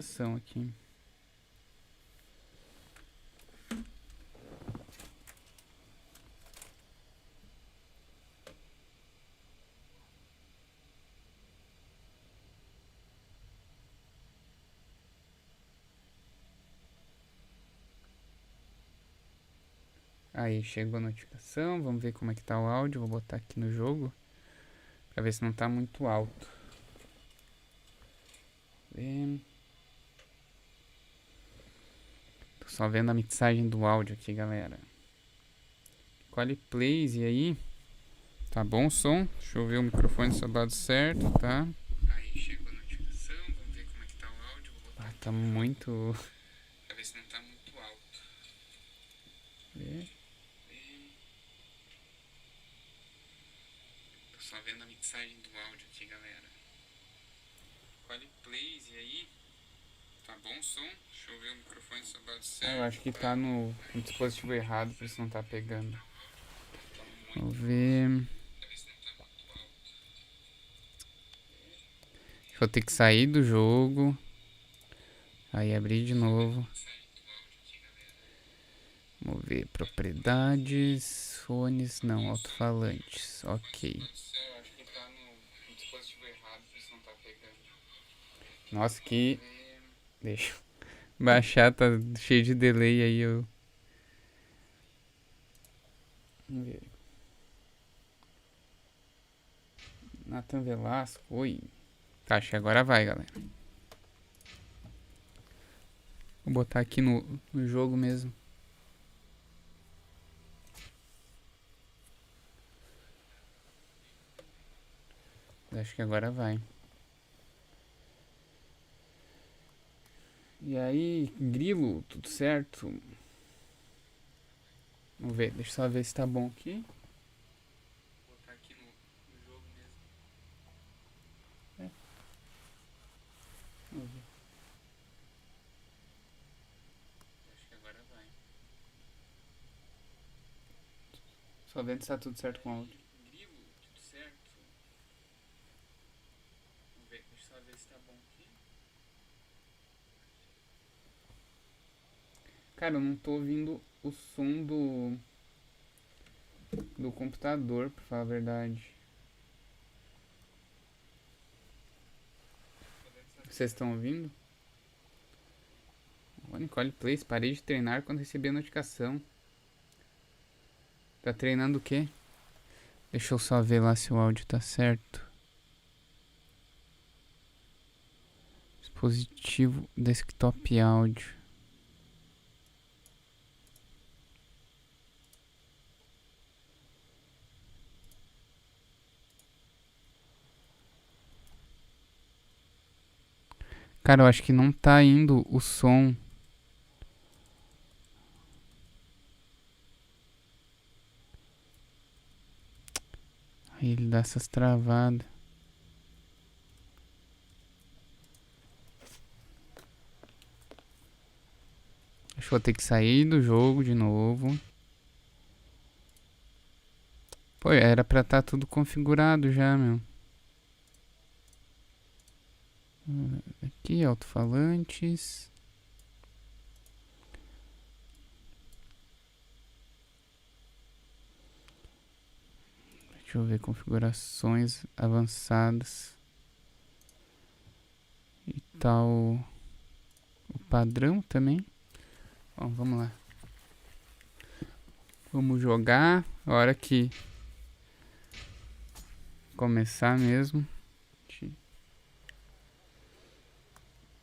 Aqui. Aí chegou a notificação, vamos ver como é que tá o áudio, vou botar aqui no jogo pra ver se não tá muito alto. Tô só vendo a mixagem do áudio aqui, galera. Quali plays, e aí? Tá bom o som? Deixa eu ver o microfone se tá do lado certo, tá? Aí chegou a notificação, vamos ver como é que tá o áudio. Vou botar tá muito... pra ver se não tá muito alto. Tô só vendo a mixagem do áudio aqui, galera. Quali plays, e aí? Tá bom o som? Deixa eu ver o microfone se tá do lado certo. Eu acho que tá no dispositivo errado, por isso não tá pegando. Vamos ver... Vou ter que sair do jogo. Aí abrir de novo. Vamos ver. Propriedades. Fones. Não. Alto-falantes. Ok. Nossa, que... Deixa eu baixar. Tá cheio de delay aí. Vamos ver. Nathan Velasco. Oi. Tá, acho que agora vai, galera. Vou botar aqui no jogo mesmo. Acho que agora vai. E aí, Grilo, tudo certo? Vamos ver, deixa eu só ver se tá bom aqui. Vou botar aqui no jogo mesmo. Vamos ver. Acho que agora vai. Só vendo se tá tudo certo com o áudio. Grilo, tudo certo? Vamos ver, deixa eu só ver se tá bom aqui. Cara, eu não tô ouvindo o som do computador, pra falar a verdade. Vocês estão ouvindo? O Nicole Place, parei de treinar quando recebi a notificação. Tá treinando o quê? Deixa eu só ver lá se o áudio tá certo. Dispositivo desktop áudio. Cara, eu acho que não tá indo o som. Aí ele dá essas travadas. Acho que vou ter que sair do jogo de novo. Pô, era pra tá tudo configurado já, meu. Aqui, alto-falantes. Deixa eu ver, configurações avançadas. E tal o padrão também. Bom, vamos lá. Vamos jogar. A hora que começar mesmo.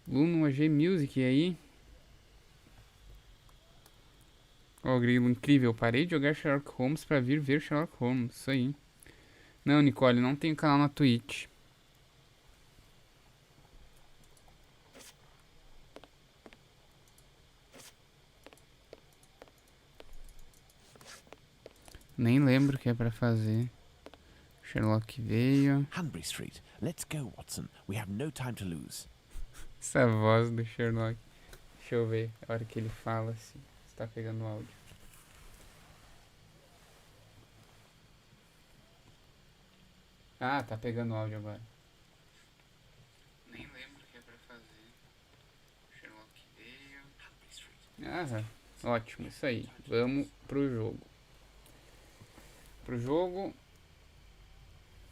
Luno AG Music, e aí? Ó, grilo incrível. Parei de jogar Sherlock Holmes pra vir ver Sherlock Holmes. Isso aí. Não, Nicole, não tenho canal na Twitch. Nem lembro o que é pra fazer. Sherlock veio. Hanbury Street. Let's go, Watson. We have no time to lose. Essa voz do Sherlock. Deixa eu ver a hora que ele fala assim. Se tá pegando o áudio. Ah, tá pegando o áudio agora. Nem lembro o que é pra fazer. Ah, ótimo, isso aí. Vamos pro jogo. Pro jogo.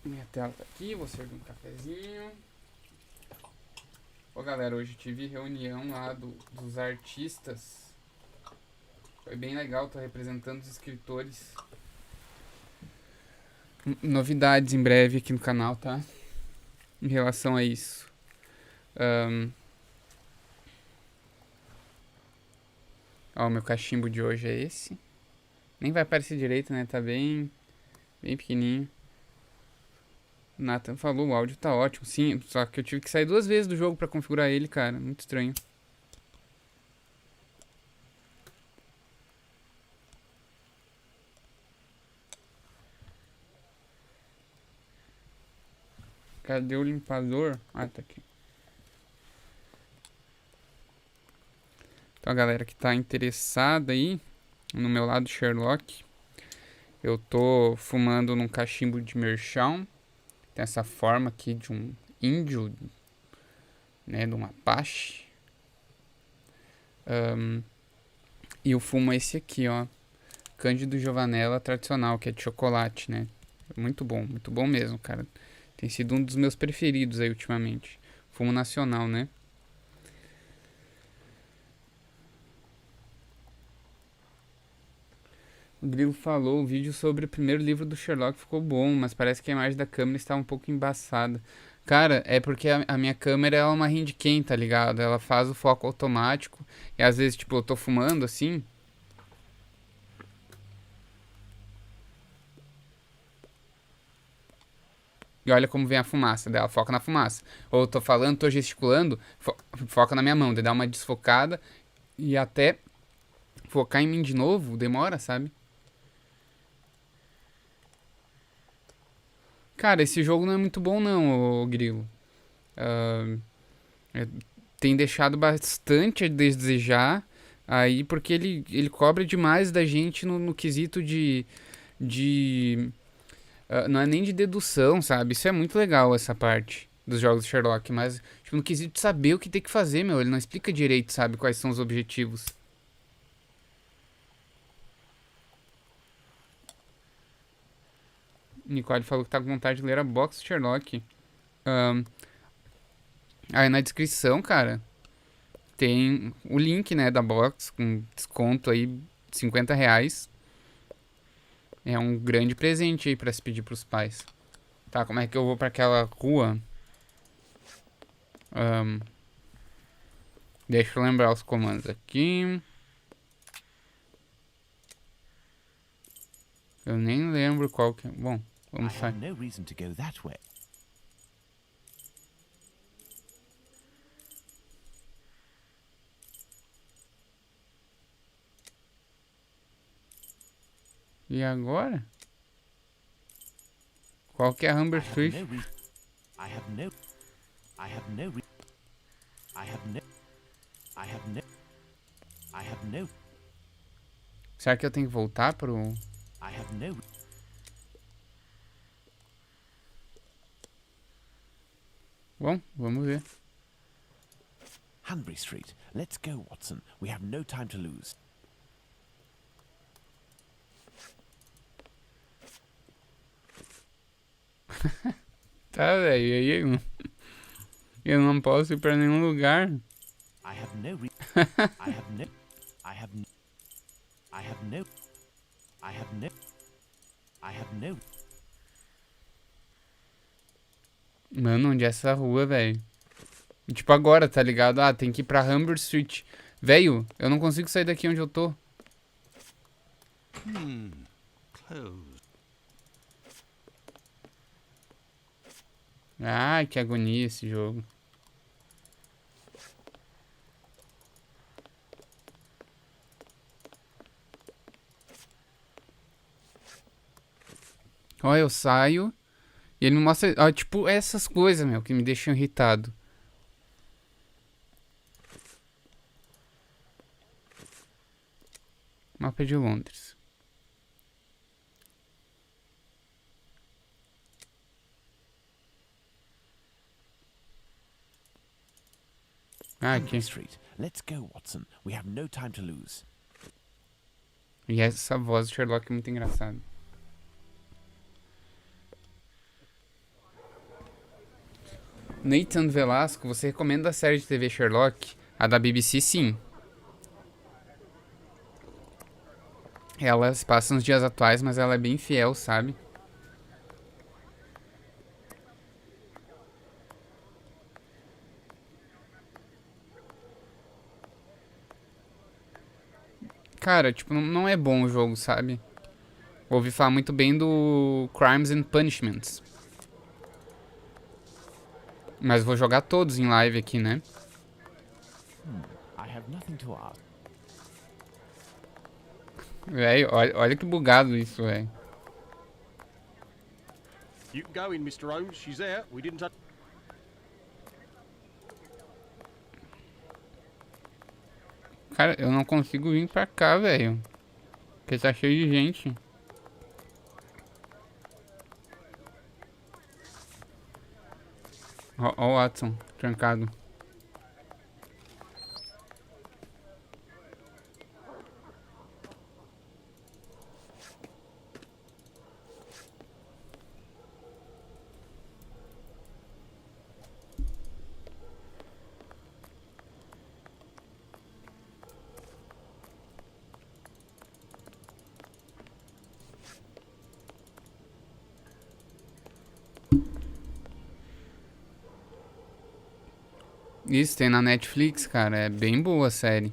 Minha tela tá aqui, vou servir um cafezinho. Ô galera, hoje tive reunião lá dos artistas. Foi bem legal, tô representando os escritores. Novidades em breve aqui no canal, tá? Em relação a isso. Ó, o meu cachimbo de hoje é esse. Nem vai aparecer direito, né? Tá bem pequenininho. O Nathan falou, o áudio tá ótimo. Sim, só que eu tive que sair 2 vezes do jogo pra configurar ele, cara. Muito estranho. Cadê o limpador? Ah, tá aqui. Então, a galera que tá interessada aí no meu lado Sherlock, eu tô fumando num cachimbo de merchão. Tem essa forma aqui de um índio, né, de um Apache. E eu fumo esse aqui, ó, Cândido Giovanella tradicional, que é de chocolate, né? Muito bom mesmo, cara. Tem sido um dos meus preferidos aí ultimamente. Fumo nacional, né? O Grilo falou, o vídeo sobre o primeiro livro do Sherlock ficou bom, mas parece que a imagem da câmera está um pouco embaçada. Cara, é porque a minha câmera é uma handcam, tá ligado? Ela faz o foco automático. E às vezes, tipo, eu tô fumando assim. E olha como vem a fumaça dela, foca na fumaça. Ou eu tô falando, tô gesticulando, foca na minha mão, daí dá uma desfocada. E até focar em mim de novo, demora, sabe? Cara, esse jogo não é muito bom não, ô Grilo. Ah, tem deixado bastante a desejar aí, porque ele cobra demais da gente no quesito de não é nem de dedução, sabe? Isso é muito legal, essa parte dos jogos de Sherlock, mas tipo, no quesito de saber o que tem que fazer, meu. Ele não explica direito, sabe, quais são os objetivos. Nicole falou que tá com vontade de ler a box de Sherlock. Ahn, Aí na descrição, cara, tem o link, né, da box, com desconto aí de R$ 50. É um grande presente aí pra se pedir pros pais. Tá, como é que eu vou pra aquela rua? Ahn, Deixa eu lembrar os comandos aqui. Eu nem lembro qual que é. Bom, I vamos have sair. no reason to go that way. E agora? Qual que é a I Humber have no Swift? reason. I have no. I have no. I have no. I have no. I have no. Será que eu tenho que voltar pro... I have no. Bom, vamos ver. Hanbury Street. Let's go, Watson. We have no time to lose. Tá, velho, aí eu não posso ir pra nenhum lugar. I have no. I have no. I have no. I have no. I have no. I have no. Mano, onde é essa rua, velho? Tipo agora, tá ligado? Ah, tem que ir pra Humber Street. Velho, eu não consigo sair daqui onde eu tô. Closed. Ai, que agonia esse jogo. Ó, eu saio e ele me mostra, ó, tipo, essas coisas, meu, que me deixam irritado. Mapa de Londres. Ah, Hanbury aqui. Street. Let's go, Watson. We have no time to lose. E essa voz do Sherlock é muito engraçada. Nathan Velasco, você recomenda a série de TV Sherlock? A da BBC, sim. Ela se passa nos dias atuais, mas ela é bem fiel, sabe? Cara, tipo, não é bom o jogo, sabe? Ouvi falar muito bem do Crimes and Punishments. Mas vou jogar todos em live aqui, né? I have nothing to ask. Véi, olha que bugado isso, velho. You can go in, Mr. Holmes. She's there. We didn't touch. Cara, eu não consigo vir pra cá, velho. Porque tá cheio de gente. Ó o Watson, trancado. Isso, tem na Netflix, cara. É bem boa a série.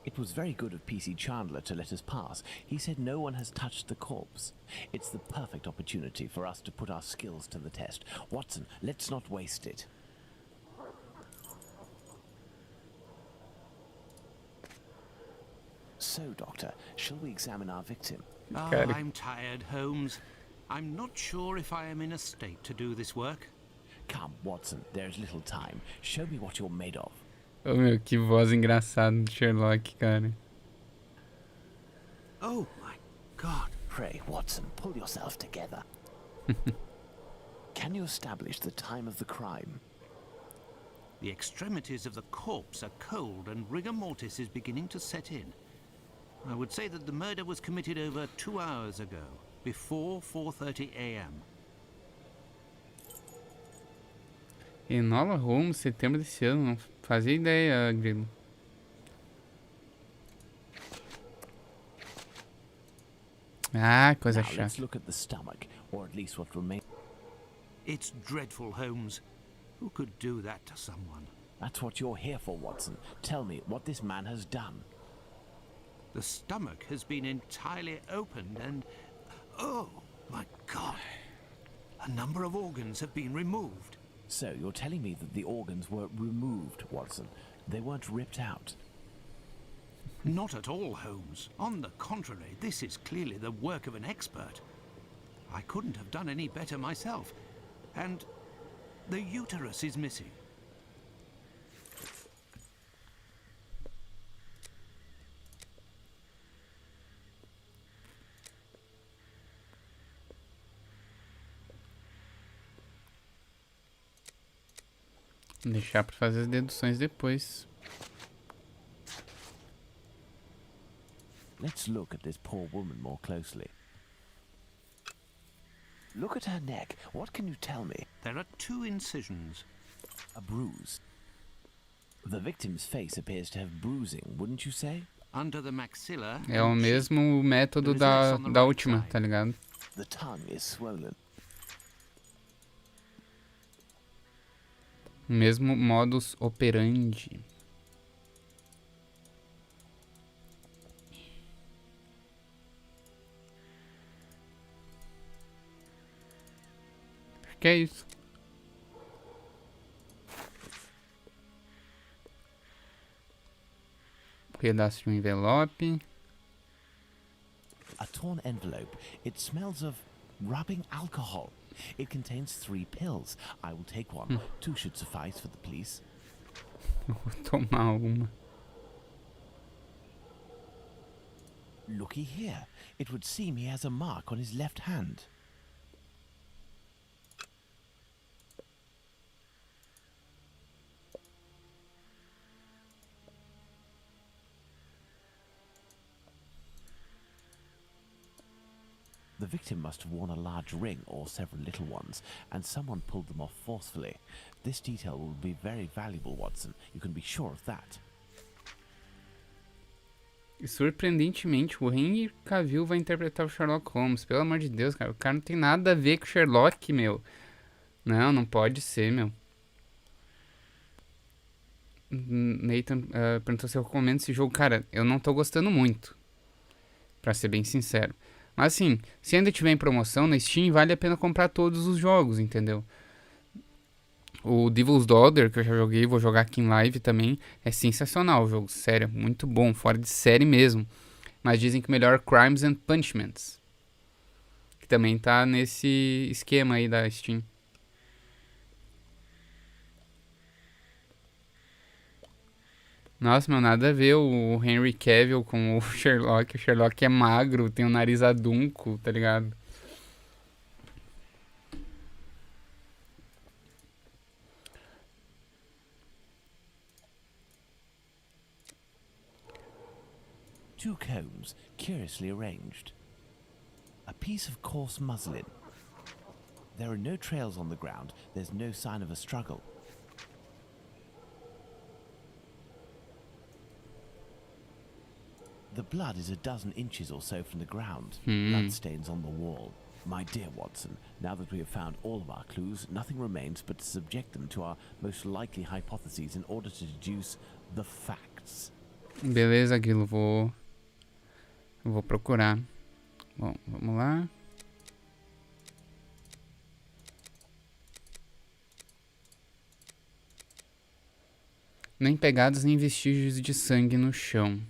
It was very good of PC Chandler to let us pass. He said no one has touched the corpse. It's the perfect opportunity for us to put our skills to the test. Watson, let's not waste it. So, Doctor, shall we examine our victim? Oh, Okay. I'm tired, Holmes. I'm not sure if I am in a state to do this work. Come, Watson, there is little time. Show me what you're made of. Ô, meu, que voz engraçada do Sherlock, cara. Oh, my God. Pray, Watson, pull yourself together. Can you establish the time of the crime? The extremities of the corpse are cold and rigor mortis is beginning to set in. I would say that the murder was committed over 2 hours ago, before 4:30 a.m. Enola Holmes, setembro desse ano. Não fazia ideia, Grilo. Ah, coisa Now, let's chata. look at the stomach, or at least what remains. It's dreadful, Holmes. Who could do that to someone? That's what you're here for, Watson. Tell me what this man has done. The stomach has been entirely opened and... Oh, my God. A number of organs have been removed. So, you're telling me that the organs were removed, Watson. They weren't ripped out. Not at all, Holmes. On the contrary, this is clearly the work of an expert. I couldn't have done any better myself. And the uterus is missing. Vou deixar pra fazer as deduções depois. Let's look at this poor woman more closely. Look at her neck. What can you tell me? There are 2 incisions. A bruise. The victim's face appears to have bruising, wouldn't you say? Under the maxilla... É o mesmo método da última, tá ligado? The tongue is swollen. Mesmo modus operandi. Acho que é isso. Pedaço de um envelope. A torn envelope. It smells of Rubbing alcohol. It contains 3 pills. I will take one. 2 should suffice for the police. Eu vou tomar uma. Looky here. It would seem he has a mark on his left hand. The victim must have worn a large ring or several little ones, and someone pulled them off forcefully. This detail will be very valuable, Watson. You can be sure of that. E surpreendentemente, o Henry Cavill vai interpretar o Sherlock Holmes. Pelo amor de Deus, cara. O cara não tem nada a ver com o Sherlock, meu. Não, não pode ser, meu. Nathan perguntou se eu recomendo esse jogo. Cara, eu não tô gostando muito. Pra ser bem sincero. Mas assim, se ainda tiver em promoção na Steam, vale a pena comprar todos os jogos, entendeu? O Devil's Daughter, que eu já joguei, vou jogar aqui em live também, é sensacional o jogo, sério, muito bom, fora de série mesmo. Mas dizem que o melhor Crimes and Punishments, que também tá nesse esquema aí da Steam. Nossa, meu, nada a ver o Henry Cavill com o Sherlock. O Sherlock é magro, tem o nariz adunco, tá ligado? Two combs, curiously arranged. A piece of coarse muslin. There are no trails on the ground. There's no sign of a struggle. The blood is a dozen inches or so from the ground. Bloodstains on the wall. My dear Watson, now that we have found all of our clues, nothing remains but to subject them to our most likely hypotheses in order to deduce the facts. Beleza, Guilo, vou procurar. Bom, vamos lá. Nem pegadas nem vestígios de sangue no chão.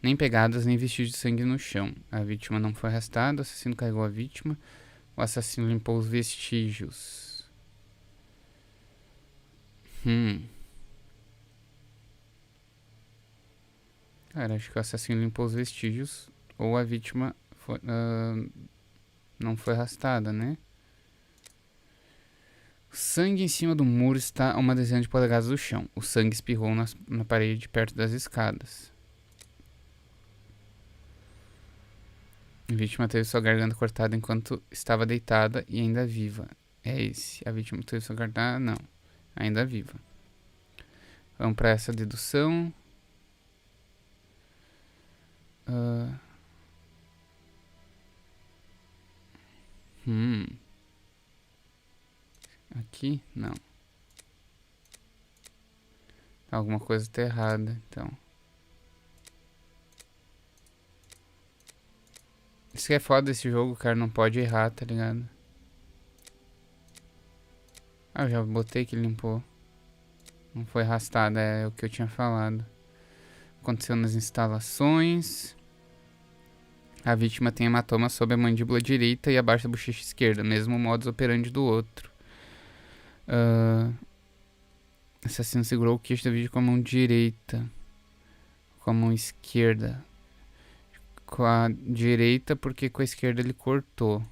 Nem pegadas nem vestígios de sangue no chão. A vítima não foi arrastada, o assassino carregou a vítima. O assassino limpou os vestígios. Cara, acho que o assassino limpou os vestígios. Ou a vítima foi, não foi arrastada, né? O sangue em cima do muro está a uma dezena de polegadas do chão. O sangue espirrou na parede perto das escadas. A vítima teve sua garganta cortada enquanto estava deitada e ainda viva. É esse. A vítima teve sua garganta... Não. Ainda viva. Vamos para essa dedução. Aqui? Não. Alguma coisa tá errada, então. Isso que é foda desse jogo, cara. Não pode errar, tá ligado? Ah, eu já botei que limpou. Não foi arrastada, é o que eu tinha falado. Aconteceu nas instalações. A vítima tem hematoma sob a mandíbula direita e abaixo da bochecha esquerda. Mesmo modus operandi do outro. Assassino segurou o queixo da vítima com a mão direita. Com a mão esquerda. Com a direita, porque com a esquerda ele cortou.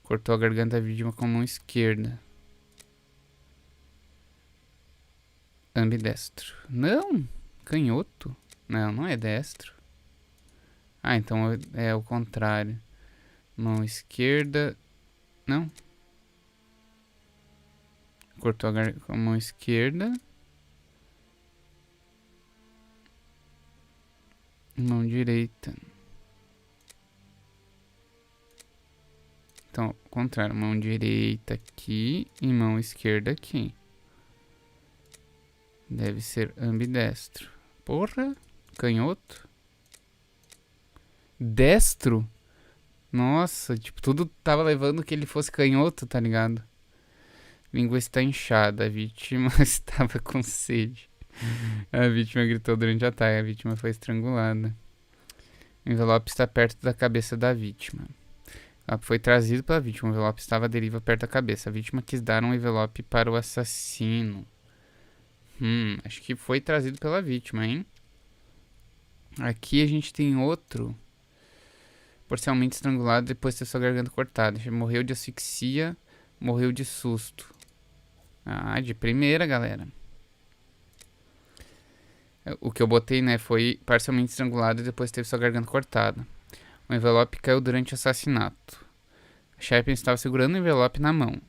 Cortou a garganta da vítima com a mão esquerda. Ambidestro. Não! Canhoto? Não, não é destro. Ah, então é o contrário. Mão esquerda. Não. Cortou a garganta com a mão esquerda. Mão direita. Então, ao contrário. Mão direita aqui e mão esquerda aqui. Deve ser ambidestro. Porra, canhoto. Destro? Nossa, tipo, tudo tava levando que ele fosse canhoto, tá ligado? Língua está inchada, a vítima estava com sede. A vítima gritou durante o ataque, a vítima foi estrangulada. O envelope está perto da cabeça da vítima. Foi trazido pela vítima. O envelope estava à deriva perto da cabeça. A vítima quis dar um envelope para o assassino. Acho que foi trazido pela vítima, hein? Aqui a gente tem outro. Parcialmente estrangulado depois de ter sua garganta cortada. Morreu de asfixia, morreu de susto. Ah, de primeira, galera. O que eu botei, né, foi parcialmente estrangulado e depois teve sua garganta cortada. O envelope caiu durante o assassinato. Chapman estava segurando o envelope na mão.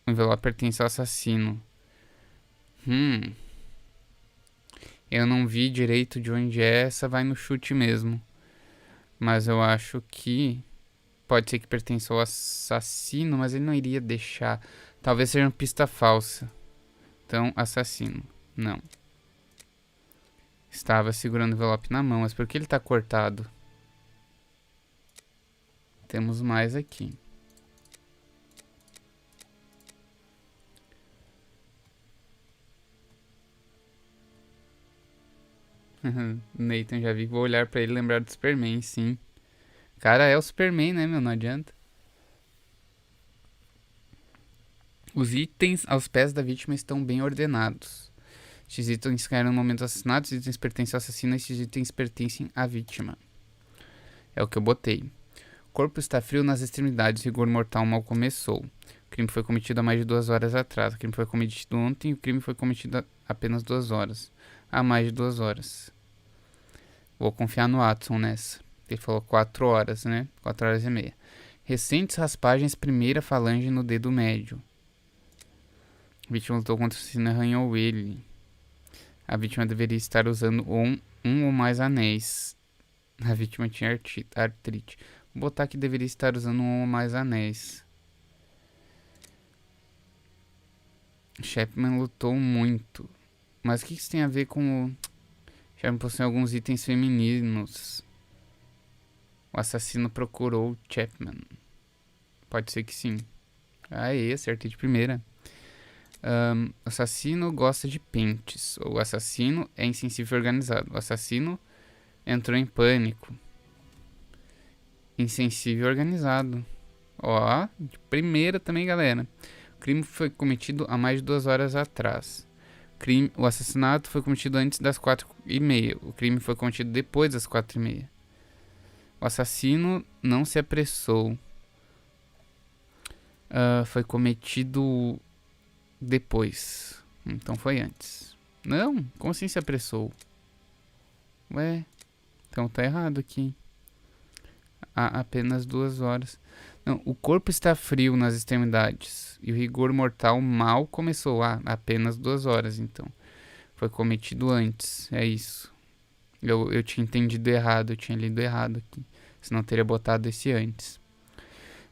O envelope pertence ao assassino. Eu não vi direito de onde é, essa vai no chute mesmo. Mas eu acho que pode ser que pertence ao assassino, mas ele não iria deixar. Talvez seja uma pista falsa. Então, assassino. Não. Estava segurando o envelope na mão, mas por que ele está cortado? Temos mais aqui. Nathan, já vi. Vou olhar pra ele e lembrar do Superman, sim. Cara, é o Superman, né, meu? Não adianta. Os itens aos pés da vítima estão bem ordenados. Estes itens caíram no momento do assassinato. Estes itens pertencem ao assassino. Estes itens pertencem à vítima. É o que eu botei. O corpo está frio nas extremidades. O rigor mortal mal começou. O crime foi cometido há mais de 2 horas atrás. O crime foi cometido ontem. O crime foi cometido há apenas 2 horas. Há mais de 2 horas. Vou confiar no Watson nessa. Ele falou 4 horas, né? 4 horas e meia. Recentes raspagens, primeira falange no dedo médio. A vítima lutou contra o assassino e arranhou ele. A vítima deveria estar usando um ou mais anéis. A vítima tinha artrite. Vou botar que deveria estar usando um ou mais anéis. Chapman lutou muito. Mas o que isso tem a ver com o... Chapman possui alguns itens femininos. O assassino procurou Chapman. Pode ser que sim. Aê, acertei de primeira. O assassino gosta de pentes. O assassino é insensível e organizado. O assassino entrou em pânico. Insensível e organizado. Ó, de primeira também, galera. O crime foi cometido há mais de 2 horas atrás. O assassinato foi cometido antes das 4h30. O crime foi cometido depois das 4h30. O assassino não se apressou. Foi cometido depois. Então foi antes. Não, como assim se apressou? Ué, então tá errado aqui. Há apenas 2 horas. Não, o corpo está frio nas extremidades. E o rigor mortal mal começou. Apenas 2 horas, então. Foi cometido antes. É isso. Eu tinha entendido errado. Eu tinha lido errado aqui. Senão eu teria botado esse antes.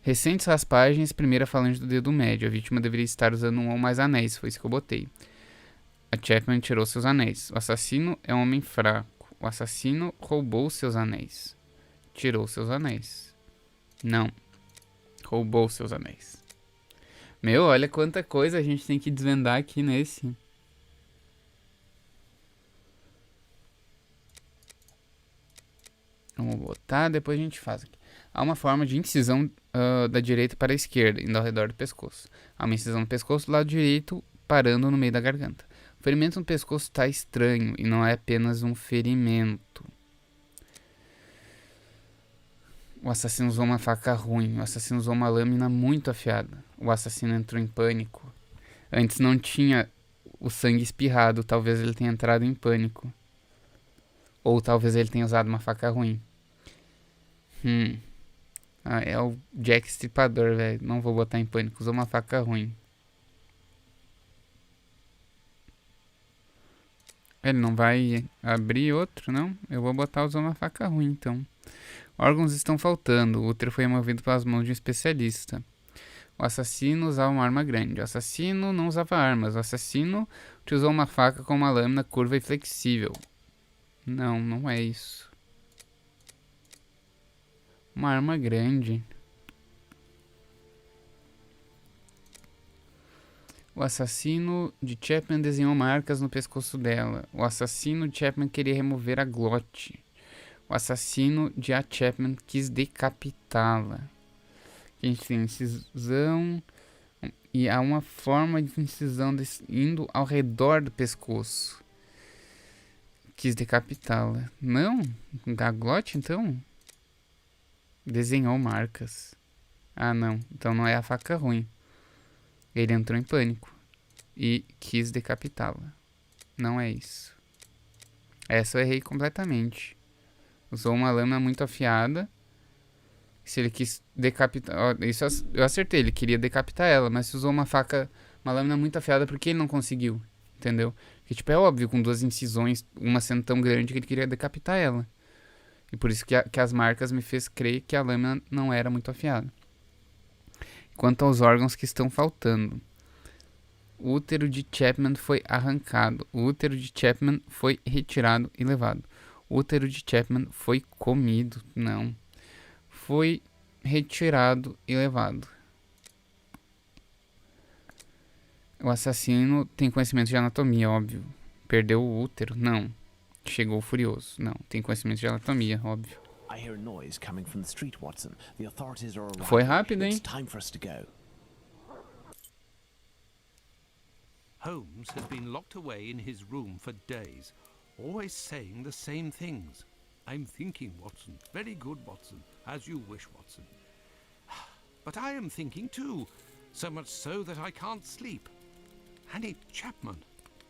Recentes raspagens, primeira falange do dedo médio. A vítima deveria estar usando um ou mais anéis. Foi isso que eu botei. A Chapman tirou seus anéis. O assassino é um homem fraco. O assassino roubou seus anéis. Tirou seus anéis. Não. Roubou seus anéis. Meu, olha quanta coisa a gente tem que desvendar aqui nesse. Vamos botar, depois a gente faz aqui. Há uma forma de incisão da direita para a esquerda, indo ao redor do pescoço. Há uma incisão no pescoço do lado direito, parando no meio da garganta. O ferimento no pescoço está estranho e não é apenas um ferimento. O assassino usou uma faca ruim. O assassino usou uma lâmina muito afiada. O assassino entrou em pânico. Antes não tinha o sangue espirrado. Talvez ele tenha entrado em pânico. Ou talvez ele tenha usado uma faca ruim. É o Jack Estripador, velho. Não vou botar em pânico. Usou uma faca ruim. Ele não vai abrir outro, não? Eu vou botar usou uma faca ruim, então. Órgãos estão faltando. O útero foi removido pelas mãos de um especialista. O assassino usava uma arma grande. O assassino não usava armas. O assassino utilizou uma faca com uma lâmina curva e flexível. Não, não é isso. Uma arma grande. O assassino de Chapman desenhou marcas no pescoço dela. O assassino de Chapman queria remover a glote. O assassino de A. Chapman quis decapitá-la. A gente tem incisão e há uma forma de incisão indo ao redor do pescoço. Quis decapitá-la. Não? Um gaglote, então? Desenhou marcas. Ah, não. Então não é a faca ruim. Ele entrou em pânico e quis decapitá-la. Não é isso. Essa eu errei completamente. Usou uma lâmina muito afiada. Se ele quis decapitar... Ó, isso eu acertei, ele queria decapitar ela. Mas se usou uma faca, uma lâmina muito afiada, por que ele não conseguiu? Entendeu? Porque, tipo, é óbvio, com 2 incisões, uma sendo tão grande que ele queria decapitar ela. E por isso que as marcas me fez crer que a lâmina não era muito afiada. Quanto aos órgãos que estão faltando. O útero de Chapman foi arrancado. O útero de Chapman foi retirado e levado. O útero de Chapman foi comido. Não. Foi retirado e levado. O assassino tem conhecimento de anatomia, óbvio. Perdeu o útero? Não. Chegou furioso? Não. Tem conhecimento de anatomia, óbvio. I hear a noise coming from the street, Watson. The authorities are arriving. Foi rápido, hein? It's time for us to go. Holmes has been locked away in his room for days, always saying the same things. I'm thinking, Watson. Very good, Watson. As you wish, Watson. But I am thinking too, so much so that I can't sleep. Annie Chapman.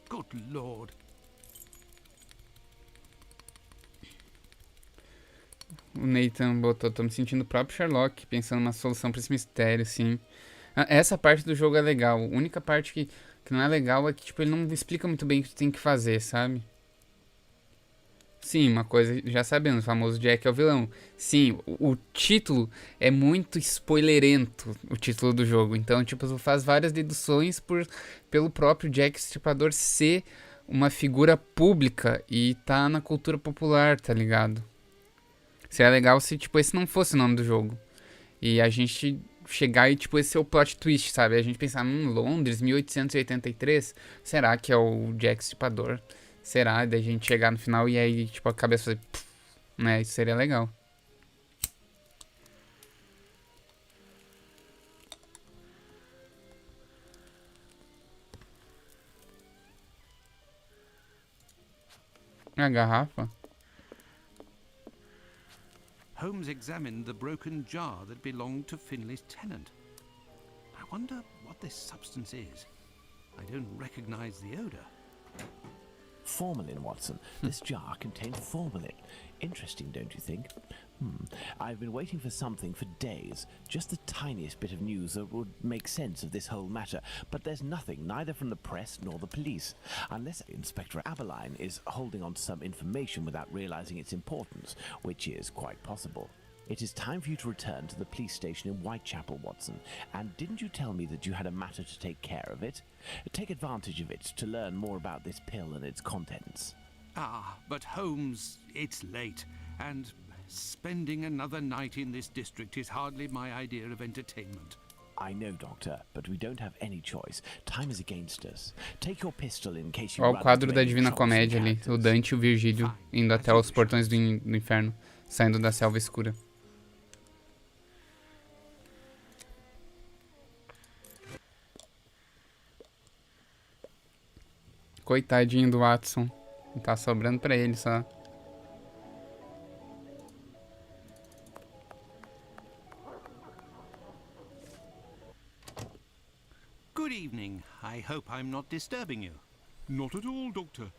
Good Lord. O Nathan botou, tô me sentindo o próprio Sherlock, pensando numa solução pra esse mistério, sim. Essa parte do jogo é legal. A única parte que não é legal é que, tipo, ele não explica muito bem o que tu tem que fazer, sabe? Sim, uma coisa já sabemos, o famoso Jack é o vilão. Sim, o título é muito spoilerento, o título do jogo. Então, tipo, tu faz várias deduções pelo próprio Jack Estripador ser uma figura pública e tá na cultura popular, tá ligado? Seria legal se, tipo, esse não fosse o nome do jogo. E a gente chegar e, tipo, esse é o plot twist, sabe? A gente pensar, Londres, 1883, será que é o Jack Estripador? Será? Daí a gente chegar no final e aí, tipo, a cabeça fazer... Pff, né? Isso seria legal. A garrafa? Holmes examined the broken jar that belonged to Finley's tenant. I wonder what this substance is. I don't recognize the odor. Formalin, Watson. This jar contained formalin. Interesting, don't you think? I've been waiting for something for days. Just the tiniest bit of news that would make sense of this whole matter. But there's nothing, neither from the press nor the police. Unless Inspector Aberline is holding on to some information without realizing its importance, which is quite possible. It is time for you to return to the police station in Whitechapel, Watson. And didn't you tell me that you had a matter to take care of it? Take advantage of it to learn more about this pill and its contents. Ah, but Holmes, it's late, and spending another night in this district is hardly my idea of entertainment. I know, Doctor, but we don't have any choice. Time is against us. Take your pistol in case you Ó, o run quadro into da any Divina troublesome Comédia ali. O characters. Dante e o Virgílio indo até os portões do inferno, saindo da selva escura. Coitadinho do Watson. Tá sobrando pra ele só. Good evening. I hope I'm not disturbing you. Not at all, Doctor.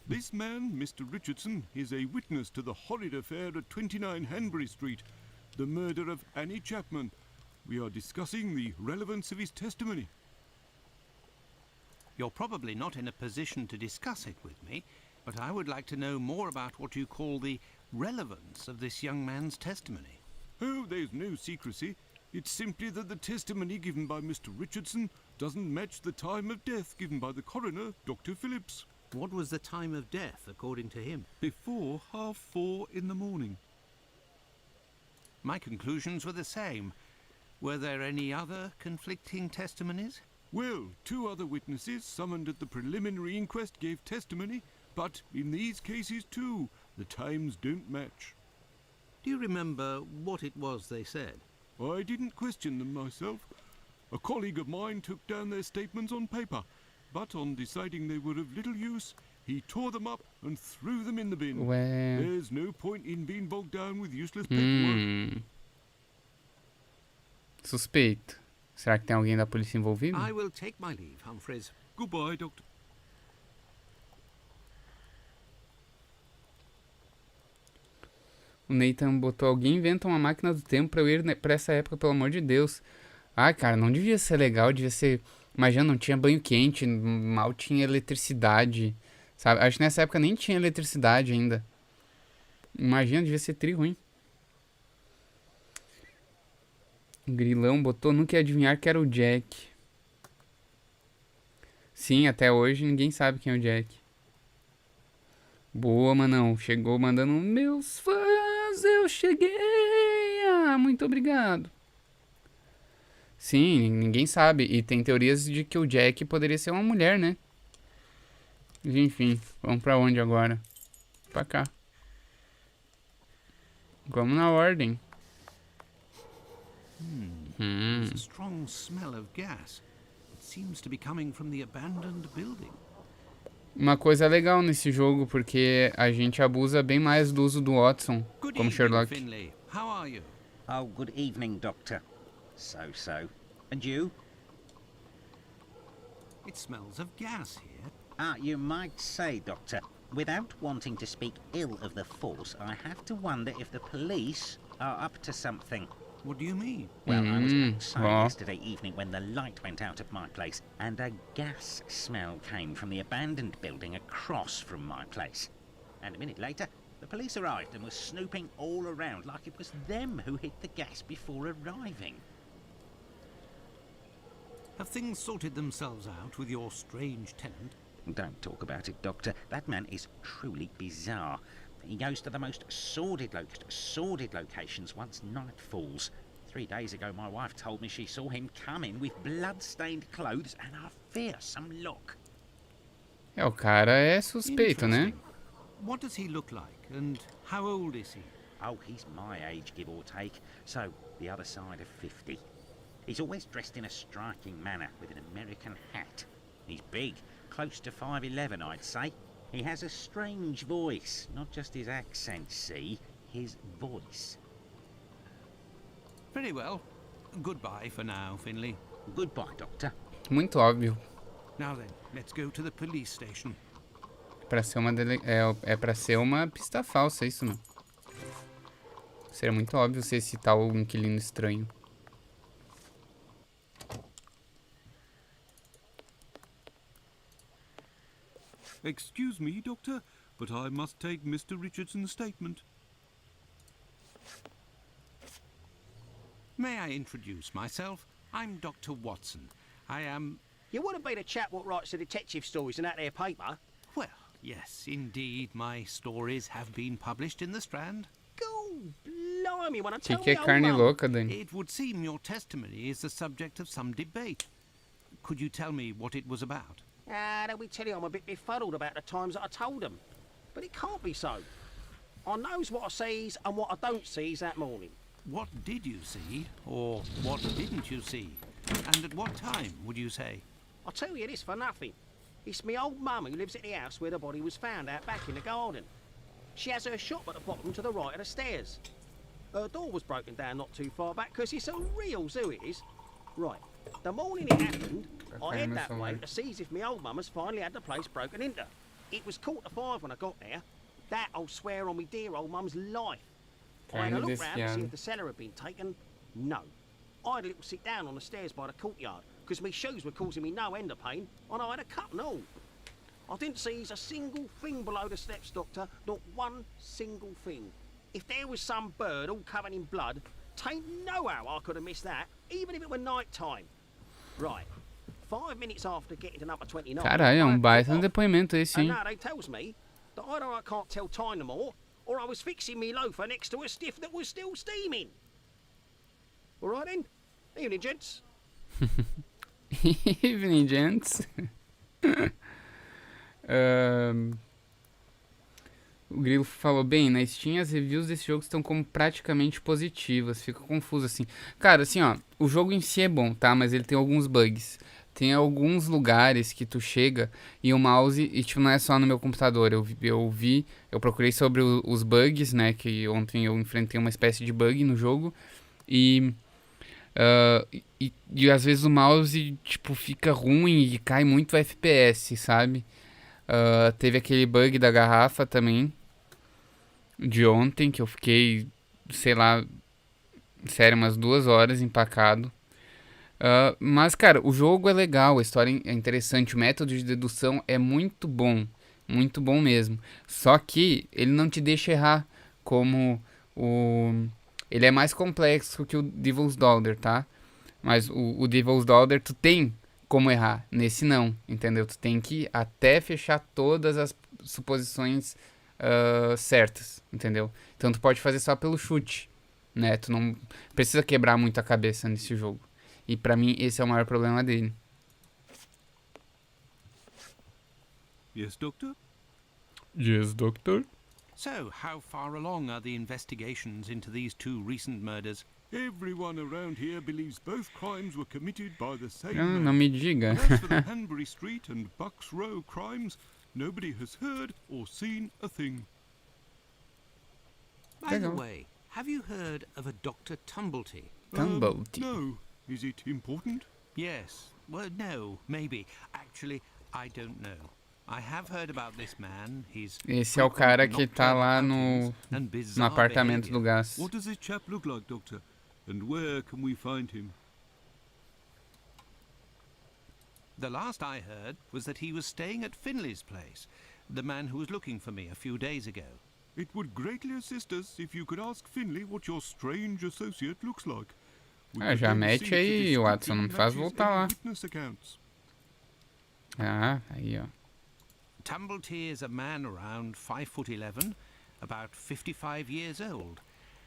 This man, Mr. Richardson, is a witness to the horrid affair at 29 Hanbury Street, the murder of Annie Chapman. We are discussing the relevance of his testimony. You're probably not in a position to discuss it with me, but I would like to know more about what you call the relevance of this young man's testimony. Oh, there's no secrecy. It's simply that the testimony given by Mr. Richardson doesn't match the time of death given by the coroner, Dr. Phillips. What was the time of death, according to him? Before 4:30 in the morning. My conclusions were the same. Were there any other conflicting testimonies? Well, 2 other witnesses summoned at the preliminary inquest gave testimony, but in these cases too, the times don't match. Do you remember what it was they said? I didn't question them myself. A colleague of mine took down their statements on paper, but on deciding they were of little use, he tore them up and threw them in the bin. Ué. There's no point in being bogged down with useless paperwork. Suspeito. Será que tem alguém da polícia envolvido? I will take my leave, Humphreys. Goodbye, Doctor. O Nathan botou: alguém inventa uma máquina do tempo pra eu ir pra essa época, pelo amor de Deus. Ah, cara, não devia ser legal, devia ser... Imagina, não tinha banho quente, mal tinha eletricidade, sabe? Acho que nessa época nem tinha eletricidade ainda. Imagina, devia ser tri ruim. O Grilão botou: nunca ia adivinhar que era o Jack. Sim, até hoje ninguém sabe quem é o Jack. Boa, Manão. Chegou mandando: meus fãs, eu cheguei. Ah, muito obrigado. Sim, ninguém sabe. E tem teorias de que o Jack poderia ser uma mulher, né? Mas enfim, vamos pra onde agora? Pra cá. Vamos na ordem. There's a strong smell of gas. It seems to be coming from the abandoned building. Uma coisa legal nesse jogo, porque a gente abusa bem mais do uso do Watson Good como evening, Sherlock. Finlay. How are you? Oh, good evening, Doctor. So. And you? It smells of gas here. Ah, you might say, Doctor. Without wanting to speak ill of the force, I have to wonder if the police are up to something. What do you mean? Well, I was outside well. yesterday evening when the light went out of my place, and a gas smell came from the abandoned building across from my place. And a minute later, the police arrived and were snooping all around like it was them who hid the gas before arriving. Have things sorted themselves out with your strange tenant? Don't talk about it, Doctor. That man is truly bizarre. He goes to the most sordid locations once night falls. 3 days ago, my wife told me she saw him come in with blood-stained clothes and a fearsome look. É, o cara é suspeito, né? Interesting. What does he look like, and how old is he? Oh, he's my age, give or take, so the other side of 50. He's always dressed in a striking manner, with an American hat. He's big, close to 5'11", I'd say. He has a strange voice, not just his accent, see, his voice. Very well. Goodbye for now, Finlay. Goodbye, Doctor. Muito óbvio. Now then, let's go to the police station. Pra ser uma é pra ser uma pista falsa, isso não. Seria muito óbvio ser esse tal inquilino estranho. Excuse me, Doctor, but I must take Mr. Richardson's statement. May I introduce myself? I'm Dr. Watson. I am... You wouldn't be the chap what writes the detective stories in that there paper? Well, yes, indeed, my stories have been published in the Strand. Go blimey, when I tell Que é you, carne louca, Dani? It would seem your testimony is the subject of some debate. Could you tell me what it was about? they'll be telling you I'm a bit befuddled about the times that I told them. But it can't be so. I knows what I sees and what I don't sees that morning. What did you see, or what didn't you see? And at what time, would you say? I'll tell you this for nothing. It's me old mum who lives at the house where the body was found out back in the garden. She has her shop at the bottom to the right of the stairs. Her door was broken down not too far back because it's a real zoo it is. Right, the morning it happened, I head that way to see if me old mum has finally had the place broken into. It was 4:45 when I got there. That I'll swear on me dear old mum's life. I had a look round to see if the cellar had been taken. No. I had a little sit down on the stairs by the courtyard because my shoes were causing me no end of pain and I had a cut and all. I didn't see a single thing below the steps, Doctor. Not one single thing. If there was some bird all covered in blood, tain't no how I could have missed that, even if it were night time. Right. 5 minutes after getting to number 29... Caralho, é baita depoimento esse, hein? And now they tells me that either I can't tell time no more, or I was fixing me loafer next to a stiff that was still steaming. All right then. Evening, gents. Evening, gents. O Grilo falou, bem, na Steam as reviews desse jogo estão como praticamente positivas. Fica confuso assim. Cara, assim, ó, o jogo em si é bom, tá? Mas ele tem alguns bugs. Tem alguns lugares que tu chega e o mouse, e tipo, não é só no meu computador. Eu procurei sobre os bugs, né? Que ontem eu enfrentei uma espécie de bug no jogo. E, e às vezes o mouse, tipo, fica ruim e cai muito FPS, sabe? Teve aquele bug da garrafa também, de ontem, que eu fiquei, sei lá, sério, umas 2 horas empacado. Mas, cara, o jogo é legal, a história é interessante, o método de dedução é muito bom mesmo. Só que ele não te deixa errar, como o... Ele é mais complexo que o Devil's Daughter, tá? Mas o Devil's Daughter tu tem como errar, nesse não, entendeu? Tu tem que até fechar todas as suposições certas, entendeu? Então tu pode fazer só pelo chute, né? Tu não precisa quebrar muito a cabeça nesse jogo. E pra mim esse é o maior problema dele. Yes, Doctor? Yes, doctor. So, how far along are the investigations into these 2 recent murders? Everyone around here believes both crimes were committed by the same Não man. me diga. And as for the Hanbury Street and Bucks Row crimes, nobody has heard or seen a thing. By the way, have you heard of a Dr. Tumblety? Tumblety. No. Is it important? Yes. Well, no, maybe. Actually, I don't know. I have heard about this man. He's Esse é o cara que tá lá no apartamento do gás. What does this chap look like, Doctor? And where can we find him? The last I heard was that he was staying at Finley's place, the man who was looking for me a few days ago. It would greatly assist us if you could ask Finley what your strange associate looks like. Já mete aí, Watson, não me faz voltar lá. Aí, ó. Tumblety is a man around 5'11", about 55 years old,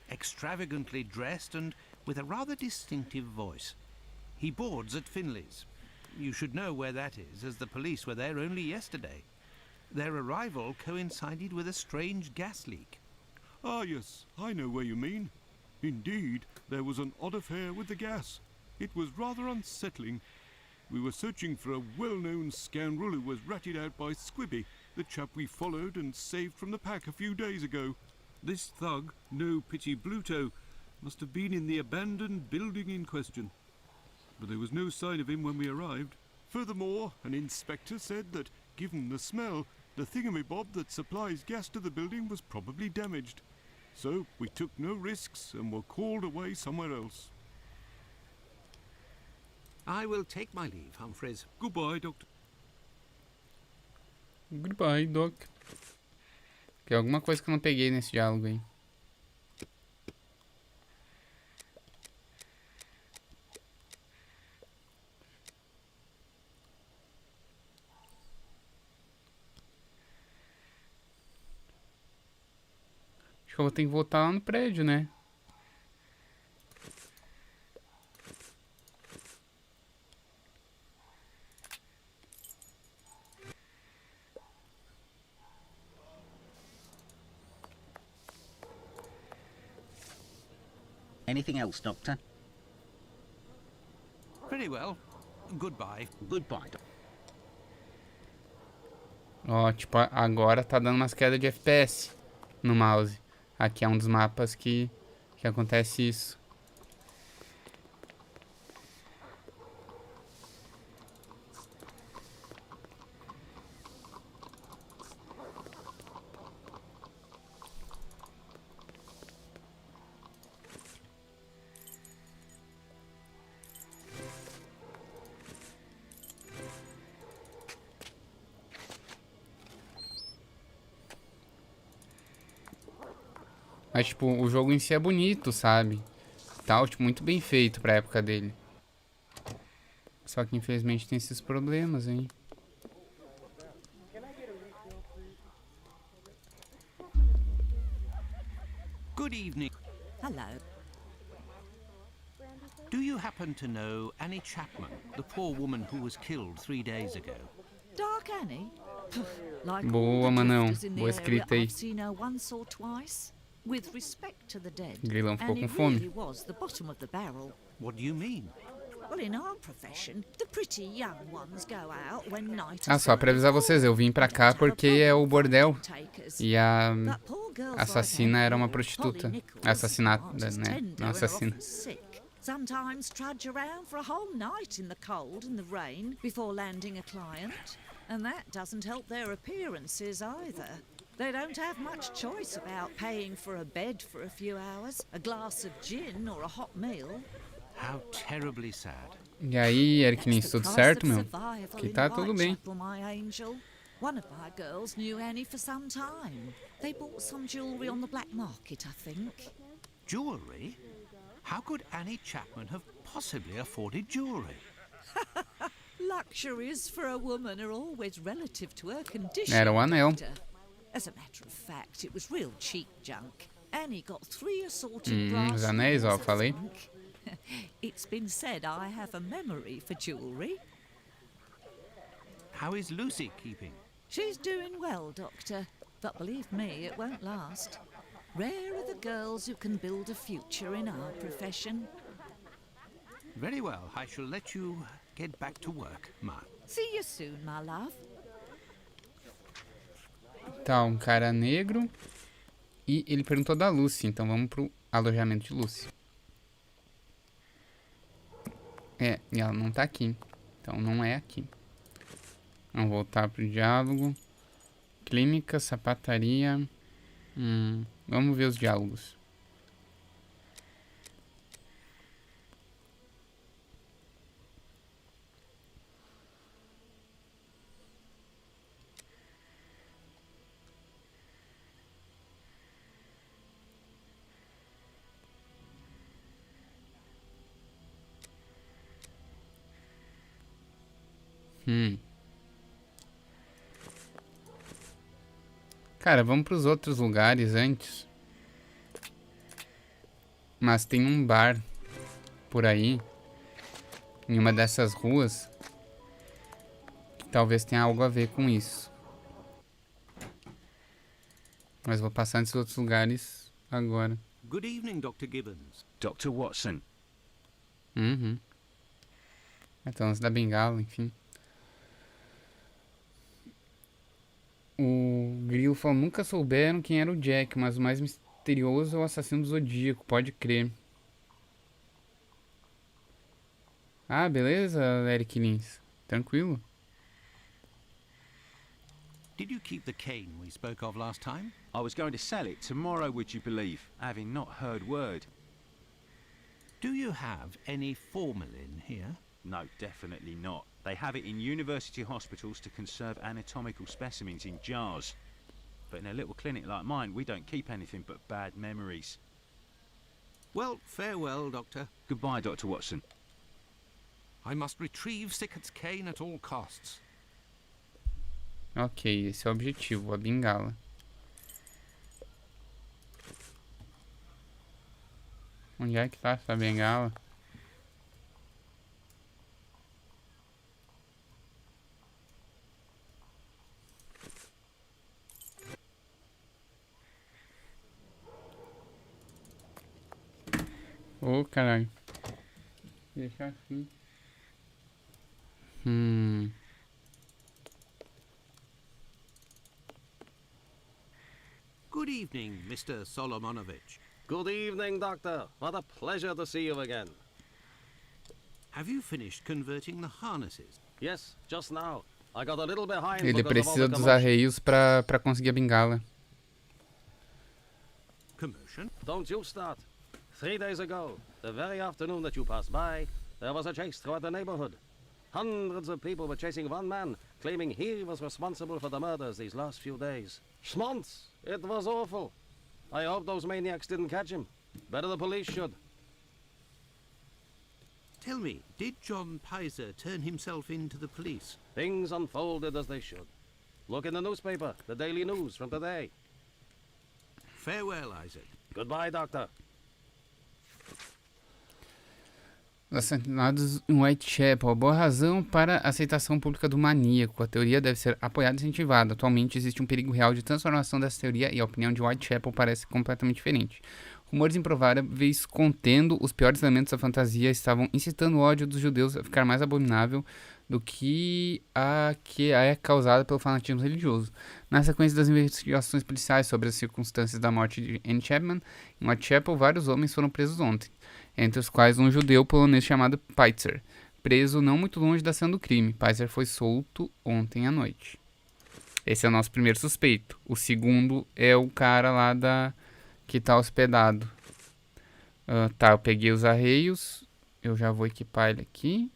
extravagantly dressed and with a rather distinctive voice. He boards at Finley's. You should know where that is, as the police were there only yesterday. Their arrival coincided with a strange gas leak. Ah, yes, I know where you mean. Indeed, there was an odd affair with the gas. It was rather unsettling. We were searching for a well-known scoundrel who was ratted out by Squibby, the chap we followed and saved from the pack a few days ago. This thug, No Pity Bluto, must have been in the abandoned building in question. But there was no sign of him when we arrived. Furthermore, an inspector said that, given the smell, the thingamabob that supplies gas to the building was probably damaged. So we took no risks and were called away somewhere else. I will take my leave, Humphreys. Goodbye, Doctor. Goodbye, Doc. Tem alguma coisa que eu não peguei nesse diálogo aí. Acho que eu vou ter que voltar lá no prédio, né? Anything else, Doctor? Very well. Goodbye. Goodbye, Doctor. Ó, tipo, agora tá dando umas quedas de FPS no mouse. Aqui é um dos mapas que acontece isso. Mas, tipo, o jogo em si é bonito, sabe? Tal, tipo, muito bem feito pra época dele. Só que, infelizmente, tem esses problemas, hein? Good evening. Hello. Do you happen to know Annie Chapman, the poor woman who was killed 3 days ago? Dark Like Annie? Like Boa, all the Manão. drifters in the Boa area, escrita aí. I've seen her once or twice. With respect to the dead, Grilão ficou Annie com fome. really was the bottom of the barrel. What do you mean? Well, in our profession, the pretty young ones go out when night Ah, is só pra avisar vocês, eu vim pra cá porque é o bordel. E a assassina era uma prostituta. Assassinada, né? Não assassina. Sometimes trudge around for a whole night in the cold and the rain before landing a client. And that doesn't help their appearances either. They don't have much choice about paying for a bed for a few hours, a glass of gin or a hot meal. How terribly sad. E aí, Erikins, tudo certo, meu? Aqui tá tudo bem. One of my girls knew Annie for some time. They bought some jewellery on the black market, I think. Jewellery? How could Annie Chapman have possibly afforded jewellery? Luxuries for a woman are always relative to her condition. Era o anel. As a matter of fact, it was real cheap junk. Annie got 3 assorted brass os anéis, ó, rings, I falei. think. It's been said I have a memory for jewellery. How is Lucy keeping? She's doing well, Doctor. But believe me, it won't last. Rare are the girls who can build a future in our profession. Very well, I shall let you get back to work, Ma. See you soon, my love. Tá, um cara negro. E ele perguntou da Lucy, então vamos pro alojamento de Lucy. É, e ela não tá aqui. Então não é aqui. Vamos voltar pro diálogo. Clínica, sapataria. Vamos ver os diálogos. Cara, vamos pros outros lugares antes. Mas tem um bar por aí, em uma dessas ruas, que talvez tenha algo a ver com isso. Mas vou passar nesses outros lugares agora. Good evening, Dr. Gibbons. Dr. Watson. Então, antes da bengala, enfim. O Grilo falou, nunca souberam quem era o Jack, mas o mais misterioso é o assassino do Zodíaco, pode crer. Ah, beleza, Eric Lins. Tranquilo. Did you keep the cane we spoke of last time? I was going to sell it tomorrow, would you believe, having not heard word. Do you have any formalin here? No, definitely not. They have it in university hospitals to conserve anatomical specimens in jars. But in a little clinic like mine, we don't keep anything but bad memories. Well, farewell, Doctor. Goodbye, Dr. Watson. I must retrieve Sickert's cane at all costs. Ok, esse é o objetivo, a bengala. Onde é que tá essa bengala? Ô, caralho. Deixa assim. Good evening, Mr. Solomonovich. Good evening, Doctor. What a pleasure to see you again. Have you finished converting the harnesses? Yes, just now. I got a little behind Ele because of all precisa the dos commotion. arreios pra conseguir a bengala. Commotion? Don't you start. 3 days ago, the very afternoon that you passed by, there was a chase throughout the neighborhood. Hundreds of people were chasing one man, claiming he was responsible for the murders these last few days. Schmonz! It was awful. I hope those maniacs didn't catch him. Better the police should. Tell me, did John Pizer turn himself in to the police? Things unfolded as they should. Look in the newspaper, the Daily News from today. Farewell, Isaac. Goodbye, Doctor. Os assassinados em Whitechapel. A boa razão para a aceitação pública do maníaco. A teoria deve ser apoiada e incentivada. Atualmente existe um perigo real de transformação dessa teoria e a opinião de Whitechapel parece completamente diferente. Rumores improváveis contendo os piores elementos da fantasia estavam incitando o ódio dos judeus a ficar mais abominável do que é causada pelo fanatismo religioso. Na sequência das investigações policiais sobre as circunstâncias da morte de Anne Chapman, em Whitechapel, vários homens foram presos ontem, entre os quais um judeu polonês chamado Pitzer, preso não muito longe da cena do crime. Pitzer foi solto ontem à noite. Esse é o nosso primeiro suspeito. O segundo é o cara lá que tá hospedado. Tá, eu peguei os arreios. Eu já vou equipar ele aqui.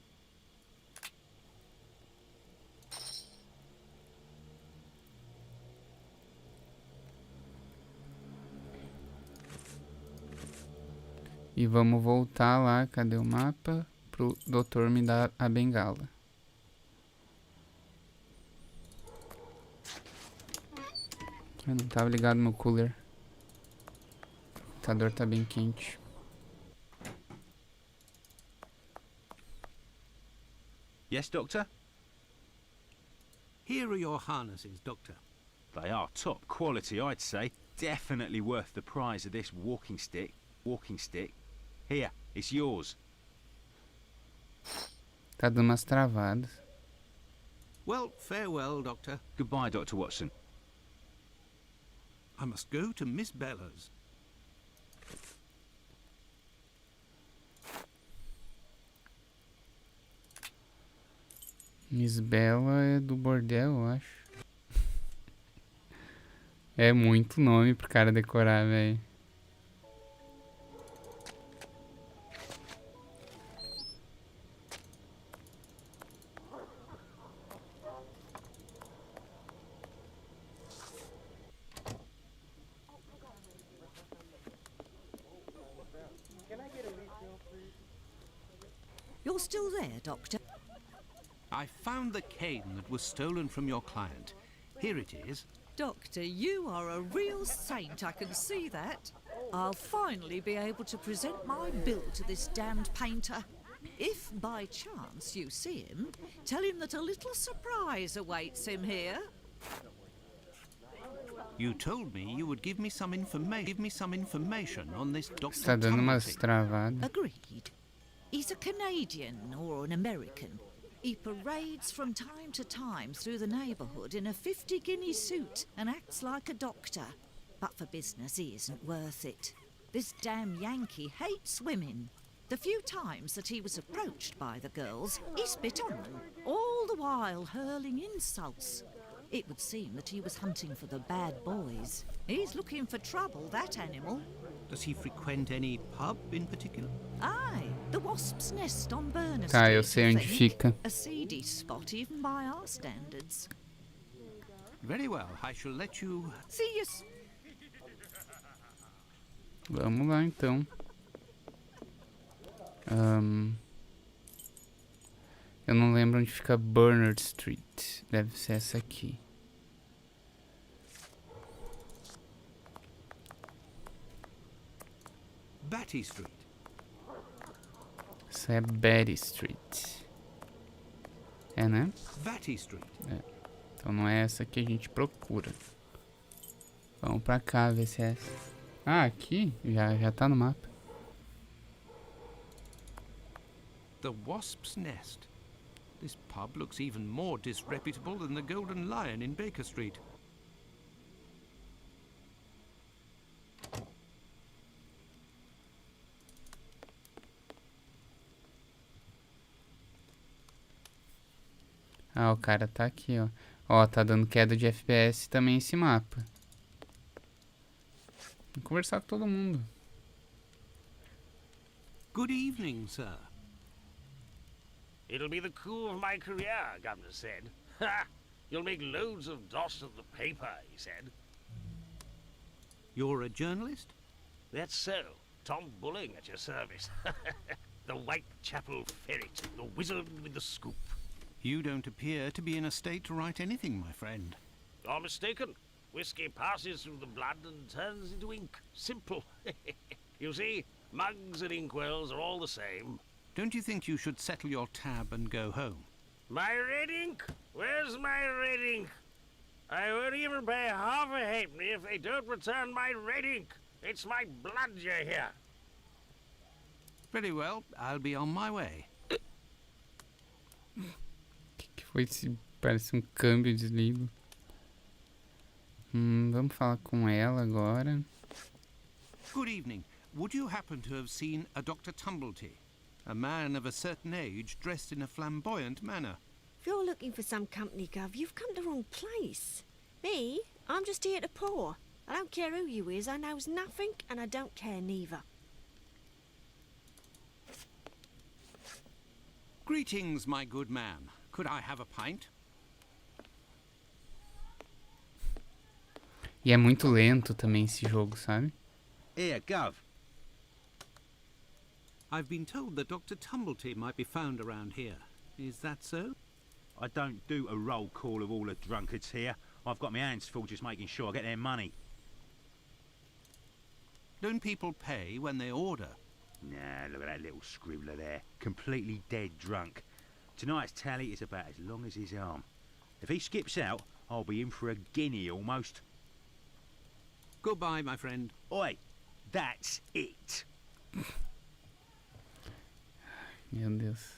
E vamos voltar lá, cadê o mapa? Pro doutor me dar a bengala. Eu não tava ligado no cooler. O computador tá bem quente. Yes, Doctor? Here are your harnesses, Doctor. They are top quality, I'd say. Definitely worth the price of this walking stick. Here, it's yours. Tá dando umas travadas. Well, farewell, Doctor. Goodbye, Dr. Watson. I must go to Miss Bella's. Miss Bella é do bordel, eu acho. É muito nome pro cara decorar, velho. You're still there, Doctor? I found the cane that was stolen from your client. Here it is. Doctor, you are a real saint, I can see that. I'll finally be able to present my bill to this damned painter. If by chance you see him, tell him that a little surprise awaits him here. You told me you would give me some information on this Dr. Está dando umas Tumblety. travadas. Agreed. He's a Canadian or an American. He parades from time to time through the neighbourhood in a 50-guinea suit and acts like a doctor. But for business, he isn't worth it. This damn Yankee hates women. The few times that he was approached by the girls, he spit on them, all the while hurling insults. It would seem that he was hunting for the bad boys. He's looking for trouble, that animal. Does he frequent any pub in particular? Aye, the Wasp's Nest on Burner Tá, Street, eu sei I onde think. fica. A seedy spot even by our standards. Very well, I shall let you... See you... s- Vamos lá, então. Eu não lembro onde fica Bernard Street. Deve ser essa aqui. Batty Street. Essa é Betty Street. É, né? Batty Street. Então não é essa que a gente procura. Vamos pra cá ver se é essa. Ah, aqui? Já tá no mapa. The Wasp's Nest. This pub looks even more disreputable than the Golden Lion in Baker Street. Ah, o cara tá aqui, ó. Ó, tá dando queda de FPS também esse mapa. Vou conversar com todo mundo. Good evening, sir. It'll be the coup of my career, Governor said. Ha! You'll make loads of doss at the paper, he said. You're a journalist? That's so. Tom Bulling at your service. The Whitechapel ferret, the wizard with the scoop. You don't appear to be in a state to write anything, my friend. You're mistaken. Whiskey passes through the blood and turns into ink. Simple. You see, mugs and inkwells are all the same. Don't you think you should settle your tab and go home? My red ink? Where's my red ink? I won't even pay half a halfpenny if they don't return my red ink. It's my blood you hear. Very well, I'll be on my way. Que foi esse? Parece um câmbio desligo. Vamos falar com ela agora. Good evening. Would you happen to have seen a Dr. Tumblety? A man of a certain age dressed in a flamboyant manner. If you're looking for some company, Gov, you've come to the wrong place. Me? I'm just here to pour. I don't care who you is, I knows nothing, and I don't care neither. Greetings, my good man. Could I have a pint? E é muito lento também esse jogo, sabe? Here, Gov. I've been told that Dr. Tumblety might be found around here. Is that so? I don't do a roll call of all the drunkards here. I've got my hands full just making sure I get their money. Don't people pay when they order? Nah, look at that little scribbler there. Completely dead drunk. Tonight's tally is about as long as his arm. If he skips out, I'll be in for a guinea almost. Goodbye, my friend. Oi, that's it. Meu Deus.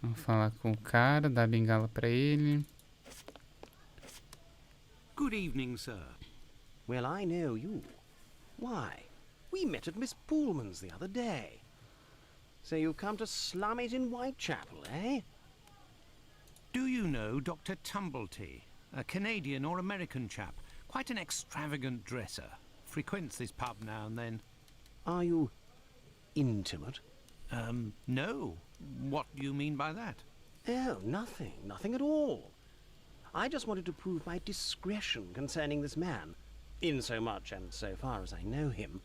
Vamos falar com o cara, dar a bengala pra ele. Good evening, sir. Well, I know you. Why, we met at Miss Poolman's the other day. So you've come to slum it in Whitechapel, eh? Do you know Dr. Tumblety? A Canadian or American chap. Quite an extravagant dresser. Frequents this pub now and then. Are you intimate? No. What do you mean by that? Oh, nothing. Nothing at all. I just wanted to prove my discretion concerning this man. In so much and so far as I know him.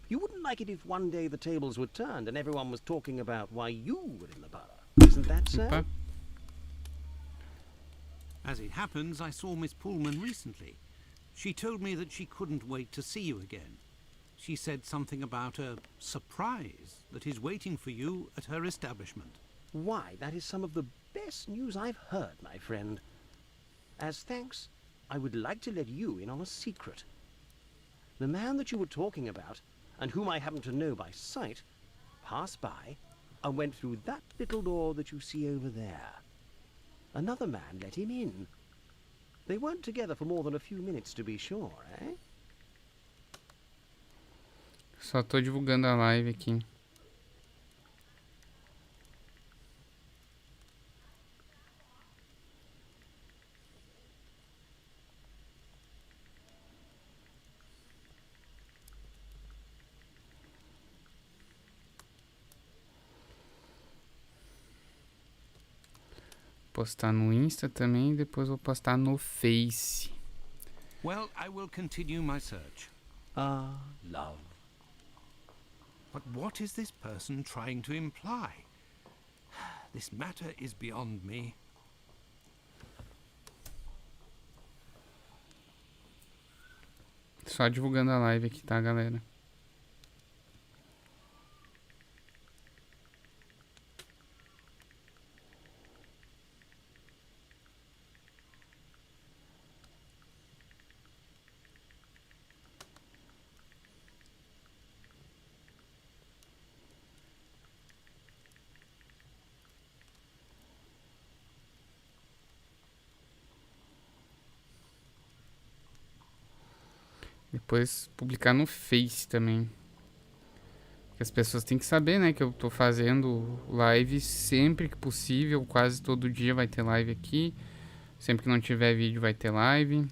You wouldn't like it if one day the tables were turned and everyone was talking about why you were in the borough. Isn't that so? Opa. As it happens, I saw Miss Pullman recently. She told me that she couldn't wait to see you again. She said something about a surprise that is waiting for you at her establishment. Why, that is some of the best news I've heard, my friend. As thanks, I would like to let you in on a secret. The man that you were talking about, and whom I happen to know by sight, passed by and went through that little door that you see over there. Another man let him in. They weren't together for more than a few minutes, to be sure, eh? Só tô divulgando a live aqui. Postar no Insta também, depois vou postar no Face. Well, I will continue my search. Ah, love. But what is this person trying to imply? This matter is beyond me. Só divulgando a live aqui, tá, galera? Depois publicar no Face também. Porque as pessoas têm que saber, né? Que eu tô fazendo live sempre que possível. Quase todo dia vai ter live aqui. Sempre que não tiver vídeo vai ter live.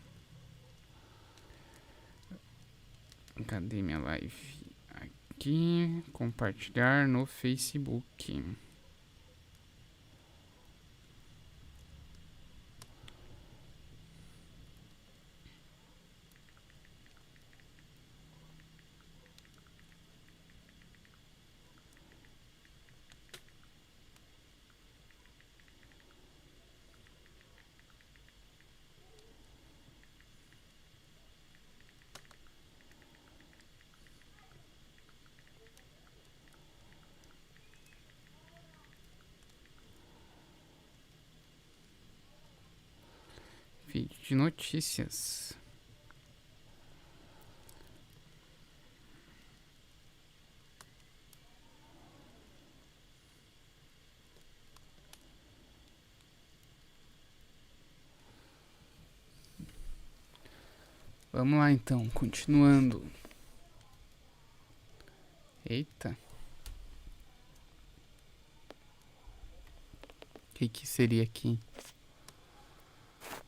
Cadê minha live? Aqui. Compartilhar no Facebook. de notícias. Vamos lá então, continuando. Eita. O que seria aqui?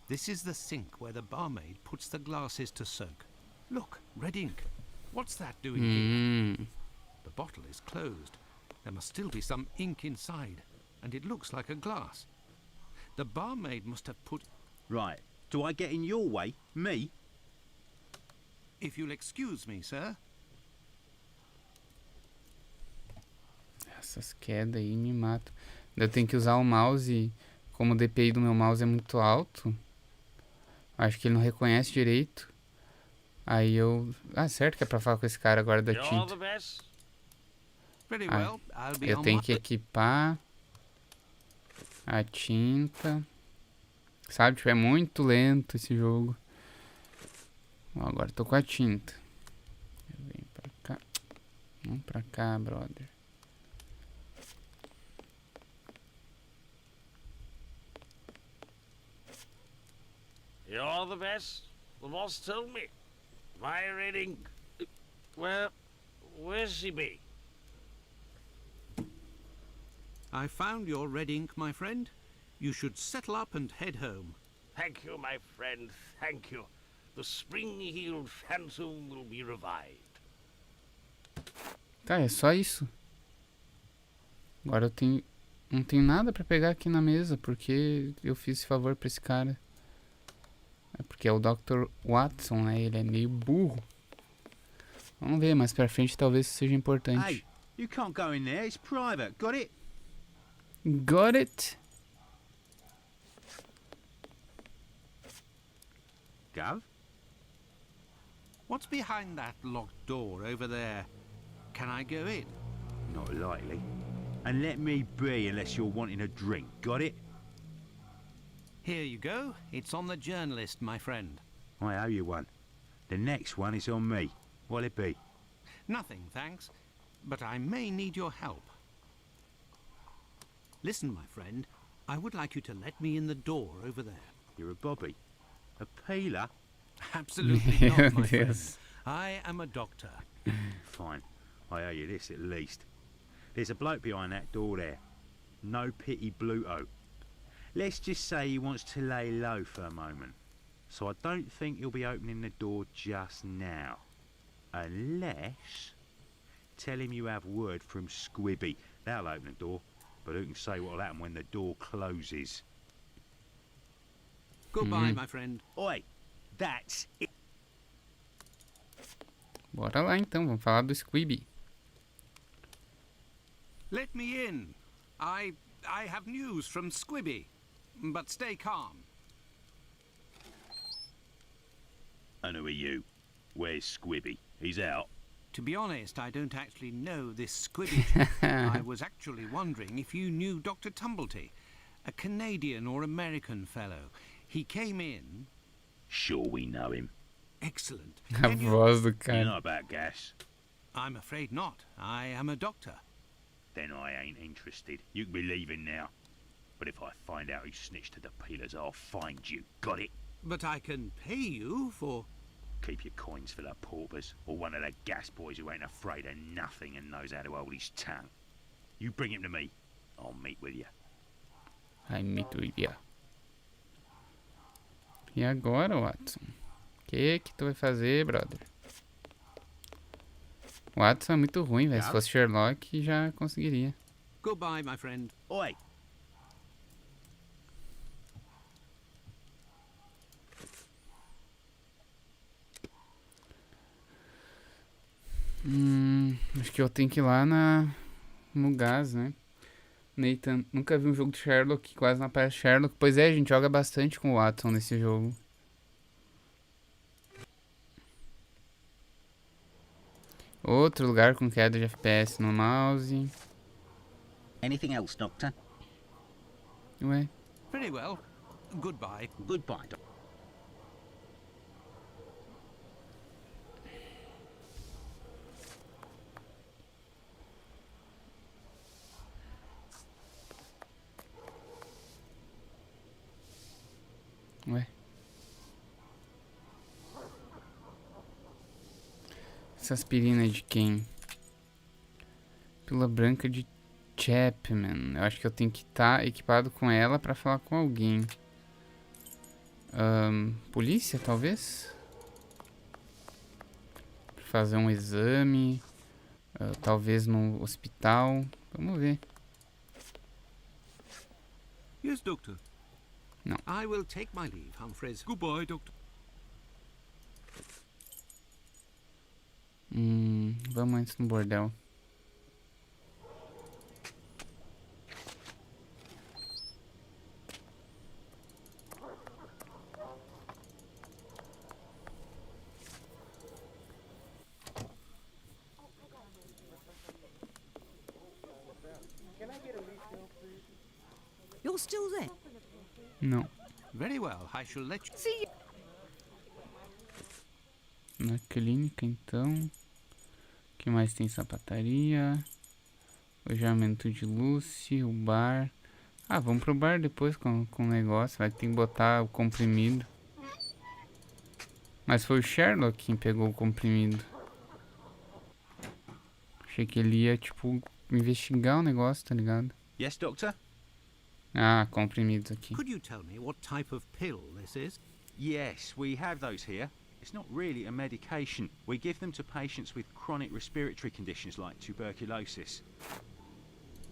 This is the sink where the barmaid puts the glasses to soak. Look, red ink. What's that doing here? The bottle is closed. There must still be some ink inside, and it looks like a glass. The barmaid must have put... Right. Do I get in your way? Me? If you'll excuse me, sir. Essas quedas aí me matam. Eu tenho que usar o mouse. Como o DPI do meu mouse é muito alto, acho que ele não reconhece direito. Aí eu... Ah, certo que é pra falar com esse cara agora da tinta. Eu tenho que equipar a tinta. Sabe, tipo, é muito lento esse jogo. Ó, agora eu tô com a tinta. Vem pra cá. Vamos pra cá, brother. You're the best. The boss told me. My red ink. Well, where's she be? I found your red ink, my friend. You should settle up and head home. Thank you, my friend. Thank you. The spring-heeled phantom will be revived. Tá, é só isso. Agora eu tenho... Não tenho nada pra pegar aqui na mesa, porque eu fiz esse favor pra esse cara. É porque é o Dr. Watson, né? Ele é meio burro. Vamos ver, mais pra frente talvez isso seja importante. Hey, you can't go in there. It's private. Got it? Got it? Gov? What's behind that locked door over there? Can I go in? Not likely. And let me be unless you're wanting a drink. Got it? Here you go. It's on the journalist, my friend. I owe you one. The next one is on me. What'll it be? Nothing, thanks. But I may need your help. Listen, my friend. I would like you to let me in the door over there. You're a bobby. A peeler? Absolutely not, my friend. I am a doctor. Fine. I owe you this at least. There's a bloke behind that door there. No pity Bluto. Let's just say he wants to lay low for a moment. So I don't think he'll be opening the door just now. Unless... Tell him you have word from Squibby. That'll open the door. But who can say what'll happen when the door closes? Goodbye, my friend. Oi, that's it. Bora lá então, vamos falar do Squibby. Let me in. I have news from Squibby. But stay calm. And who are you? Where's Squibby? He's out. To be honest, I don't actually know this Squibby. I was actually wondering if you knew Dr. Tumblety, a Canadian or American fellow. He came in... Sure we know him. Excellent. A voz do You cara. know about gas? I'm afraid not. I am a doctor. Then I ain't interested. You can be leaving now. But if I find out who snitched to the peelers, I'll find you. Got it? But I can pay you for... Keep your coins for the paupers, or one of the gas boys who ain't afraid of nothing and knows how to hold his tongue. You bring him to me. I'll meet with you. Ai, me doía. E agora, Watson? O que tu vai fazer, brother? O Watson é muito ruim, velho. Se fosse Sherlock, já conseguiria. Goodbye, my friend. Oi! Acho que eu tenho que ir lá no gás, né? Nathan, nunca vi um jogo de Sherlock que quase não aparece Sherlock. Pois é, a gente joga bastante com o Watson nesse jogo. Outro lugar com queda de FPS no mouse. Anything else, Doctor? Ué, Very well. Goodbye. Goodbye, Doctor. Ué. Essa aspirina é de quem? Pílula branca de Chapman. Eu acho que eu tenho que estar equipado com ela pra falar com alguém. Polícia, talvez? Pra fazer um exame. Talvez no hospital. Vamos ver. Yes, Doctor. No. I will take my leave, Humphreys. Goodbye, Doctor. Vamos antes no bordel. You're still there? Não. Very well, I shall let you... See you. Na clínica, então. O que mais tem? Sapataria. Alojamento de Lucy. O bar. Ah, vamos pro bar depois com o negócio. Vai ter que botar o comprimido. Mas foi o Sherlock quem pegou o comprimido. Achei que ele ia, tipo, investigar o negócio, tá ligado? Yes, Doctor? Ah, comprimidos aqui. Could you tell me what type of pill this is? Yes, we have those here. It's not really a medication. We give them to patients with chronic respiratory conditions like tuberculosis.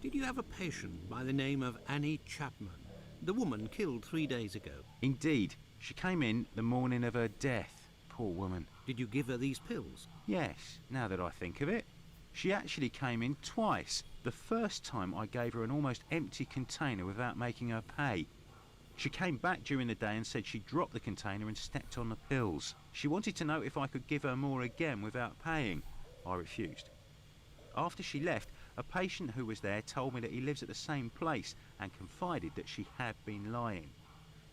Did you have a patient by the name of Annie Chapman? The woman killed 3 days ago. Indeed. She came in the morning of her death. Poor woman. Did you give her these pills? Yes, now that I think of it. She actually came in twice. The first time I gave her an almost empty container without making her pay. She came back during the day and said she dropped the container and stepped on the pills. She wanted to know if I could give her more again without paying. I refused. After she left, a patient who was there told me that he lives at the same place and confided that she had been lying.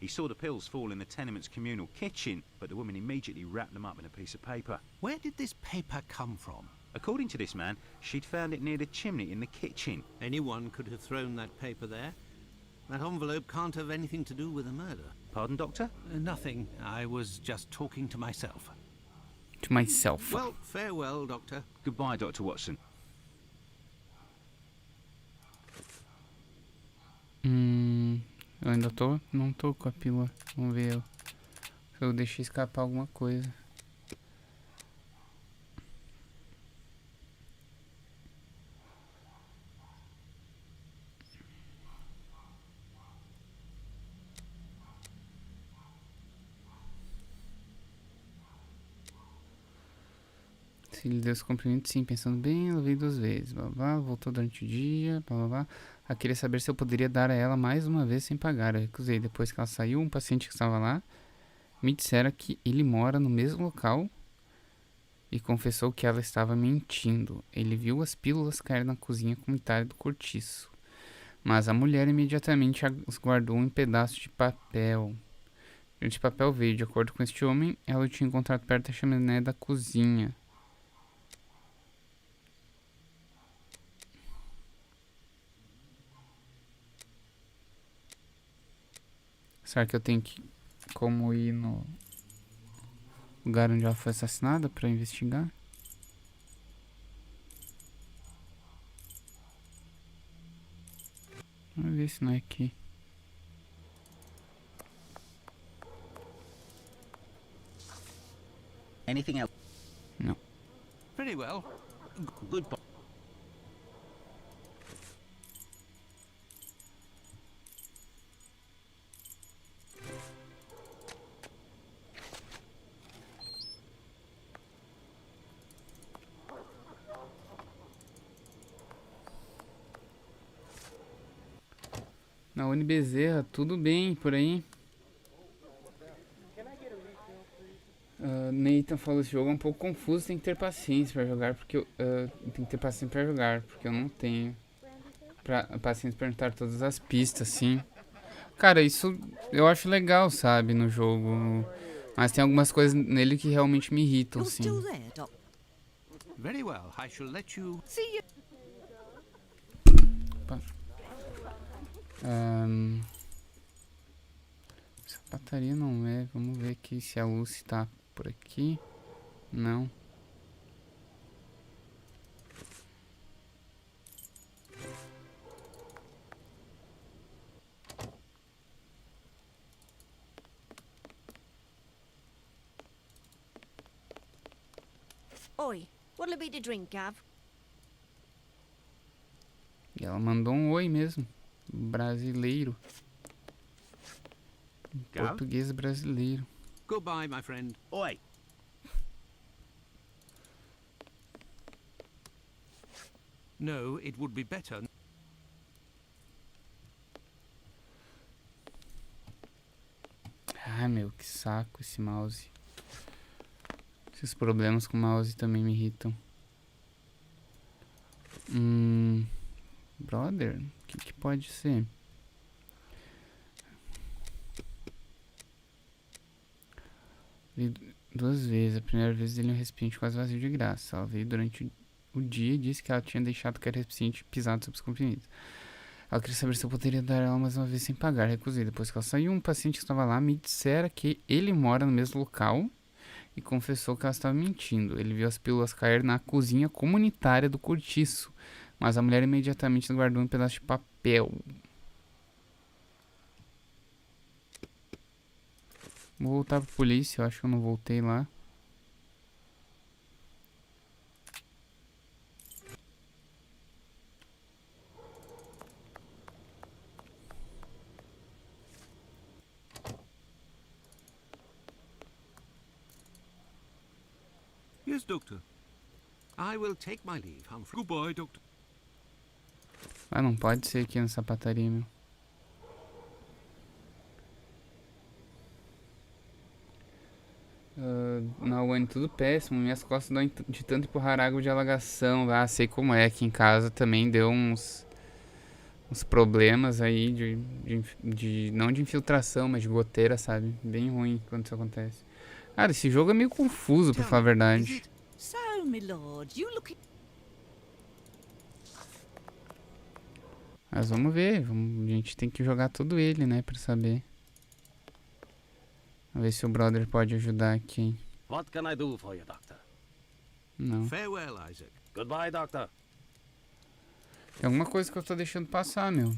He saw the pills fall in the tenement's communal kitchen, but the woman immediately wrapped them up in a piece of paper. Where did this paper come from? According to this man, she'd found it near the chimney in the kitchen. Anyone could have thrown that paper there. That envelope can't have anything to do with the murder. Pardon, Doctor? Nothing. I was just talking to myself. To myself. Well, farewell, Doctor. Goodbye, Dr. Watson. Eu ainda não tô com a pílula. Vamos ver se eu deixei escapar alguma coisa. Se ele deu esse comprimento, sim, pensando bem, eu levei 2 vezes. Blá, blá, voltou durante o dia, blá, blá, blá. Eu queria saber se eu poderia dar a ela mais uma vez sem pagar. Eu recusei. Depois que ela saiu, um paciente que estava lá me dissera que ele mora no mesmo local e confessou que ela estava mentindo. Ele viu as pílulas cair na cozinha comunitária do cortiço. Mas a mulher imediatamente as guardou em pedaços de papel. De papel veio. De acordo com este homem, ela o tinha encontrado perto da chaminé da cozinha. Será que eu tenho como ir no lugar onde ela foi assassinada para investigar? Vamos ver se não é aqui. Anything else? Não. Very well. Goodbye. Na UniBezerra, tudo bem por aí? Nathan falou, esse jogo é um pouco confuso, tem que ter paciência pra jogar, porque eu tem que ter paciência pra jogar, porque eu não tenho paciência pra perguntar todas as pistas, assim. Cara, isso eu acho legal, sabe, no jogo, mas tem algumas coisas nele que realmente me irritam, You're assim. still there, Doc. Very well. I shall let you... See you. sapataria não é. Vamos ver aqui se a Lucy tá por aqui. Não. Oi, what'll it be to drink, Gav? E ela mandou um oi mesmo. Brasileiro. Gav? Português brasileiro. Goodbye, my friend. Oi! No, it would be better. Ai, meu, que saco esse mouse. Esses problemas com o mouse também me irritam. Brother, o que pode ser? Vi 2 vezes. A primeira vez ele um recipiente quase vazio de graça. Ela veio durante o dia e disse que ela tinha deixado cair o recipiente pisado sobre os comprimidos. Ela queria saber se eu poderia dar ela mais uma vez sem pagar. Recusei. Depois que ela saiu, um paciente que estava lá me dissera que ele mora no mesmo local e confessou que ela estava mentindo. Ele viu as pílulas cair na cozinha comunitária do cortiço, mas a mulher imediatamente guardou um pedaço de papel. Vou voltar pra polícia, eu acho que eu não voltei lá. Yes, Doctor. I will take my leave, Humphrey. Goodbye, Doctor. Ah, não pode ser aqui na sapataria, meu. Não, Wayne, tudo péssimo. Minhas costas dão de tanto empurrar água de alagação. Ah, sei como é. Aqui em casa também deu uns problemas aí não de infiltração, mas de goteira, sabe? Bem ruim quando isso acontece. Cara, esse jogo é meio confuso, pra falar a verdade. So, my lord, you look... Mas vamos ver. A gente tem que jogar todo ele, né? Pra saber. Vamos ver se o brother pode ajudar aqui, hein? What can I do for you, Doctor? Não. Farewell, Isaac. Goodbye, Doctor. Tem alguma coisa que eu tô deixando passar, meu.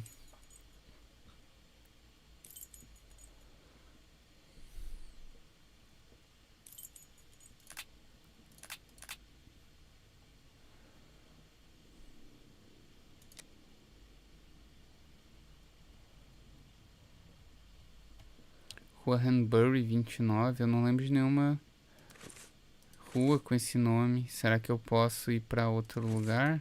Rua Hanbury 29. Eu não lembro de nenhuma rua com esse nome. Será que eu posso ir pra outro lugar?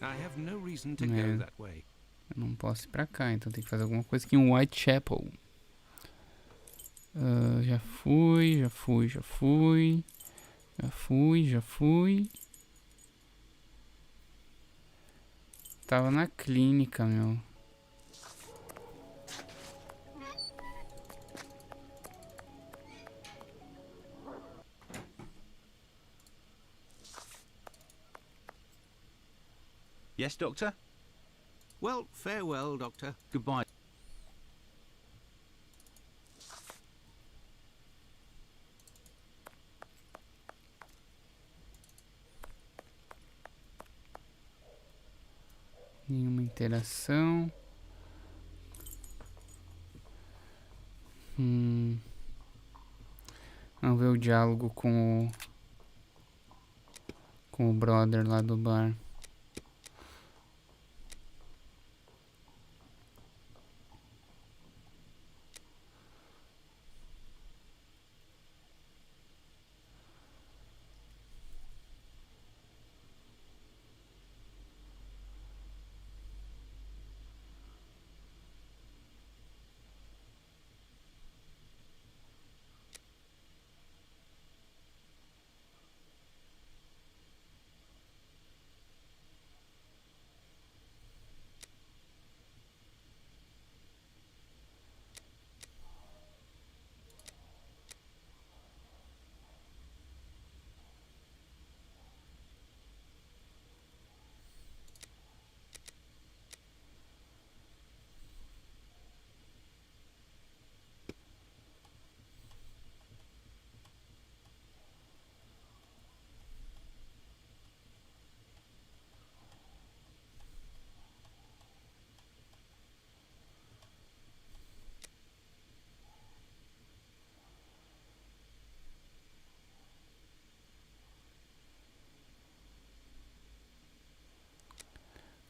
I have no reason to go that way. Eu não posso ir pra cá, então tem que fazer alguma coisa aqui em Whitechapel. Já fui. Tava na clínica, meu. Yes, Doctor? Well, farewell, Doctor. Goodbye. Nenhuma interação. Vamos ver o diálogo com o brother lá do bar.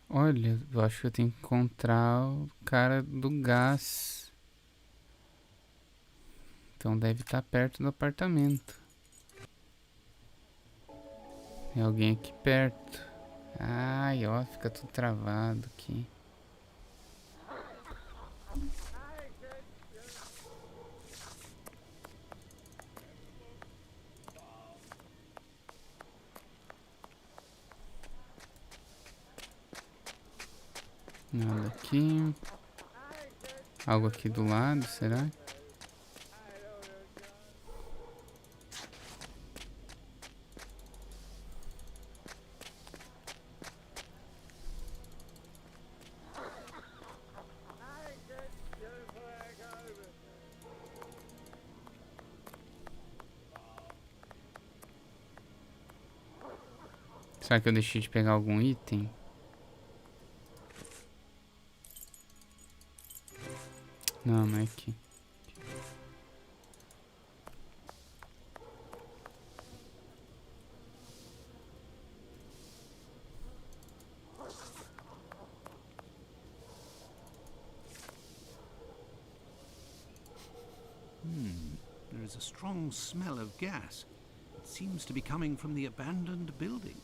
Olha, eu acho que eu tenho que encontrar o cara do gás. Então deve estar perto do apartamento. Tem alguém aqui perto. Ai, ó, fica tudo travado aqui. Nada aqui. Algo aqui do lado, será? Será que eu deixei de pegar algum item? Não, não é aqui. There is a strong smell of gas. It seems to be coming from the abandoned building.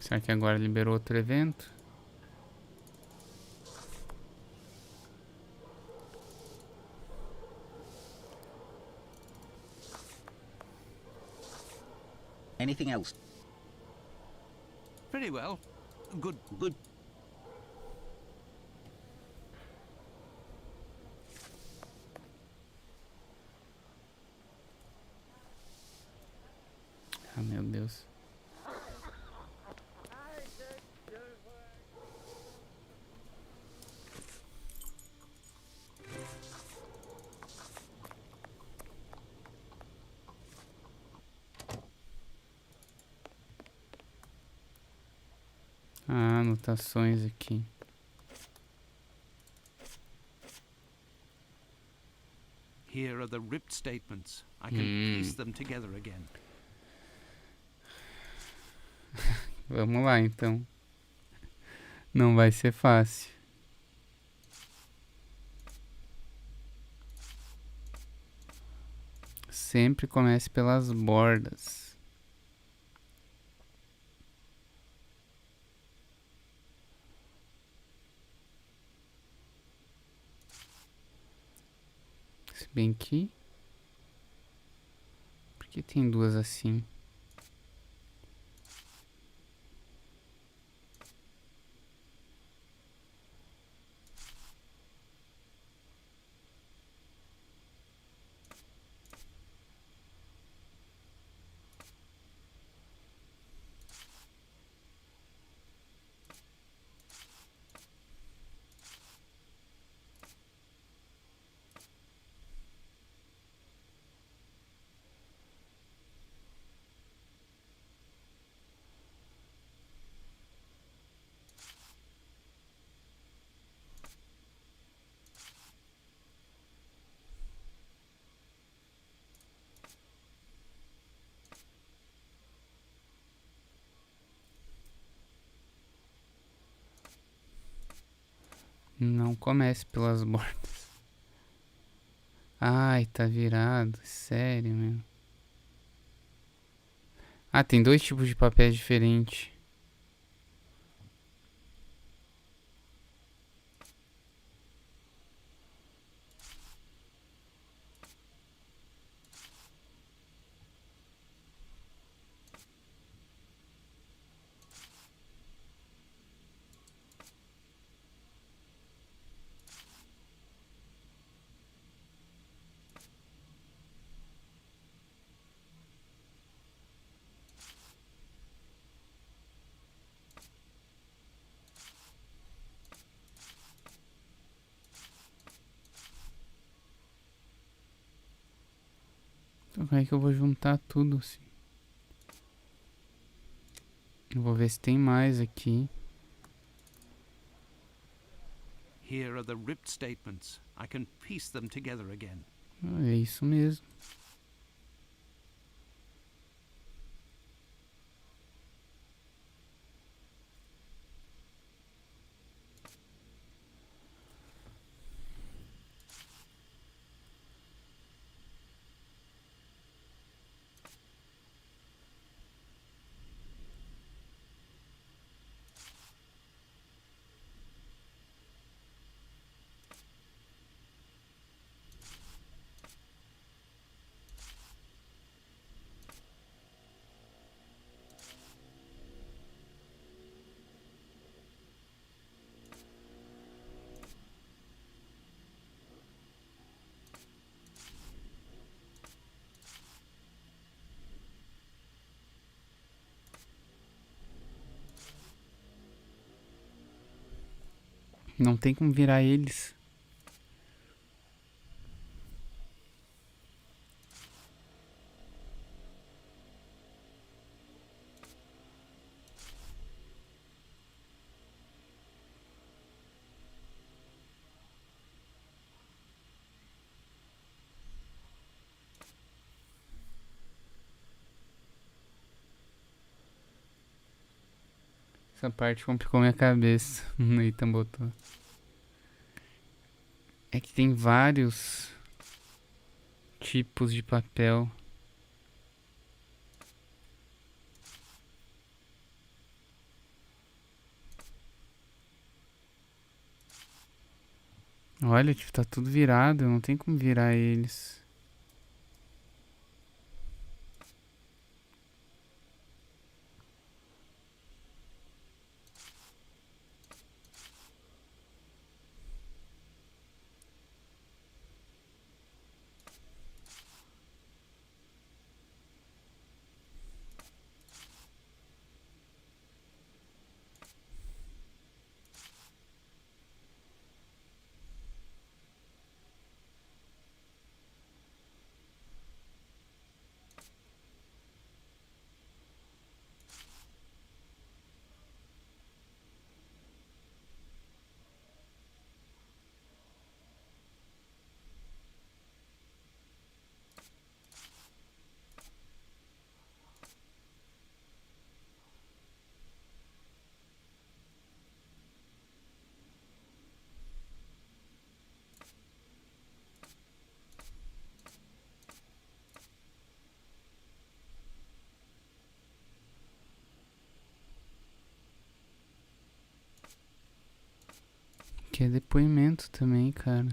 Será que agora liberou outro evento? Anything else? Very well. Good. Good. Ah, meu Deus. Ah, anotações aqui. Here are the ripped statements. I can piece them together again. Vamos lá, então. Não vai ser fácil. Sempre comece pelas bordas. Se bem que... Por que tem duas assim? Não comece pelas bordas. Ai, tá virado. Sério, meu. Ah, tem dois tipos de papéis diferentes. Então, como é que eu vou juntar tudo assim? Eu vou ver se tem mais aqui. Here are the ripped statements. I can piece them together again. Ah, é isso mesmo. Não tem como virar eles. Essa parte complicou minha cabeça. No Ethan botou. É que tem vários tipos de papel. Olha, tipo, tá tudo virado. Não tem como virar eles. Que é depoimento também, cara.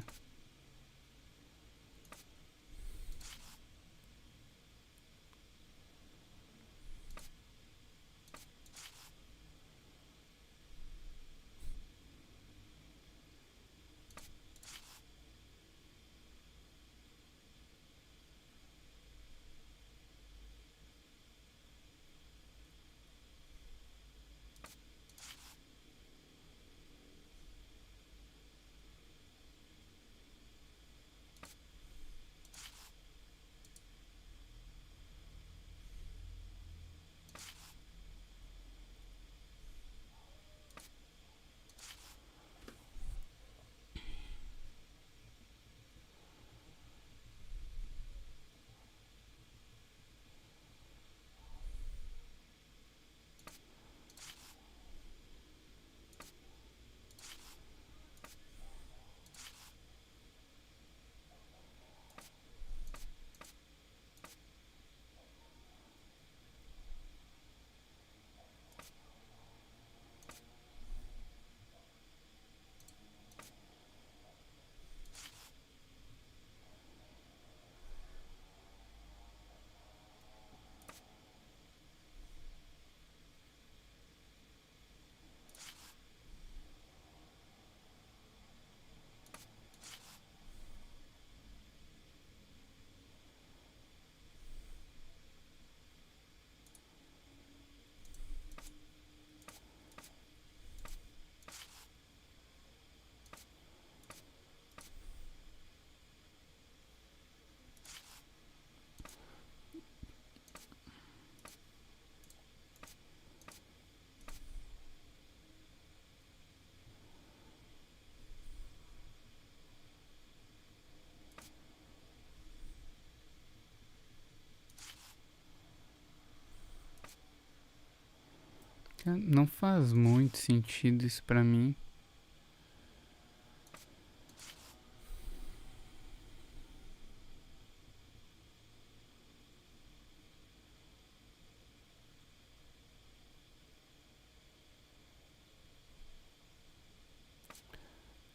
Não faz muito sentido isso pra mim.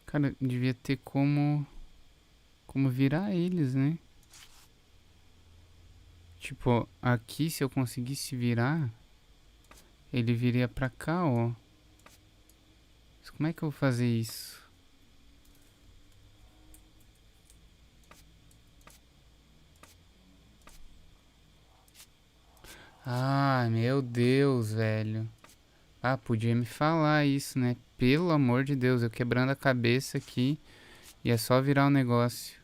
Cara, devia ter como virar eles, né? Tipo, aqui se eu conseguisse virar, ele viria pra cá, ó. Mas como é que eu vou fazer isso? Ai, meu Deus, velho. Ah, podia me falar isso, né? Pelo amor de Deus, eu quebrando a cabeça aqui. E é só virar o negócio.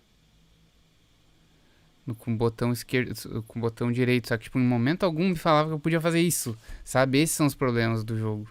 Com o botão esquerdo, com o botão direito. Só que, tipo, em momento algum me falava que eu podia fazer isso. Sabe? Esses são os problemas do jogo.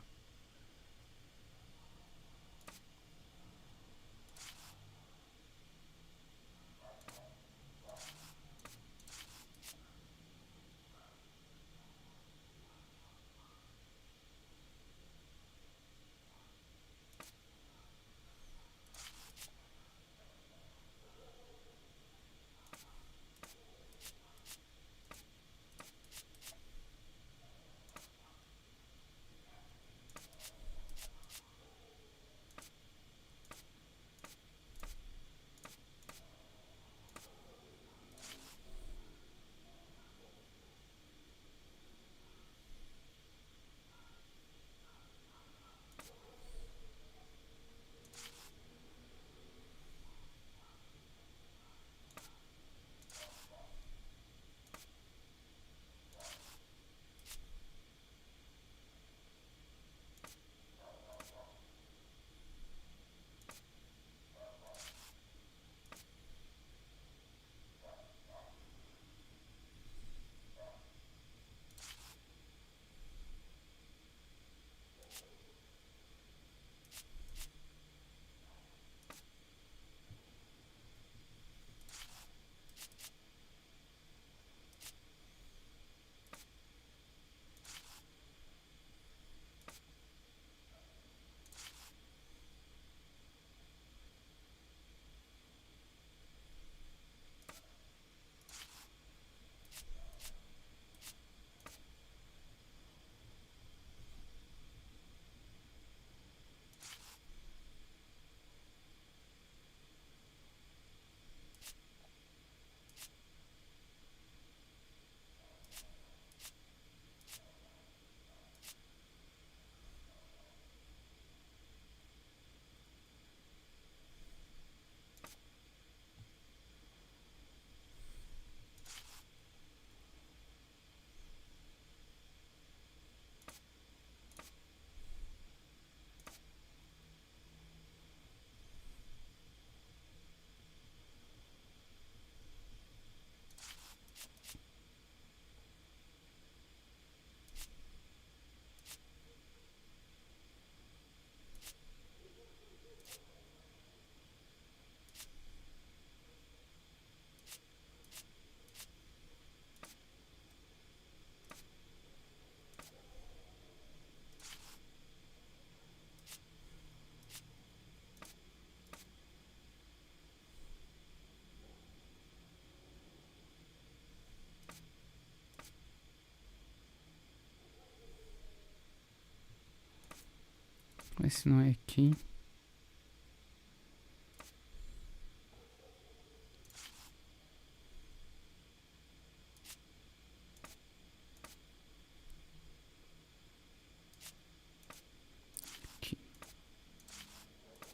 Esse não é aqui.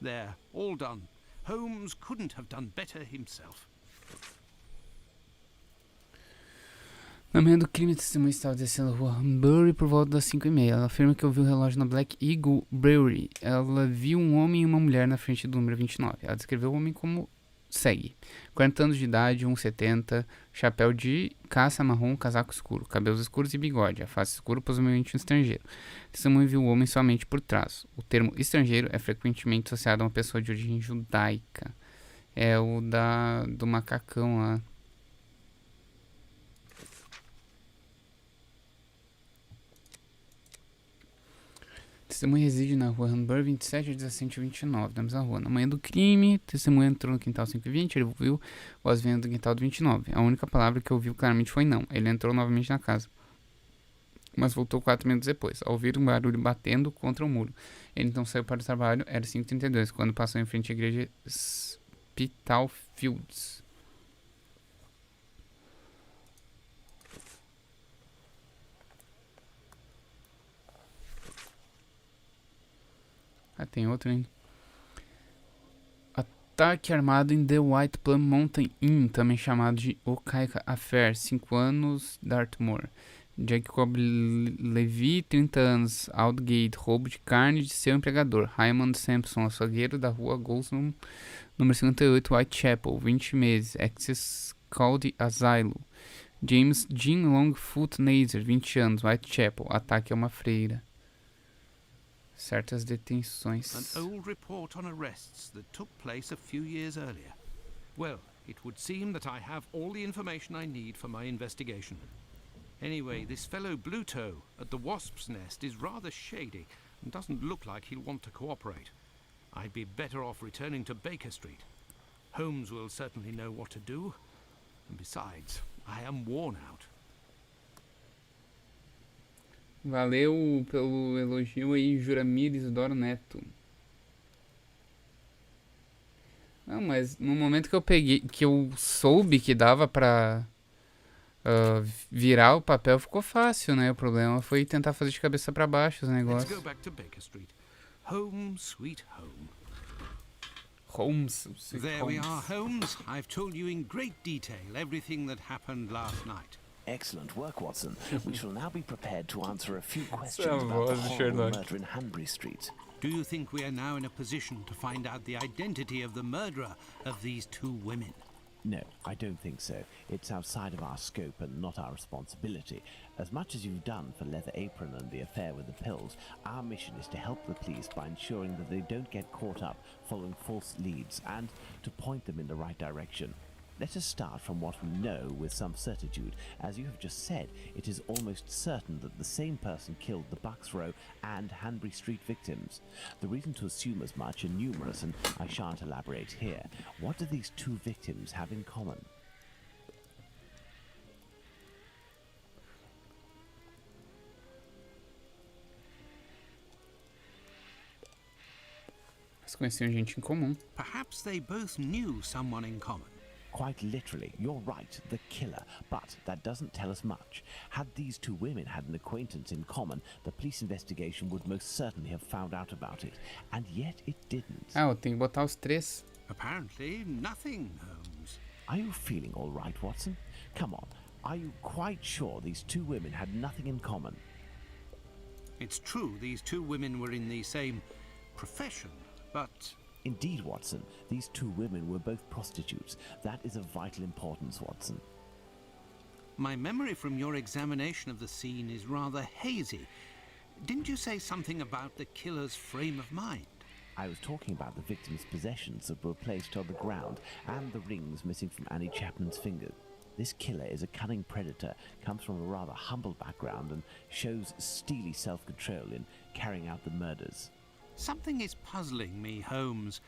There, all done. Holmes couldn't have done better himself. Na manhã do crime, a testemunha estava descendo a rua Hanbury por volta das 5h30. Ela afirma que ouviu o relógio na Black Eagle Brewery. Ela viu um homem e uma mulher na frente do número 29. Ela descreveu o homem como segue: 40 anos de idade, 1,70, chapéu de caça marrom, casaco escuro, cabelos escuros e bigode, a face escura, possivelmente um estrangeiro. A testemunha viu o homem somente por trás. O termo estrangeiro é frequentemente associado a uma pessoa de origem judaica. É o do macacão lá. Testemunha reside na rua Hanbury 27 adjacente 29, da mesma rua. Na manhã do crime, testemunha entrou no quintal 5h20, ele ouviu voz vindo do quintal do 29. A única palavra que ouviu claramente foi não. Ele entrou novamente na casa, mas voltou 4 minutos depois, ao ouvir um barulho batendo contra o muro. Ele então saiu para o trabalho, era 5h32, quando passou em frente à igreja Spitalfields. Ah, tem outro ainda. Ataque armado em The White Plum Mountain Inn, também chamado de Okaika Affair, 5 anos, Dartmoor. Jacob Levy, 30 anos, Aldgate, roubo de carne de seu empregador. Raymond Sampson, açougueiro da rua Golson, número 58, Whitechapel, 20 meses. Access Called Asylum. James Jean Longfoot Nazer, 20 anos, Whitechapel, ataque a uma freira. Certas detenções. An old report on arrests that took place a few years earlier. Well, it would seem that I have all the information I need for my investigation. Anyway, this fellow Bluto at the Wasp's Nest is rather shady and doesn't look like he'll want to cooperate. I'd be better off returning to Baker Street. Holmes will certainly know what to do. And besides, I am worn out. Valeu pelo elogio aí, Juramir Isidoro Neto. Não, mas no momento que eu soube que dava pra virar o papel, ficou fácil, né? O problema foi tentar fazer de cabeça pra baixo os negócios. Let's go back to Baker Street. Home, sweet home. Holmes. There we are, Holmes. I've told you in great detail everything that happened last night. Excellent work, Watson. We shall now be prepared to answer a few questions about the voz do horrible Sherlock. murder in Hanbury Street. Do you think we are now in a position to find out the identity of the murderer of these two women? No, I don't think so. It's outside of our scope and not our responsibility. As much as you've done for Leather Apron and the affair with the pills, our mission is to help the police by ensuring that they don't get caught up following false leads and to point them in the right direction. Let us start from what we know with some certitude. As you have just said, it is almost certain that the same person killed the Bucks Row and Hanbury Street victims. The reason to assume as much are numerous, and I shan't elaborate here. What do these two victims have in common? Eles conheciam gente em comum. Perhaps they both knew someone in common. Quite literally, you're right, the killer, but that doesn't tell us much. Had these two women had an acquaintance in common, the police investigation would most certainly have found out about it, and yet it didn't. Ah, eu tenho que botar os três. Apparently nothing, Holmes. Are you feeling all right, Watson? Come on, are you quite sure these two women had nothing in common? It's true these two women were in the same profession, but... Indeed, Watson, these two women were both prostitutes. That is of vital importance, Watson. My memory from your examination of the scene is rather hazy. Didn't you say something about the killer's frame of mind? I was talking about the victim's possessions that were placed on the ground and the rings missing from Annie Chapman's finger. This killer is a cunning predator, comes from a rather humble background and shows steely self-control in carrying out the murders. Something is puzzling me, Holmes.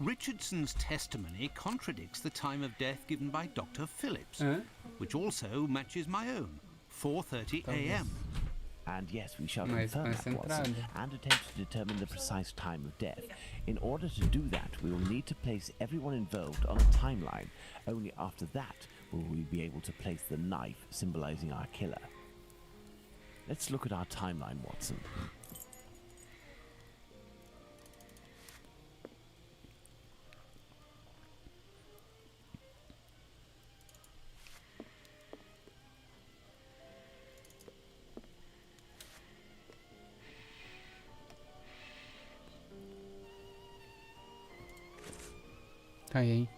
Richardson's testimony contradicts the time of death given by Dr. Phillips, which also matches my own, 4:30 a.m. And yes, we shall confirm that, Watson, and attempt to determine the precise time of death. In order to do that, we will need to place everyone involved on a timeline. Only after that will we be able to place the knife symbolizing our killer. Let's look at our timeline, Watson. Tá aí.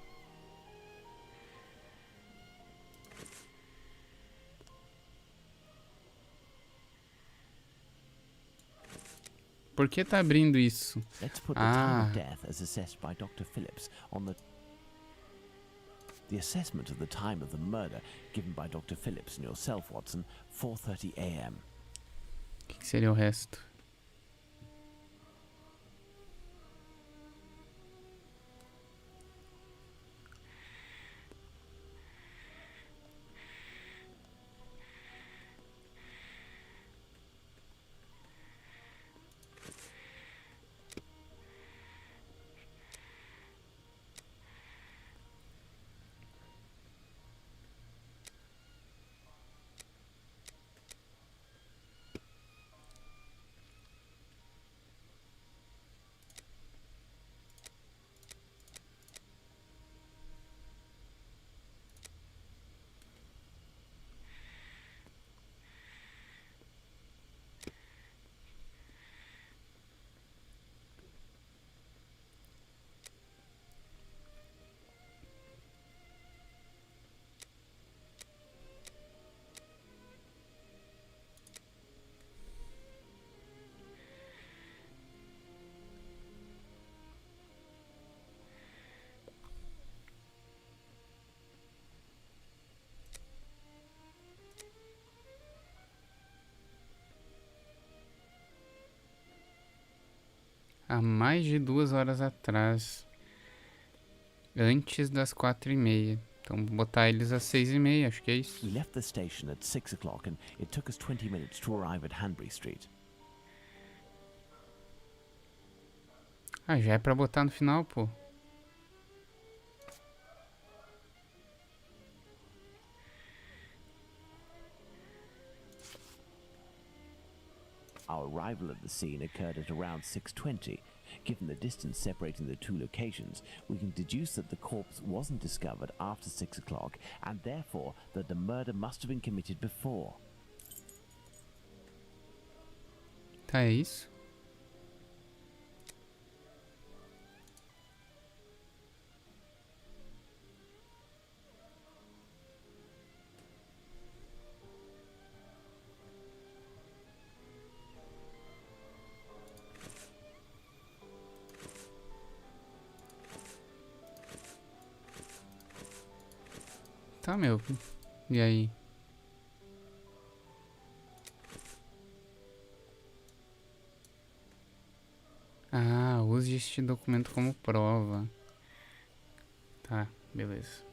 Por que tá abrindo isso? Let's put the time of death as assessed by Dr. Phillips on the assessment of the time of the murder given by Dr. Phillips and yourself, Watson, 4:30 a.m. O que seria o resto? há mais de 2 horas atrás. Antes das 4h30. Então vou botar eles às 6h30, acho que é isso. We left the station at 6 o'clock and it took us 20 minutes to arrive at Hanbury Street. Ah, já é pra botar no final, pô. Our arrival at the scene occurred at around 6:20. Given the distance separating the two locations, we can deduce that the corpse wasn't discovered after 6 o'clock and therefore that the murder must have been committed before. Tá, é isso. Tá, meu. E aí? Ah, use este documento como prova. Tá, beleza.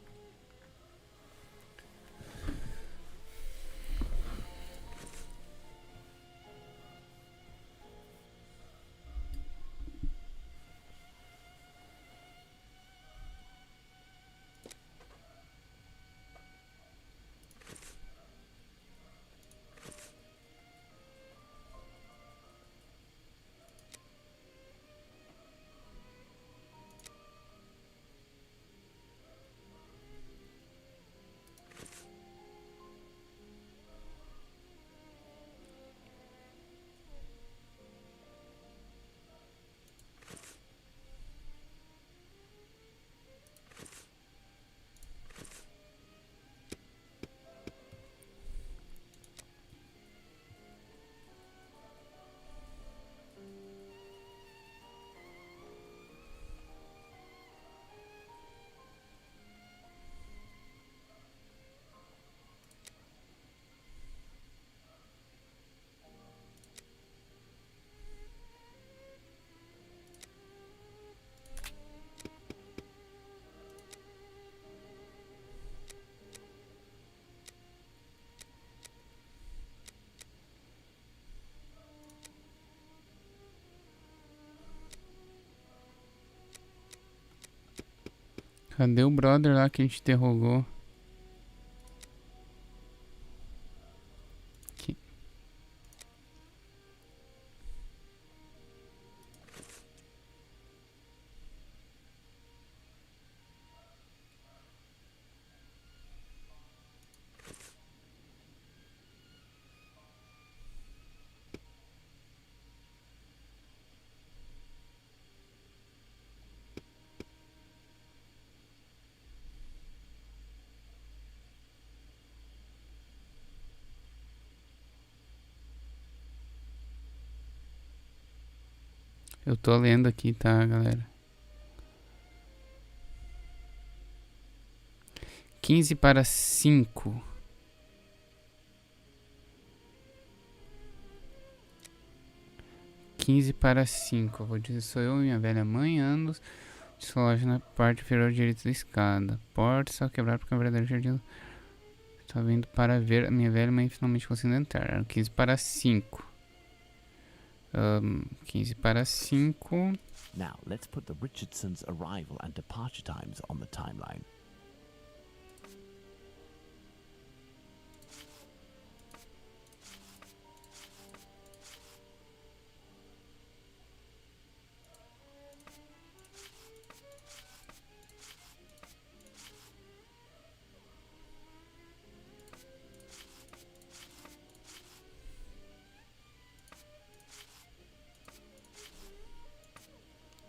Cadê o brother lá que a gente interrogou? Aqui. Eu tô lendo aqui, tá, galera? 15 para 5. 15 para 5. Eu vou dizer, sou eu e minha velha mãe, anos. Desloja na parte inferior direita da escada. Porta só quebrada porque é um verdadeiro jardim. Tá vindo para ver a minha velha mãe finalmente conseguindo entrar. Era 15 para 5. 15 para 5. Now, let's put the Richardsons' arrival and departure times on the timeline.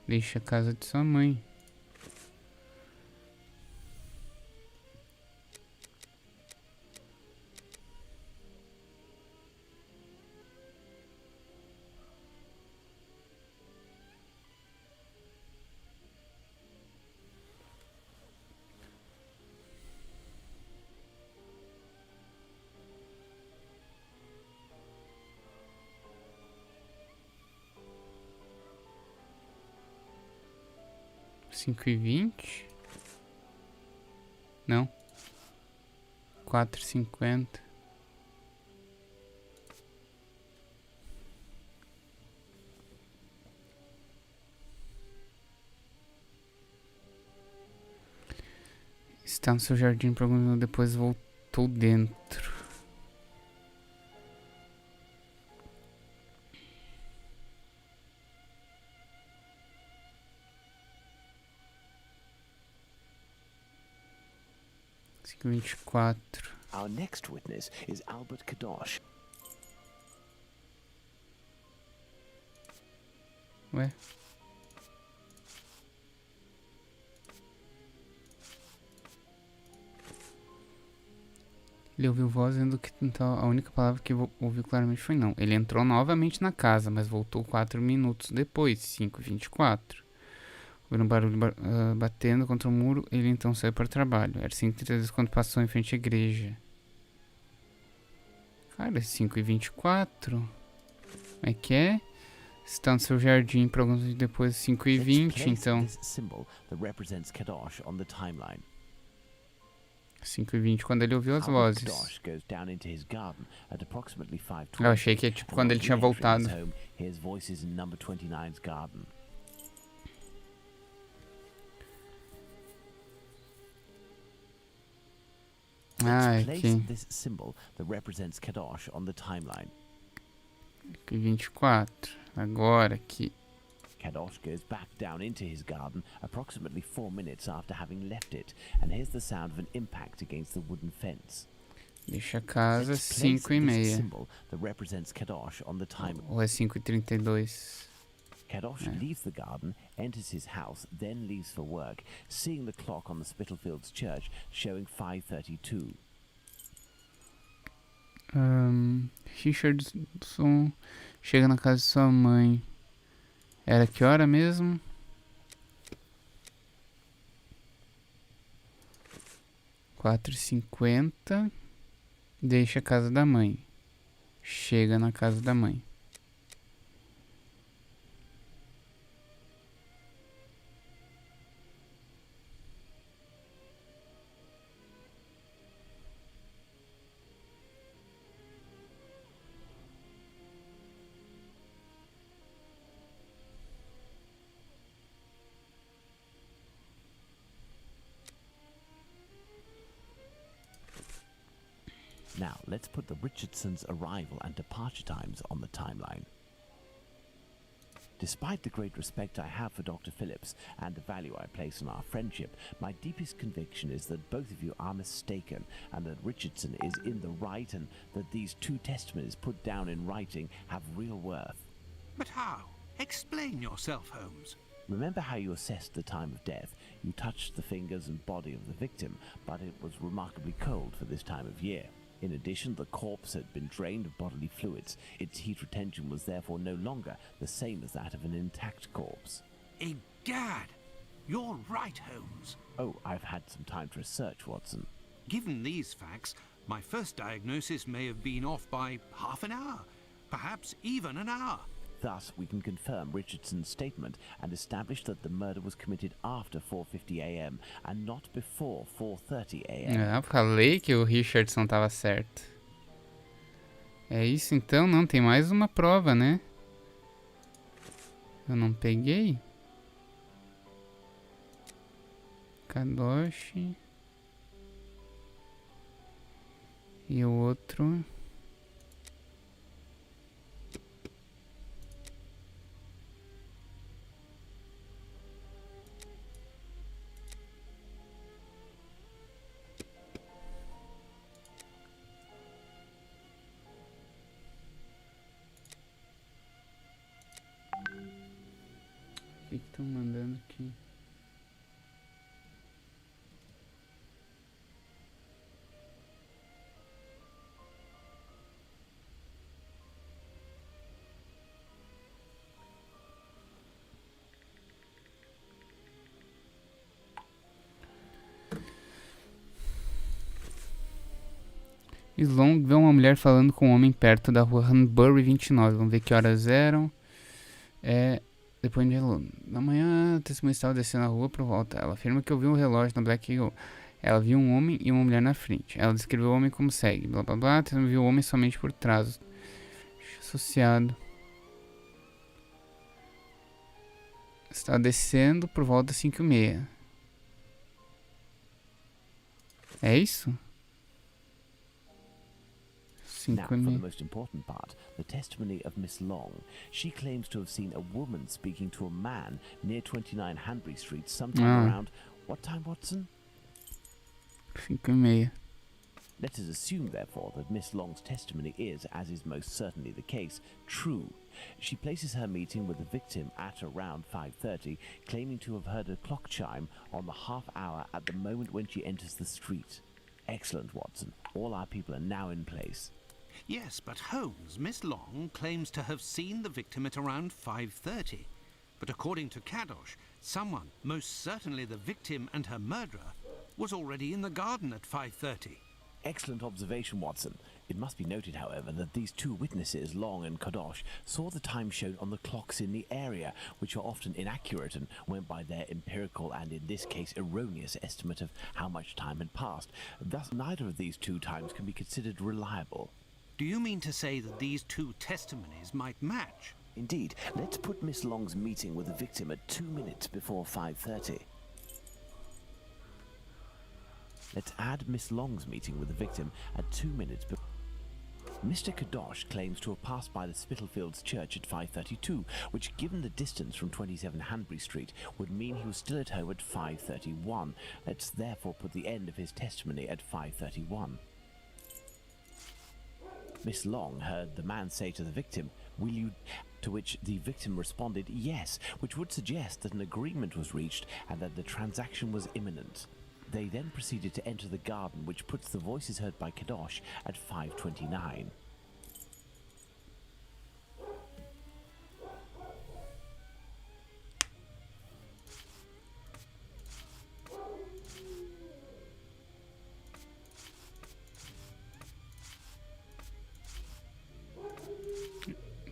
Deixa a casa de sua mãe. 5h20. Não. 4h50. Está no seu jardim por algum minuto, depois voltou dentro. Cinco 24. Our next witness is Albert Kadosh. Ué? Ele ouviu voz dizendo que então, a única palavra que ouviu claramente foi não. Ele entrou novamente na casa, mas voltou 4 minutos depois, 5h24. Ouviu um barulho batendo contra o muro, ele então saiu para o trabalho. Era 5h32 quando passou em frente à igreja. Cara, 5h24. Como é que é? Está no seu jardim para alguns dias depois, 5h20, então. 5h20, quando ele ouviu as vozes. Eu achei que é tipo quando ele tinha voltado. Ah, aqui. 24. Agora aqui. Kadosh goes back down into his garden approximately 4 minutes after having left it, and hears the sound of an impact against the wooden fence. Deixa a casa 5h30. Ou é 5h32? Kadosh leaves the garden, enters his house, then leaves for work, seeing the clock on the Spitalfields church showing 5:32. Richardson chega na casa de sua mãe. Era que hora mesmo? Quatro e 50. Deixa a casa da mãe. Chega na casa da mãe. Now, let's put the Richardsons' arrival and departure times on the timeline. Despite the great respect I have for Dr. Phillips and the value I place on our friendship, my deepest conviction is that both of you are mistaken and that Richardson is in the right and that these two testimonies put down in writing have real worth. But how? Explain yourself, Holmes. Remember how you assessed the time of death? You touched the fingers and body of the victim, but it was remarkably cold for this time of year. In addition, the corpse had been drained of bodily fluids. Its heat retention was therefore no longer the same as that of an intact corpse. Egad! You're right, Holmes. Oh, I've had some time to research, Watson. Given these facts, my first diagnosis may have been off by half an hour, perhaps even an hour. Thus, we can confirm Richardson's statement and establish that the murder was committed after 4:50 a.m. and not before 4:30 a.m. Eu falei que o Richardson tava certo. É isso então? Não, tem mais uma prova, né? Eu não peguei. Kadosh. E o outro... O que estão mandando aqui? Sloan vê uma mulher falando com um homem perto da rua Hanbury 29. Vamos ver que horas eram. É Depois de aluno. Na manhã, a testemunha estava descendo a rua por volta. Ela afirma que ouviu um relógio na Black Eagle. Ela viu um homem e uma mulher na frente. Ela descreveu o homem como segue. Blá blá blá. Testemunha viu o homem somente por trás. Associado. Estava descendo por volta das 5h30. É isso? Now, for the 5h30. most important part, the testimony of Miss Long. She claims to have seen a woman speaking to a man near 29 Hanbury Street sometime around... What time, Watson? 5h30. Let us assume, therefore, that Miss Long's testimony is, as is most certainly the case, true. She places her meeting with the victim at around 5:30, claiming to have heard a clock chime on the half hour at the moment when she enters the street. Excellent, Watson. All our people are now in place. Yes, but Holmes, Miss Long claims to have seen the victim at around 5:30. But according to Kadosh, someone, most certainly the victim and her murderer, was already in the garden at 5:30. Excellent observation, Watson. It must be noted, however, that these two witnesses, Long and Kadosh, saw the time shown on the clocks in the area, which are often inaccurate and went by their empirical and, in this case, erroneous estimate of how much time had passed. Thus, neither of these two times can be considered reliable. Do you mean to say that these two testimonies might match? Indeed. Let's put Miss Long's meeting with the victim at 2 minutes before 5:30. Let's add Miss Long's meeting with the victim at 2 minutes before... Mr. Kadosh claims to have passed by the Spitalfields Church at 5:32, which, given the distance from 27 Hanbury Street, would mean he was still at home at 5:31. Let's therefore put the end of his testimony at 5:31. Miss Long heard the man say to the victim, "Will you..." To which the victim responded, "Yes," which would suggest that an agreement was reached and that the transaction was imminent. They then proceeded to enter the garden, which puts the voices heard by Kadosh at 5:29.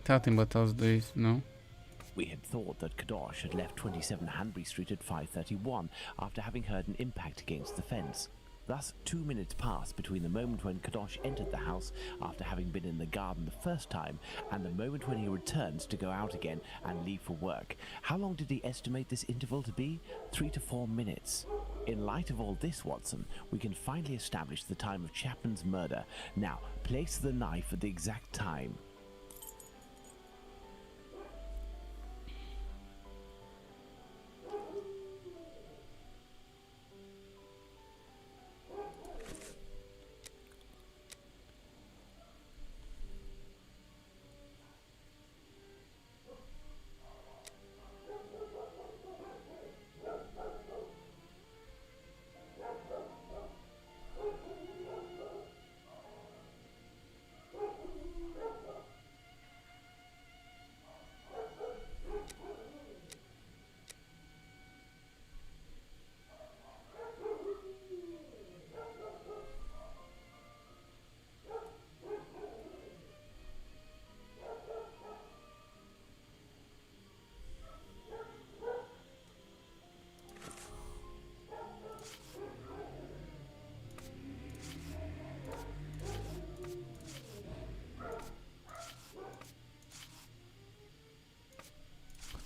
Tá, tem que botar os dois, não? We had thought that Kadosh had left 27 Hanbury Street at 5:31 after having heard an impact against the fence. Thus, 2 minutes passed between the moment when Kadosh entered the house after having been in the garden the first time and the moment when he returns to go out again and leave for work. How long did he estimate this interval to be? 3 to 4 minutes. In light of all this, Watson, we can finally establish the time of Chapman's murder. Now, place the knife at the exact time.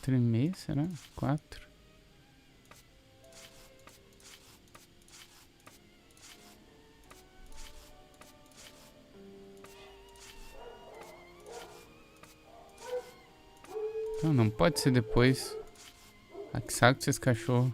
Quatro e meia, será? 4. Não, não pode ser depois. Ah, que saco desses cachorros.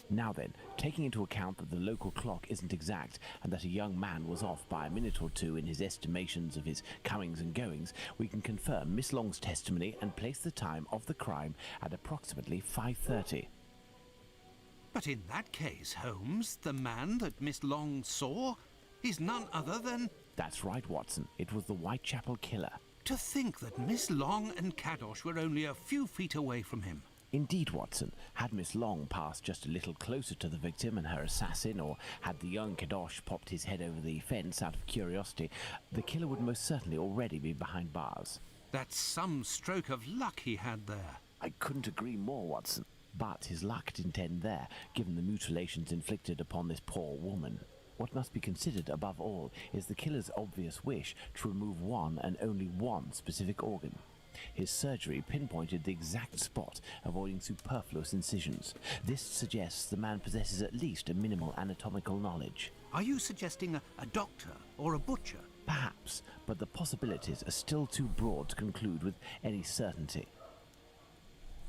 Now then, taking into account that the local clock isn't exact and that a young man was off by a minute or two in his estimations of his comings and goings, we can confirm Miss Long's testimony and place the time of the crime at approximately 5:30. But in that case, Holmes, the man that Miss Long saw is none other than... That's right, Watson. It was the Whitechapel killer. To think that Miss Long and Kadosh were only a few feet away from him. Indeed, Watson. Had Miss Long passed just a little closer to the victim and her assassin, or had the young Kadosh popped his head over the fence out of curiosity, the killer would most certainly already be behind bars. That's some stroke of luck he had there. I couldn't agree more, Watson. But his luck didn't end there, given the mutilations inflicted upon this poor woman. What must be considered above all is the killer's obvious wish to remove one and only one specific organ. His surgery pinpointed the exact spot, avoiding superfluous incisions. This suggests the man possesses at least a minimal anatomical knowledge. Are you suggesting a doctor or a butcher? Perhaps, but the possibilities are still too broad to conclude with any certainty.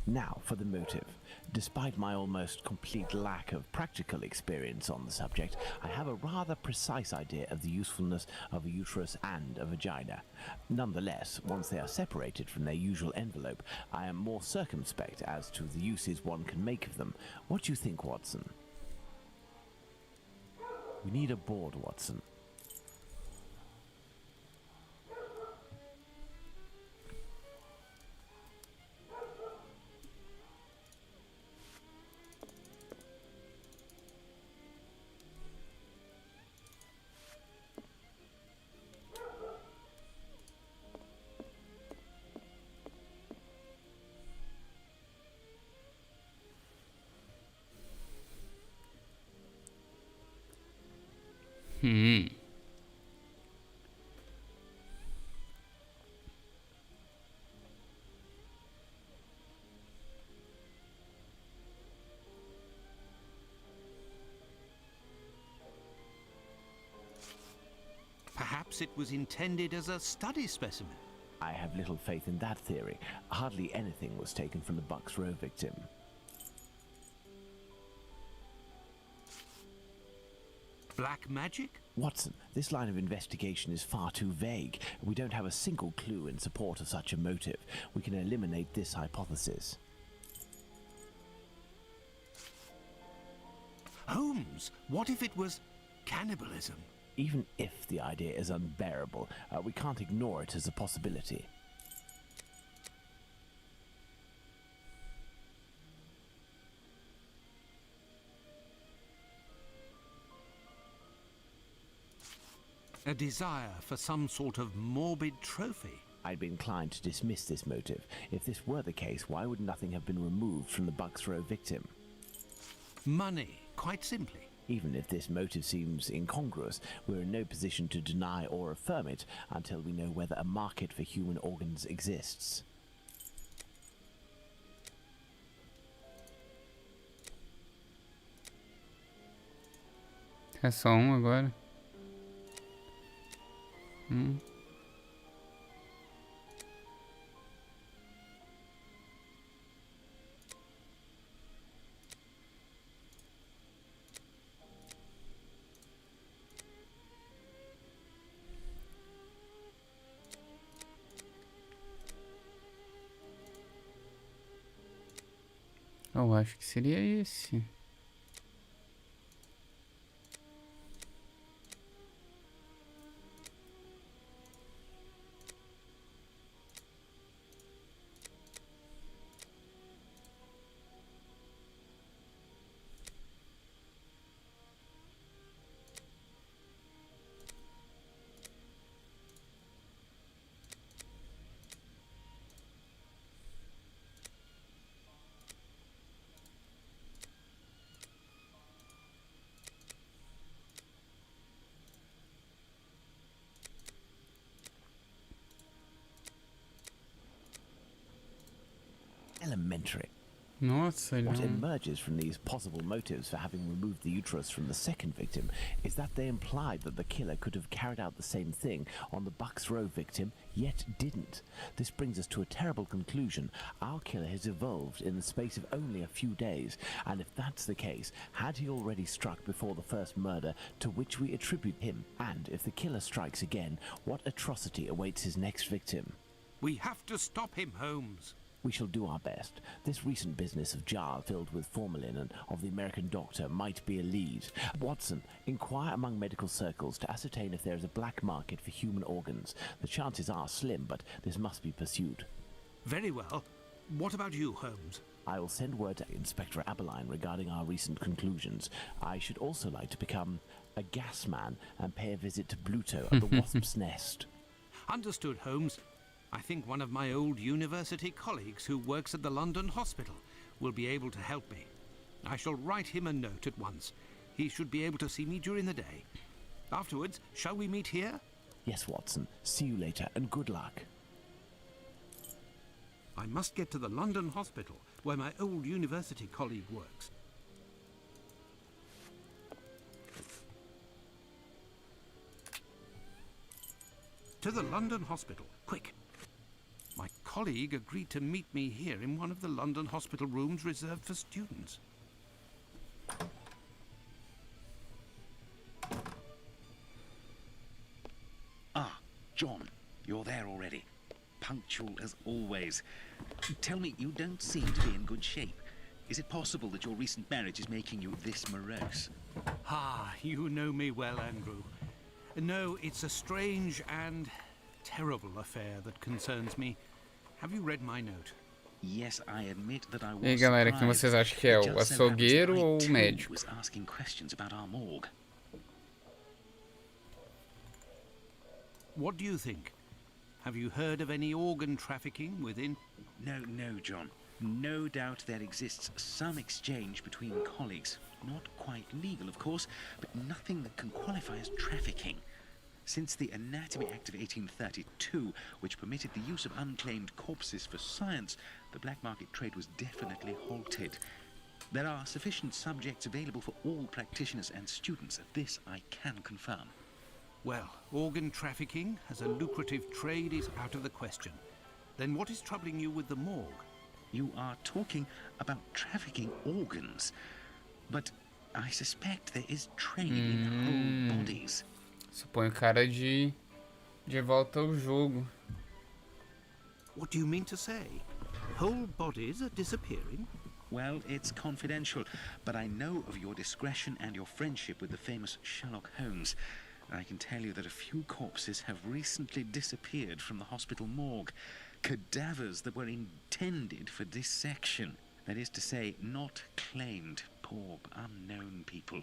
Now for the motive. Despite my almost complete lack of practical experience on the subject, I have a rather precise idea of the usefulness of a uterus and a vagina. Nonetheless, once they are separated from their usual envelope, I am more circumspect as to the uses one can make of them. What do you think, Watson? We need a board, Watson. Perhaps it was intended as a study specimen. I have little faith in that theory. Hardly anything was taken from the Bucks Row victim. Black magic? Watson, this line of investigation is far too vague. We don't have a single clue in support of such a motive. We can eliminate this hypothesis. Holmes, what if it was cannibalism? Even if the idea is unbearable, we can't ignore it as a possibility. A desire for some sort of morbid trophy. I'd be inclined to dismiss this motive. If this were the case, why would nothing have been removed from the Bucks Row victim? Money, quite simply. Even if this motive seems incongruous, we're in no position to deny or affirm it until we know whether a market for human organs exists. É só um agora. Eu acho que seria esse. Elementary. Nossa, What não. emerges from these possible motives for having removed the uterus from the second victim is that they implied that the killer could have carried out the same thing on the Bucks Row victim, yet didn't. This brings us to a terrible conclusion. Our killer has evolved in the space of only a few days, and if that's the case, had he already struck before the first murder to which we attribute him? And if the killer strikes again, what atrocity awaits his next victim? We have to stop him, Holmes. We shall do our best. This recent business of jar filled with formalin and of the American doctor might be a lead. Watson, inquire among medical circles to ascertain if there is a black market for human organs. The chances are slim, but this must be pursued. Very well. What about you, Holmes? I will send word to Inspector Aberline regarding our recent conclusions. I should also like to become a gas man and pay a visit to Pluto at the Wasp's Nest. Understood, Holmes. I think one of my old university colleagues who works at the London hospital will be able to help me. I shall write him a note at once. He should be able to see me during the day. Afterwards, shall we meet here? Yes, Watson. See you later, and good luck. I must get to the London hospital, where my old university colleague works. To the London hospital, quick! My colleague agreed to meet me here in one of the London hospital rooms reserved for students. Ah, John, you're there already. Punctual as always. Tell me, you don't seem to be in good shape. Is it possible that your recent marriage is making you this morose? Ah, you know me well, Andrew. No, it's a strange and terrible affair that concerns me. Have you read my note? Yes, I admit that I was E aí, galera, quem vocês acham que é? O açougueiro ou o médico? Was asking questions about our morgue. What do you think? Have you heard of any organ trafficking within? No, John. No doubt there exists some exchange between colleagues. Not quite legal, of course, but nothing that can qualify as trafficking. Since the Anatomy Act of 1832, which permitted the use of unclaimed corpses for science, the black market trade was definitely halted. There are sufficient subjects available for all practitioners and students. This I can confirm. Well, organ trafficking as a lucrative trade is out of the question. Then what is troubling you with the morgue? You are talking about trafficking organs, but I suspect there is trade in whole bodies. Suponho cara de volta ao jogo. What do you mean to say? Whole bodies are disappearing? Well, it's confidential, but I know of your discretion and your friendship with the famous Sherlock Holmes. I can tell you that a few corpses have recently disappeared from the hospital morgue. Cadavers that were intended for dissection. That is to say, not claimed. Poor, unknown people.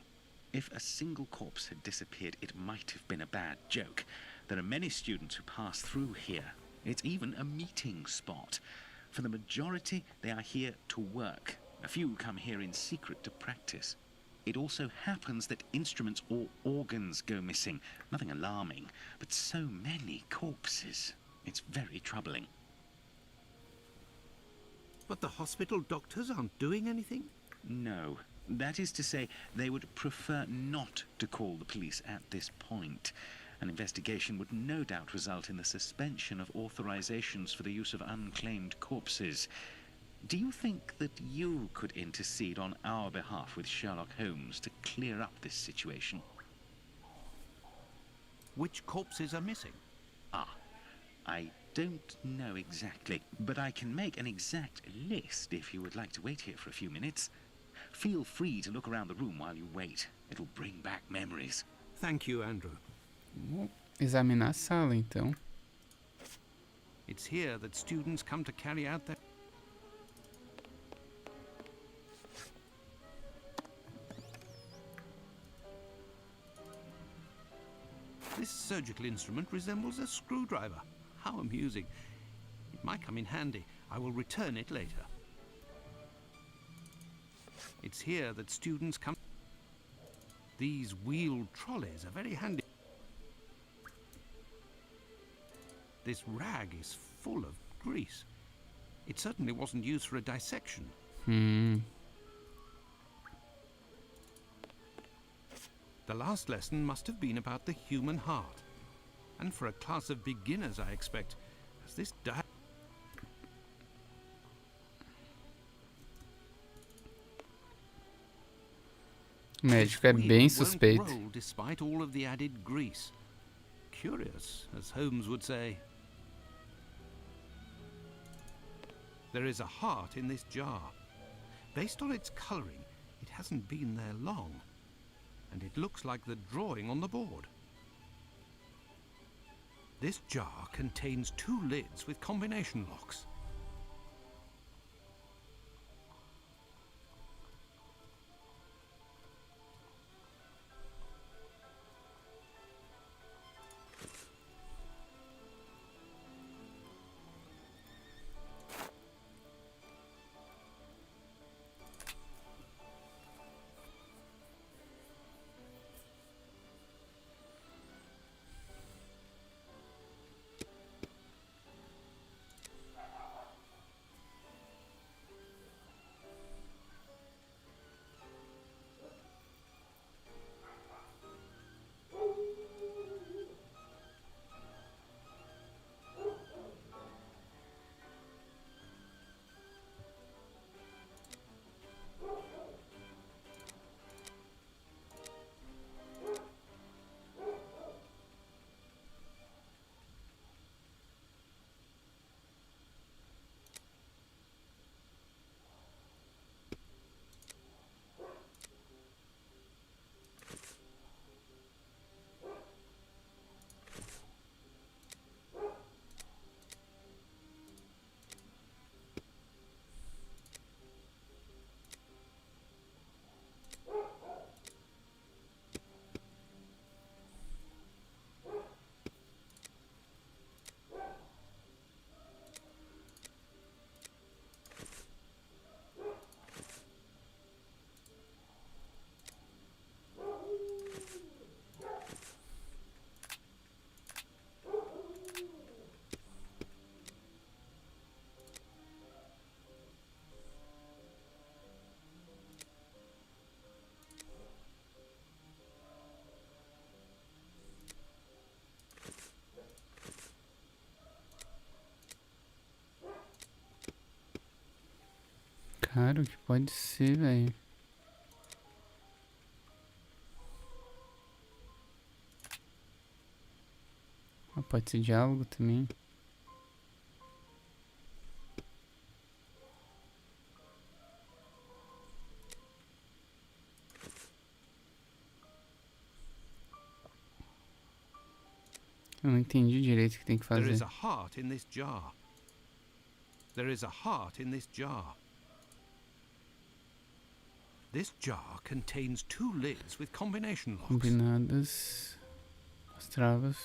If a single corpse had disappeared, it might have been a bad joke. There are many students who pass through here. It's even a meeting spot. For the majority, they are here to work. A few come here in secret to practice. It also happens that instruments or organs go missing. Nothing alarming, but so many corpses. It's very troubling. But the hospital doctors aren't doing anything? No. That is to say, they would prefer not to call the police at this point. An investigation would no doubt result in the suspension of authorizations for the use of unclaimed corpses. Do you think that you could intercede on our behalf with Sherlock Holmes to clear up this situation? Which corpses are missing? I don't know exactly, but I can make an exact list if you would like to wait here for a few minutes. Feel free to look around the room while you wait. It'll bring back memories. Thank you, Andrew. Vou examinar a sala, então. It's here that students come to carry out their... This surgical instrument resembles a screwdriver. How amusing. It might come in handy. I will return it later. It's here that students come. These wheeled trolleys are very handy. This rag is full of grease. It certainly wasn't used for a dissection. The last lesson must have been about the human heart. And for a class of beginners, I expect, as this O médico é bem suspeito. Roll despite all of the added grease. Curious, as Holmes would say. There is a heart in this jar. Based on its colouring, it hasn't been there long. And it looks like the drawing on the board. This jar contains 2 lids with combination locks. Cara, o que pode ser, velho? Ah, pode ser diálogo também. Eu não entendi direito o que tem que There is fazer. a heart in this jar. There is a heart in this jar. This jar contains 2 lids with combination locks. Combinadas as travas.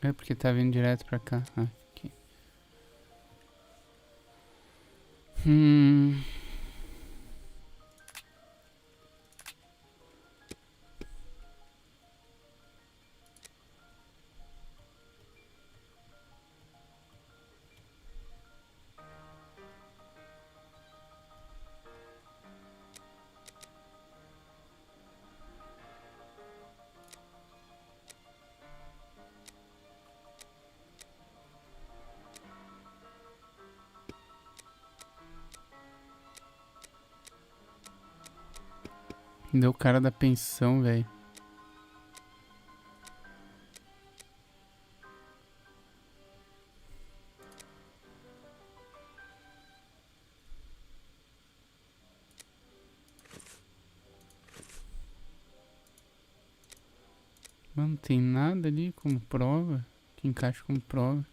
É porque tá vindo direto pra cá. Ah, aqui. Deu o cara da pensão, velho. Mas não tem nada ali como prova. Que encaixe como prova.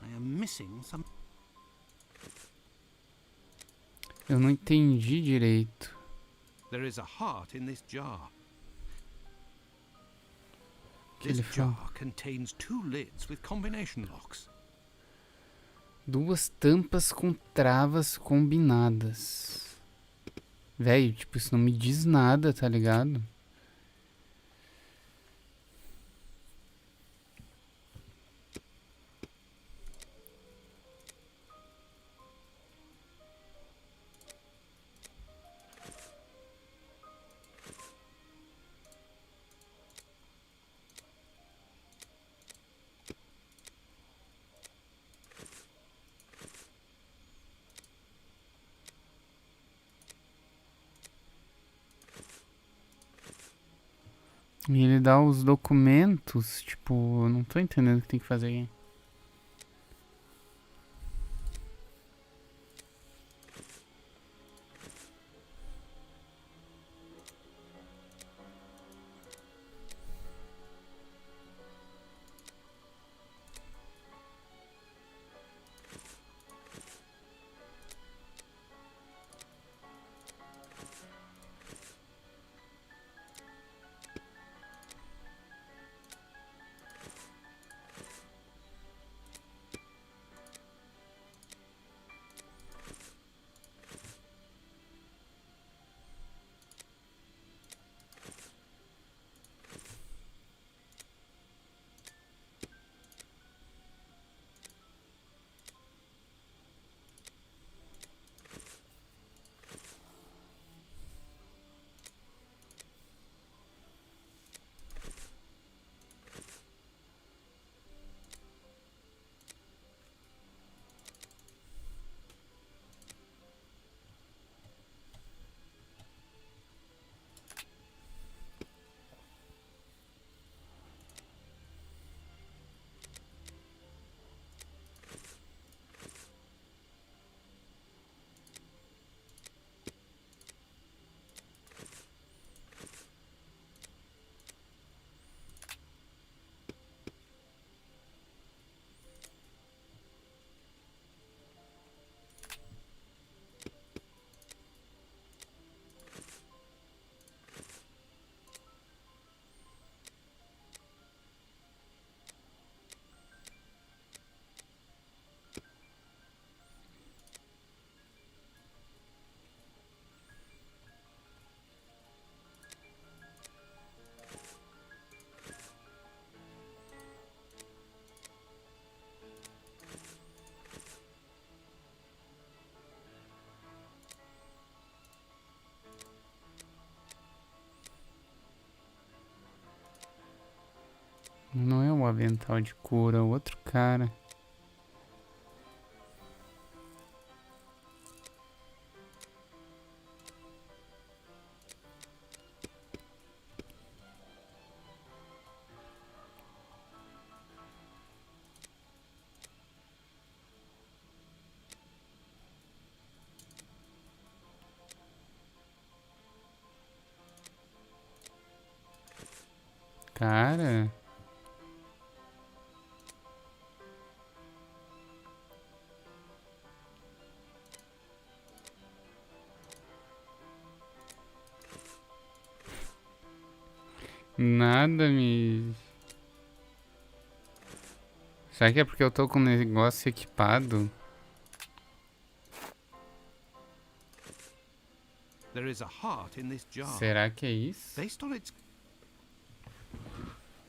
I am missing some... Eu não entendi direito. There is a heart in this jar. Que This ele fala? jar contains 2 lids with combination locks. 2 tampas com travas combinadas. Velho, tipo, isso não me diz nada, tá ligado? E ele dá os documentos, tipo, eu não tô entendendo o que tem que fazer aqui. Não é o avental de couro, é o outro cara. Cara... Nada me... Será que é porque eu tô com o negócio equipado? There is a heart in this jar. Será que é isso? Based on its...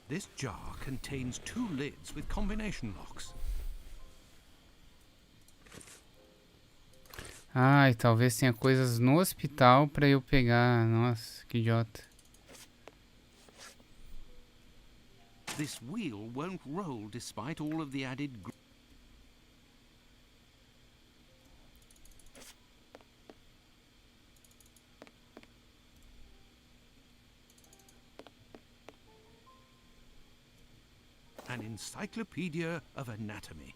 This jar contains 2 lids with combination locks. Ai, talvez tenha coisas no hospital pra eu pegar. Nossa, que idiota. This wheel won't roll despite all of the added... An encyclopedia of anatomy.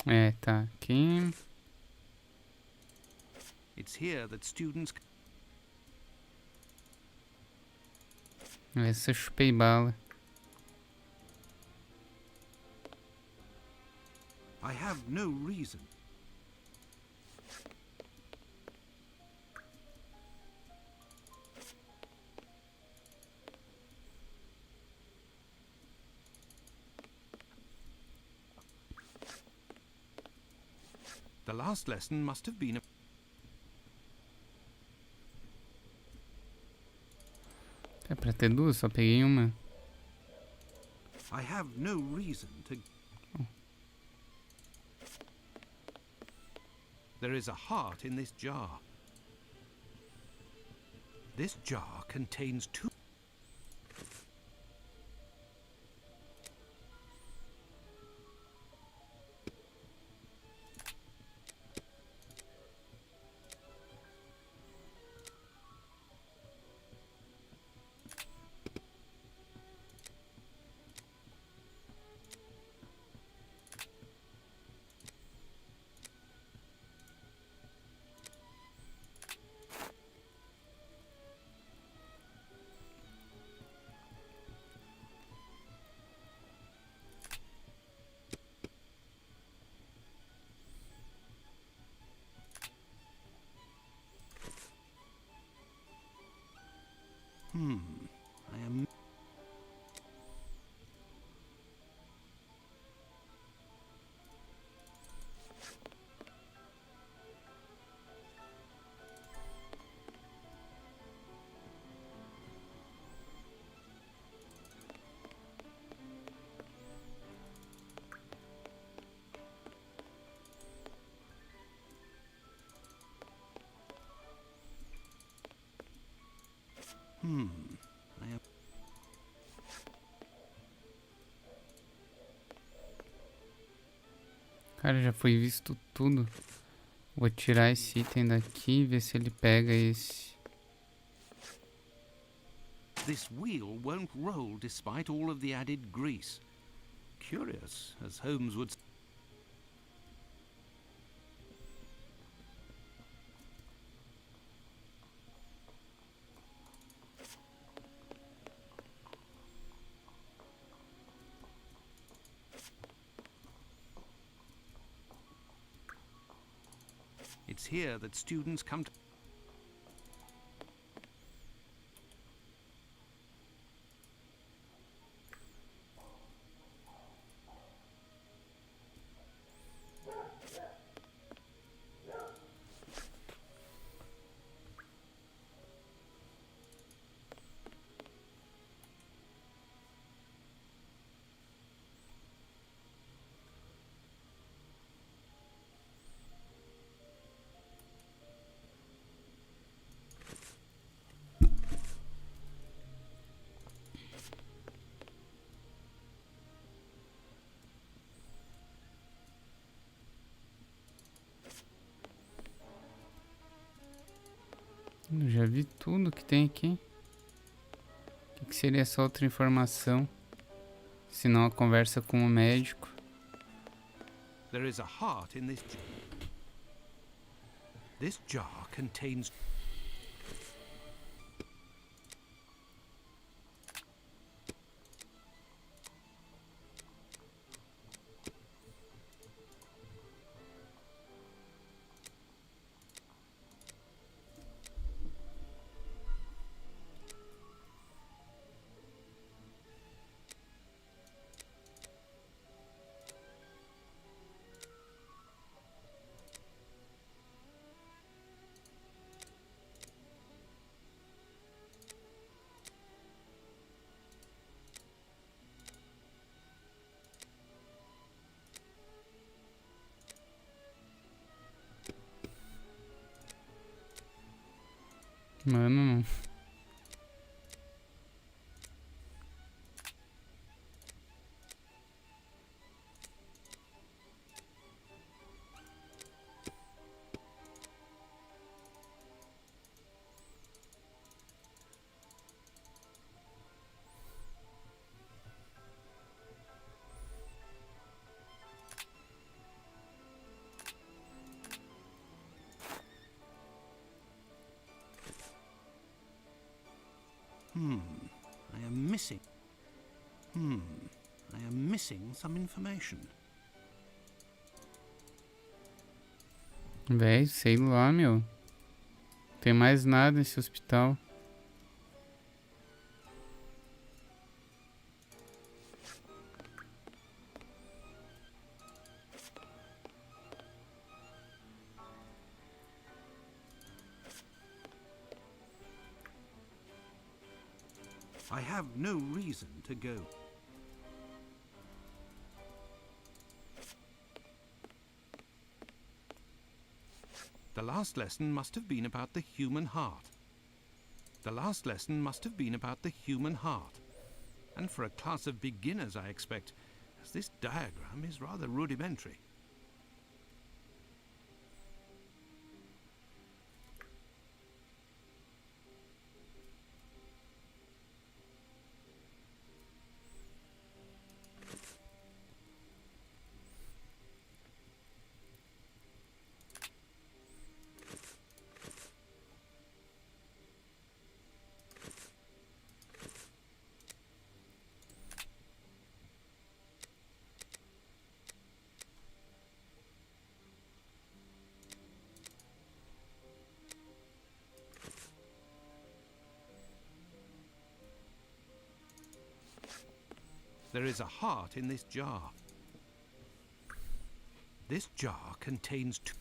É, tá aqui. It's here that students... Essa eu chupei bala. I have no reason. The last lesson must have been a... É pra ter duas, só peguei uma. I have no reason to... There is a heart in this jar. This jar contains two... I am... I am... Cara, já foi visto tudo. Vou tirar esse item daqui e ver se ele pega esse. This wheel won't roll despite all of the added grease. Curious, as Holmes would... It's here that students come to... Eu já vi tudo que tem aqui. O que seria essa outra informação? Se não a conversa com o médico. There is a heart in this jar. This jar contains... Mano, não. I am missing... I am missing some information. Véi, sei lá, meu. Não tem mais nada nesse hospital. I have no reason to go. The last lesson must have been about the human heart. The last lesson must have been about the human heart. And for a class of beginners, I expect, as this diagram is rather rudimentary. There is a heart in this jar. This jar contains two.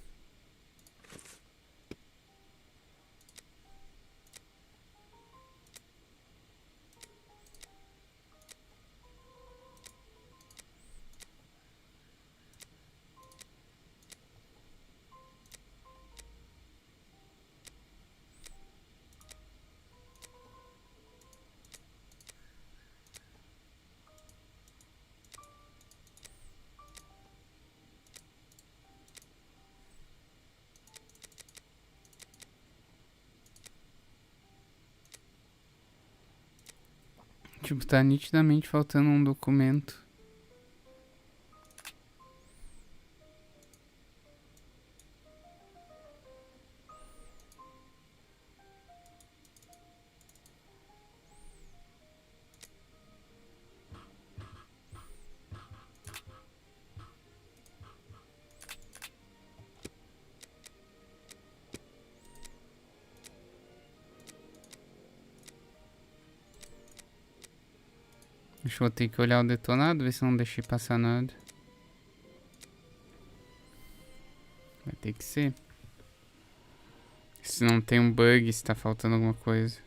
Tipo, tá nitidamente faltando um documento. Acho que vou ter que olhar o detonado, ver se não deixei passar nada. Vai ter que ser. Se não tem um bug, se tá faltando alguma coisa.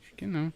Acho que não.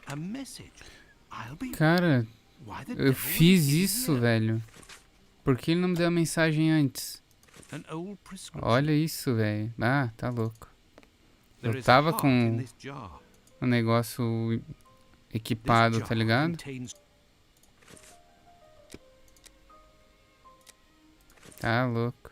A message. I'll be. Cara, Why the eu devil fiz is he isso, here? velho. Por que ele não me deu a mensagem antes? An old prescription. Olha isso, velho. Ah, tá louco. There Eu is a tava heart com in this jar. o negócio This equipado, jar tá ligado? contains Tá louco.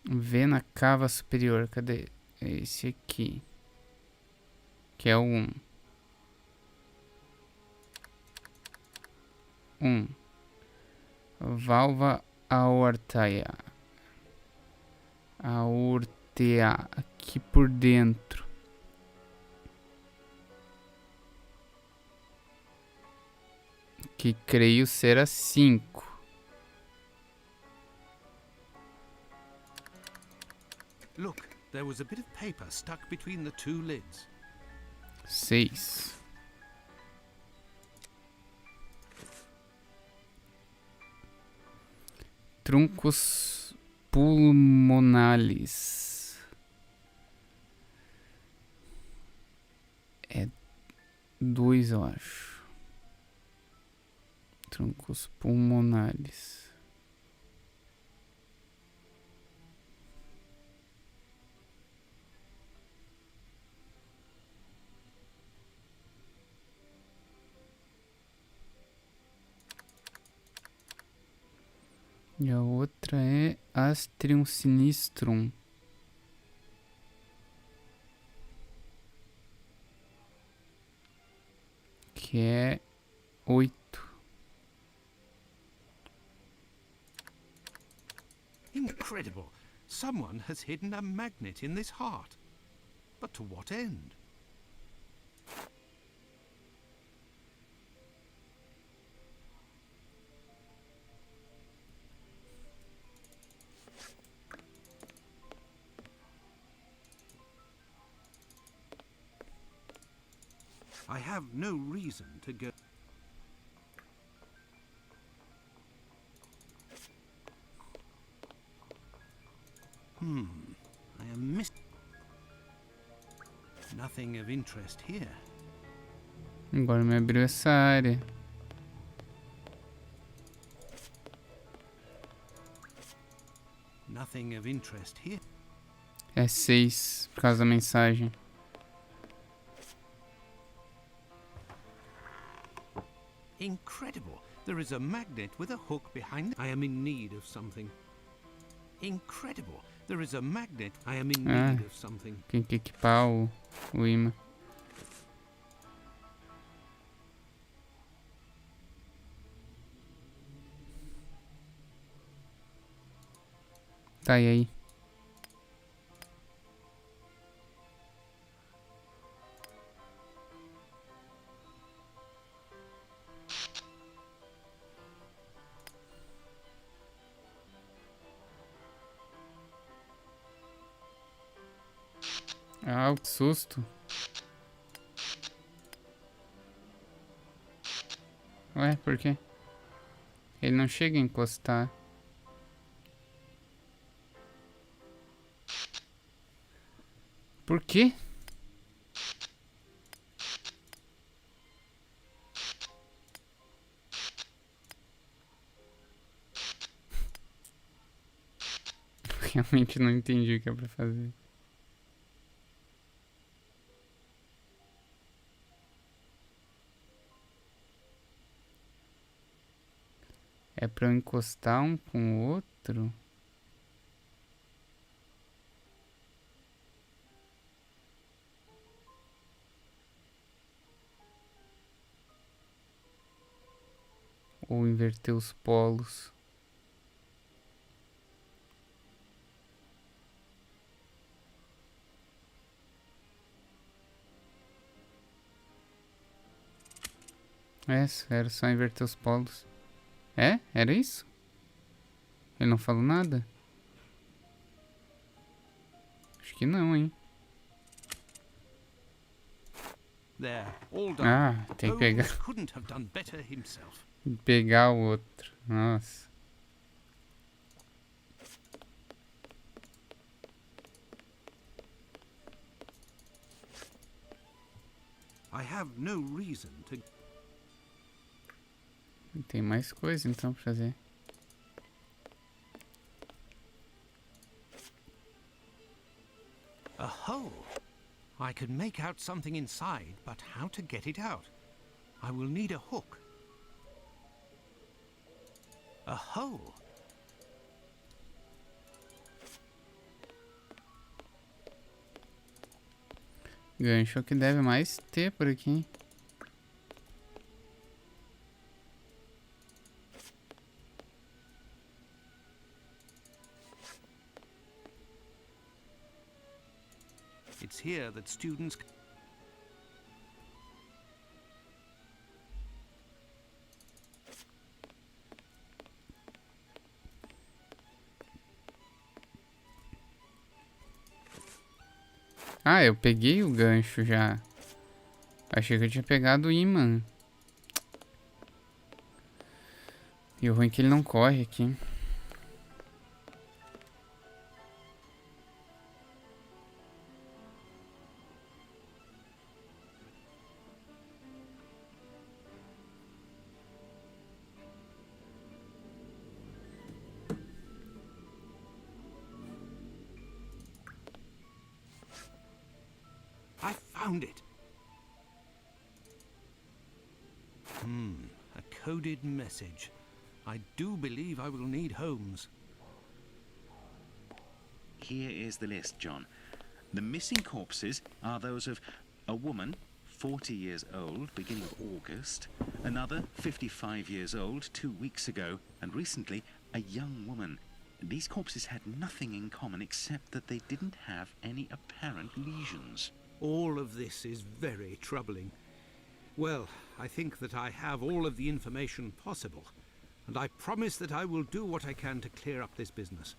Vê na cava superior. Cadê? É esse aqui. Que é o 1. 1. Valva aortaia. Aortea. Aqui por dentro. Que creio ser a 5. Look, there was a bit of paper stuck between the two lids. 6. Troncos pulmonares. É 2, eu acho. Troncos pulmonares. E a outra é Astrium sinistrum. Que é 8. Incredible! Someone has hidden a magnet in this heart. But to what end? I have no reason to go. I am nothing of interest here. Agora me abriu essa área. Nothing of interest here. É 6, por causa da mensagem. Incredible. There is a magnet with a hook behind. I am in need of something. Incredible. There is a magnet. I am in need of something. Tem que equipar o imã. Tá, e aí? Ah, que susto. Ué, por quê? Ele não chega a encostar. Por quê? Realmente não entendi o que é pra fazer. É pra eu encostar um com o outro? Ou inverter os polos? É, era só inverter os polos. É? Era isso? Ele não falou nada? Acho que não, hein? There, all done. Ah, tem que pegar. Holmes couldn't have done better himself. Pegar o outro. Nossa. I have no reason to. Tem mais coisa então pra fazer. A hole. I can make out something inside, but how to get it out? I will need a hook. A hole. Gancho que deve mais ter por aqui, hein? here that students... Ah, eu peguei o gancho já. Achei que eu tinha pegado o imã. E o ruim é que ele não corre aqui. I found it! A coded message. I do believe I will need Holmes. Here is the list, John. The missing corpses are those of a woman, 40 years old, beginning of August, another, 55 years old, 2 weeks ago, and recently, a young woman. These corpses had nothing in common except that they didn't have any apparent lesions. All of this is very troubling. Well, I think that I have all of the information possible, and I promise that I will do what I can to clear up this business.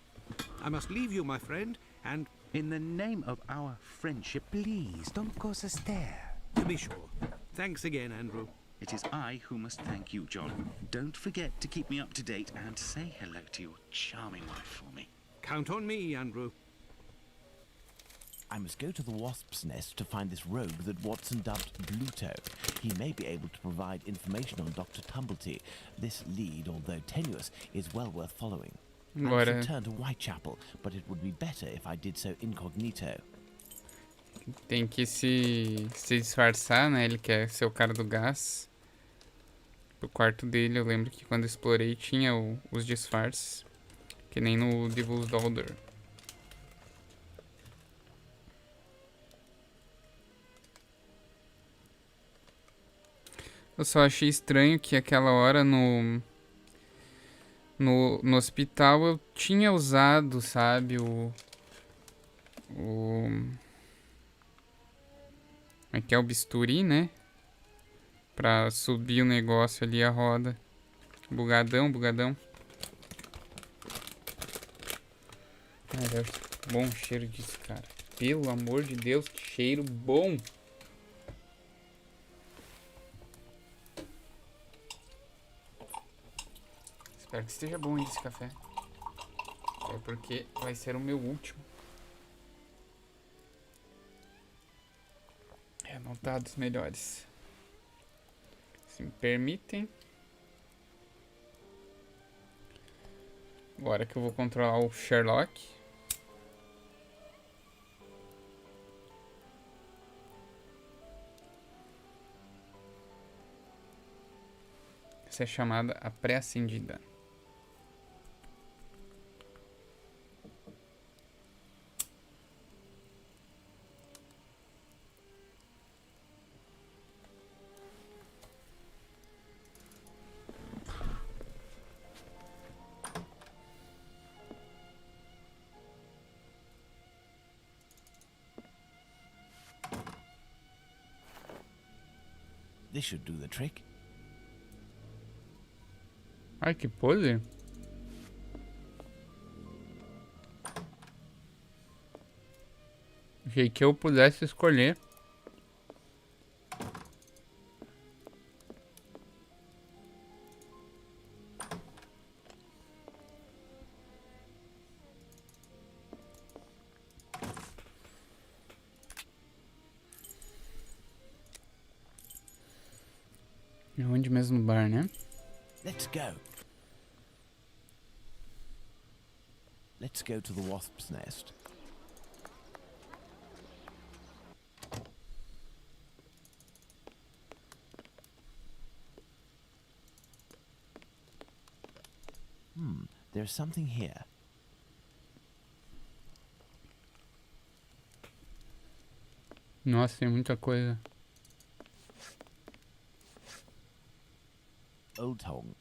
I must leave you, my friend, and... In the name of our friendship, please don't cause a stare. To be sure. Thanks again, Andrew. It is I who must thank you, John. Don't forget to keep me up to date and say hello to your charming wife for me. Count on me, Andrew. I must go to the wasp's nest to find this rogue that Watson dubbed Bluto. He may be able to provide information on Dr. Tumblety. This lead, although tenuous, is well worth following. I must return to Whitechapel, but it would be better if I did so incognito. Tem que se disfarçar, né? Ele quer ser o cara do gás. O quarto dele, eu lembro que quando explorei tinha os disfarces. Que nem no Devil's Daughter. Eu só achei estranho que aquela hora no hospital eu tinha usado, sabe, aqui é o bisturi, né? Pra subir o negócio ali, a roda. Bugadão. Ai, Deus, bom cheiro disso, cara. Pelo amor de Deus, que cheiro bom! Espero que esteja bom esse café. É porque vai ser o meu último. É, não tá dos melhores. Se me permitem. Agora que eu vou controlar o Sherlock. Essa é chamada a pré-acendida. This should do the trick. Ai, que pose. Achei que eu pudesse escolher. Onde mesmo no bar, né? Let's go. Let's go to the wasp's nest. There's something here. Nossa, tem muita coisa. Old Hong.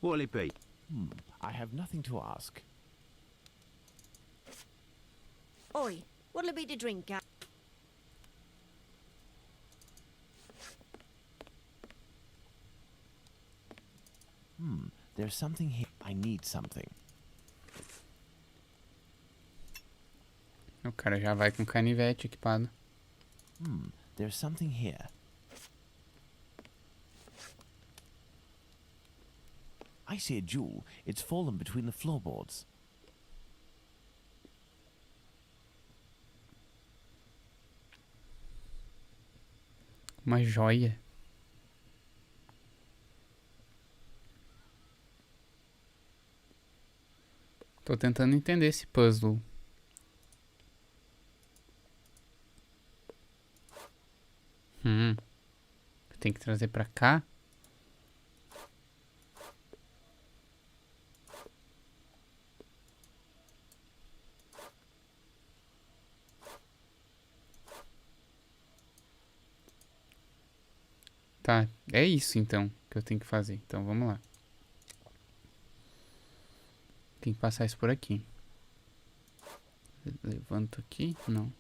What'll it be? I have nothing to ask. Oi, what'll it be to drink, Gav? There's something here. I need something. O cara já vai com canivete equipado. There's something here. I see a jewel. It's fallen between the floorboards. Uma joia. Tô tentando entender esse puzzle. Tem que trazer pra cá. Tá, é isso então que eu tenho que fazer. Então vamos lá. Tem que passar isso por aqui. Levanto aqui? Não.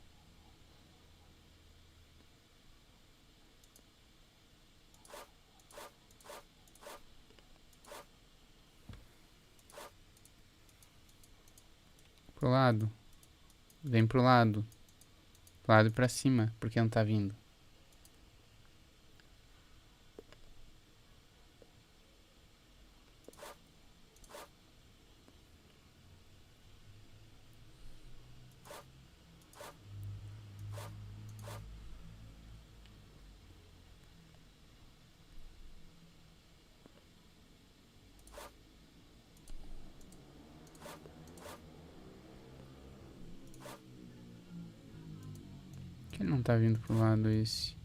Pro lado. Vem pro lado. Pro lado e pra cima. Por que não tá vindo? Por que ele não tá vindo pro lado esse?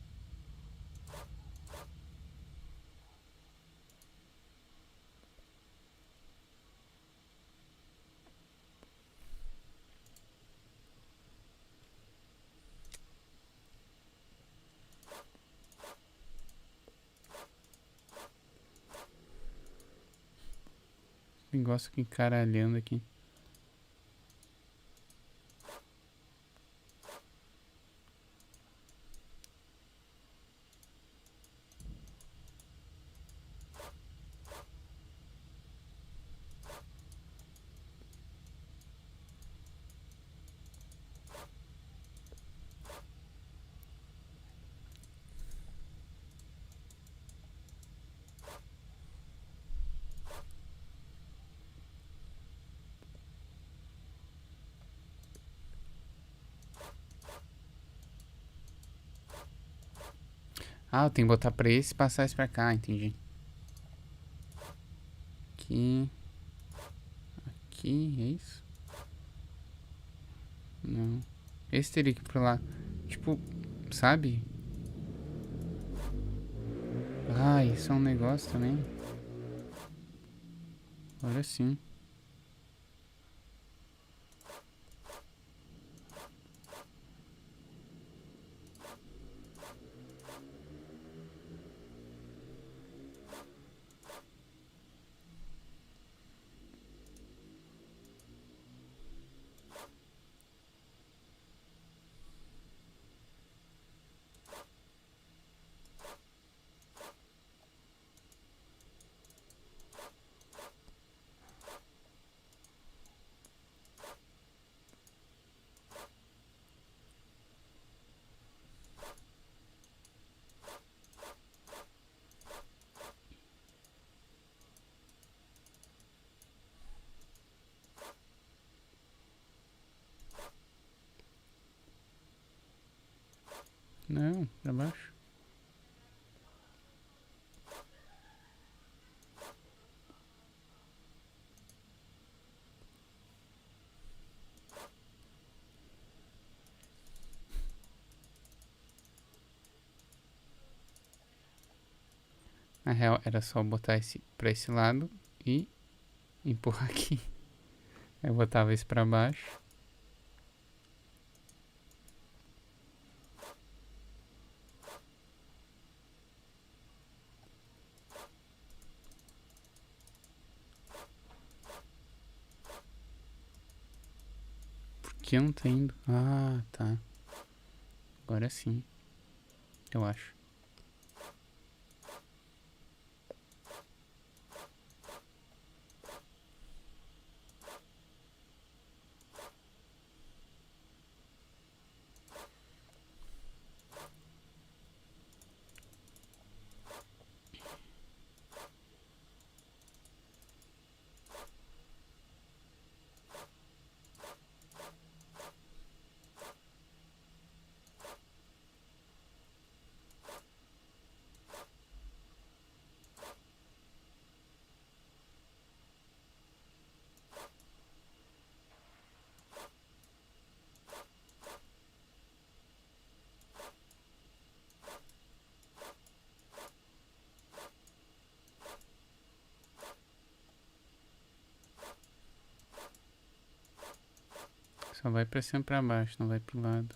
Negócio que encaralhando aqui. Ah, eu tenho que botar pra esse e passar esse pra cá, entendi. Aqui. Aqui, é isso? Não. Esse teria que ir pra lá. Tipo, sabe? Ah, isso é um negócio também. Agora sim. Não, pra baixo. Na real, era só botar esse pra esse lado e empurrar aqui. Eu botava esse pra baixo. que eu não tô indo? Ah, tá. Agora sim. Eu acho. Só vai pra cima e pra baixo, não vai pro lado.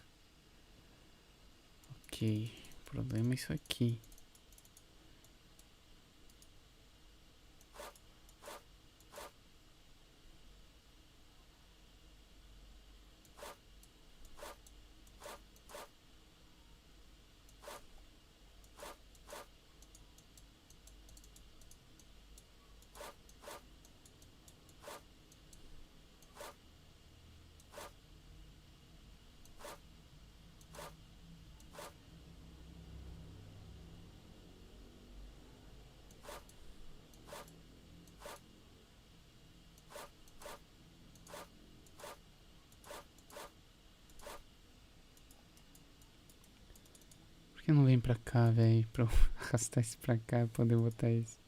Ok. O problema é isso aqui. Por que não vem pra cá, velho? Pra eu arrastar isso pra cá e poder botar isso.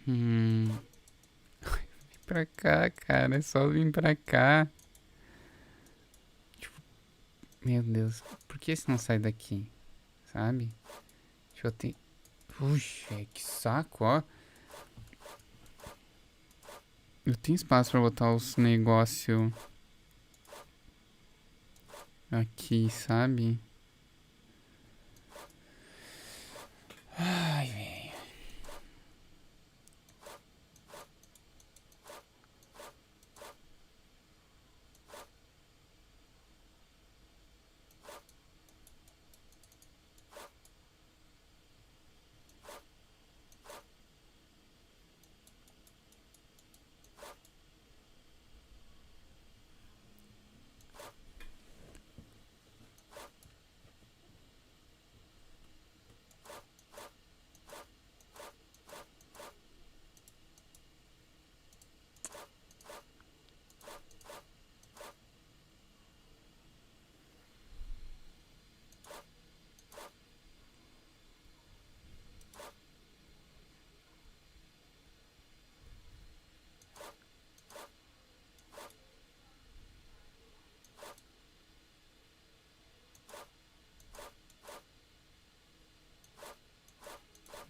Vem pra cá, cara. É só vir pra cá. Tipo, meu Deus. Por que você não sai daqui? Sabe? Deixa eu ter... Puxa, que saco, ó. Eu tenho espaço pra botar os negócios aqui, sabe? Ai, velho.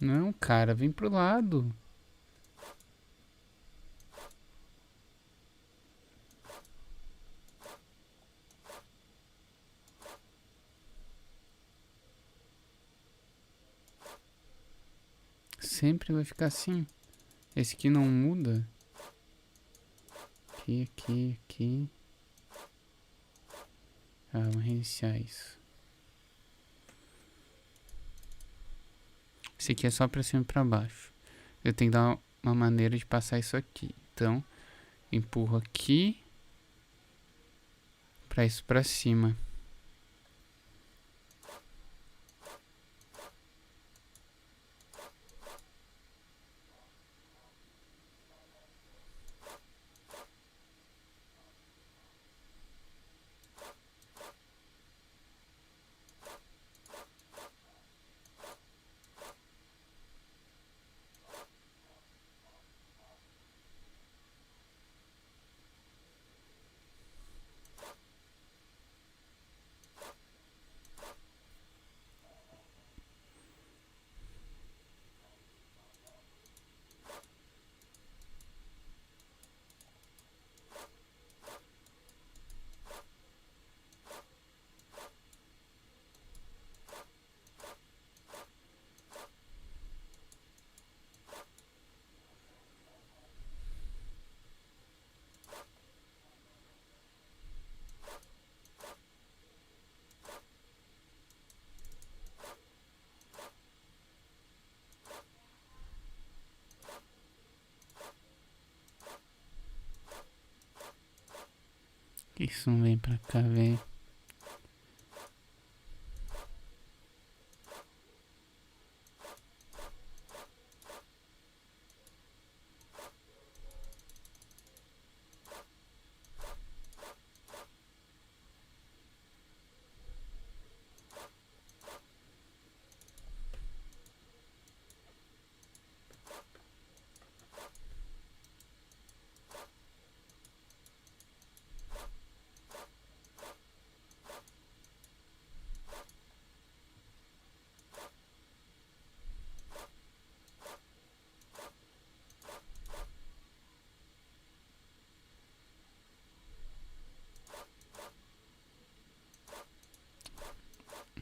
Não, cara, vem pro lado. Sempre vai ficar assim. Esse aqui não muda. Aqui, aqui, aqui. Ah, vamos reiniciar isso. Esse aqui é só pra cima e pra baixo. Eu tenho que dar uma maneira de passar isso aqui. Então, empurro aqui. Pra isso pra cima. Que isso não vem pra cá, velho?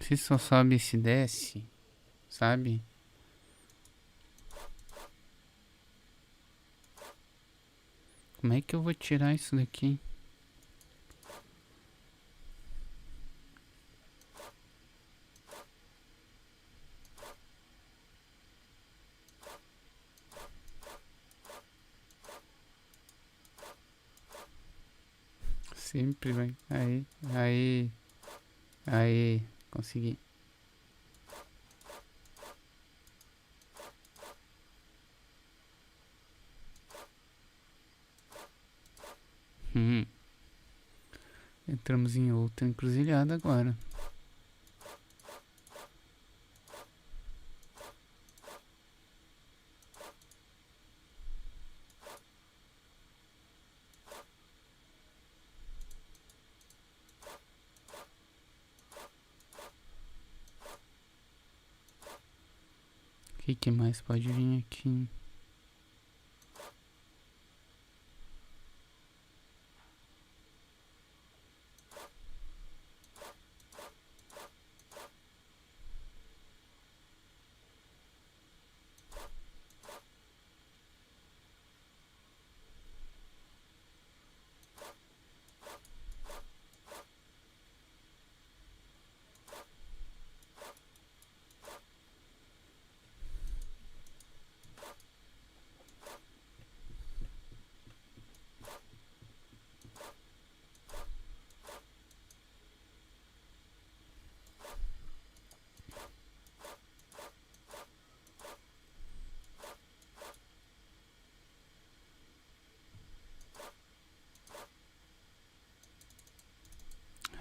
Se só sobe e se desce, sabe? Como é que eu vou tirar isso daqui? Sempre vai. Aí, consegui. Entramos em outra encruzilhada agora. O que mais pode vir aqui?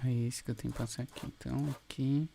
É isso que eu tenho que passar aqui. Então, aqui.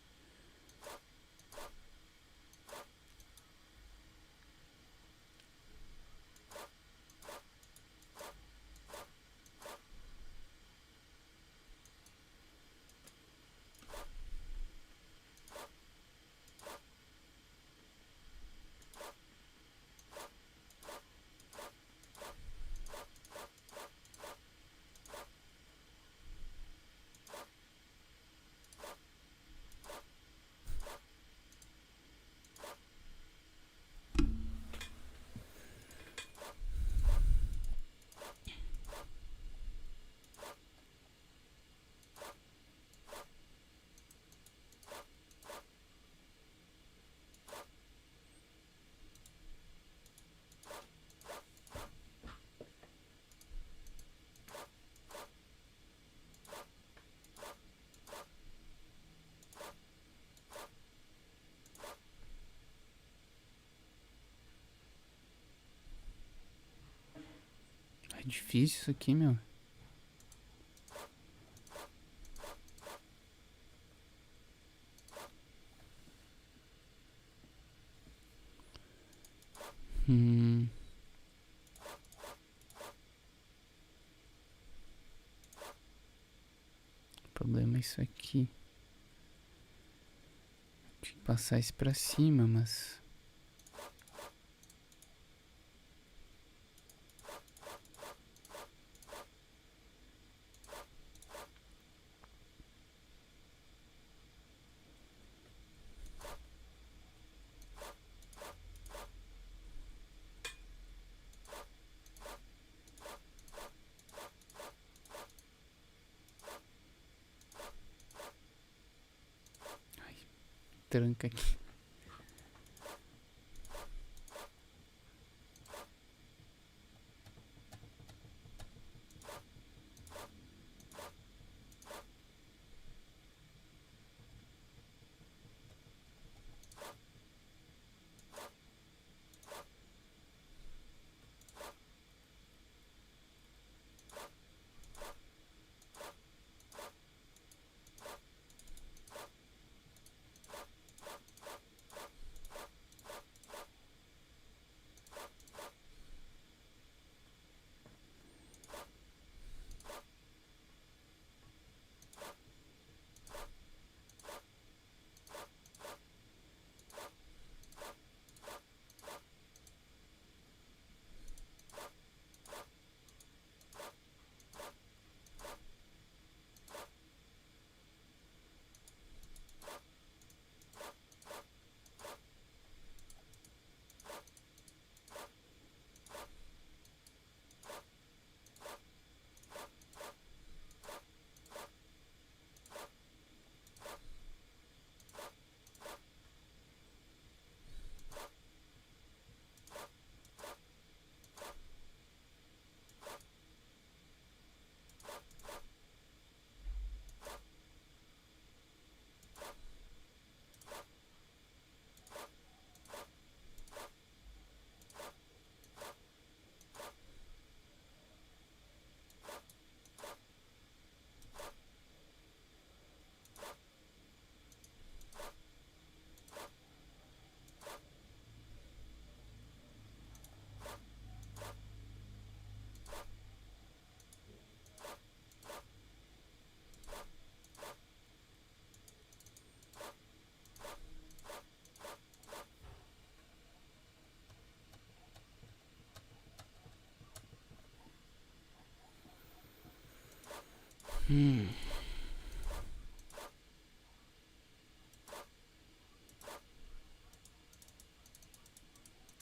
É difícil isso aqui, meu. O problema é isso aqui. Tinha que passar isso pra cima, mas... tranca aqui.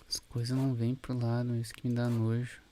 As coisas não vêm pro lado, isso que me dá nojo.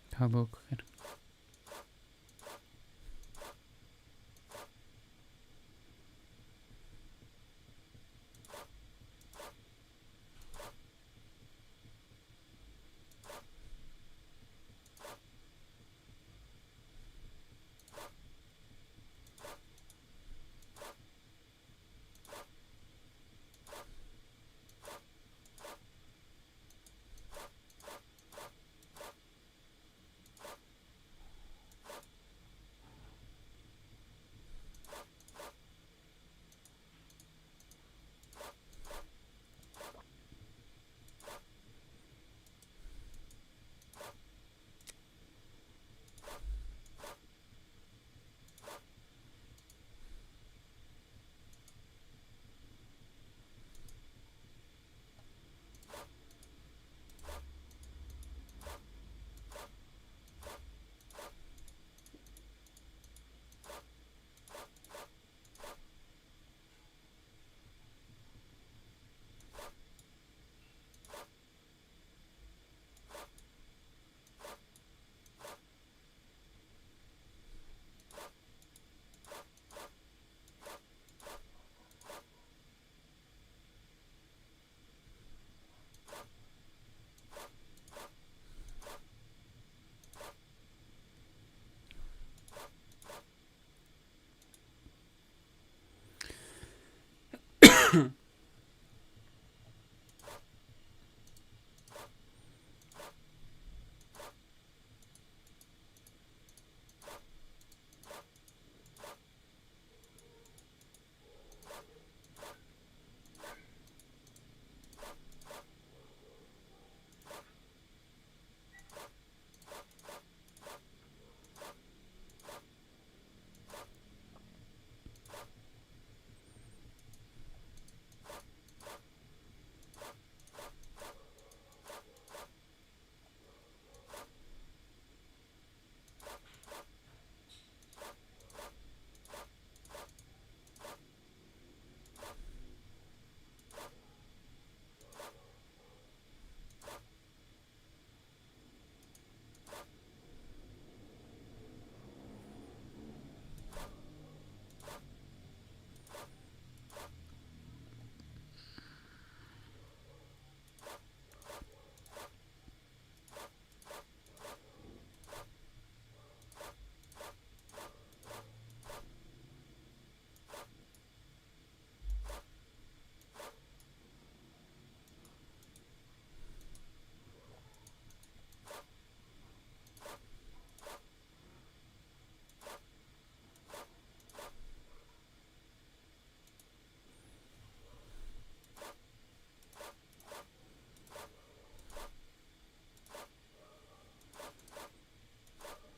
Tá louco, cara.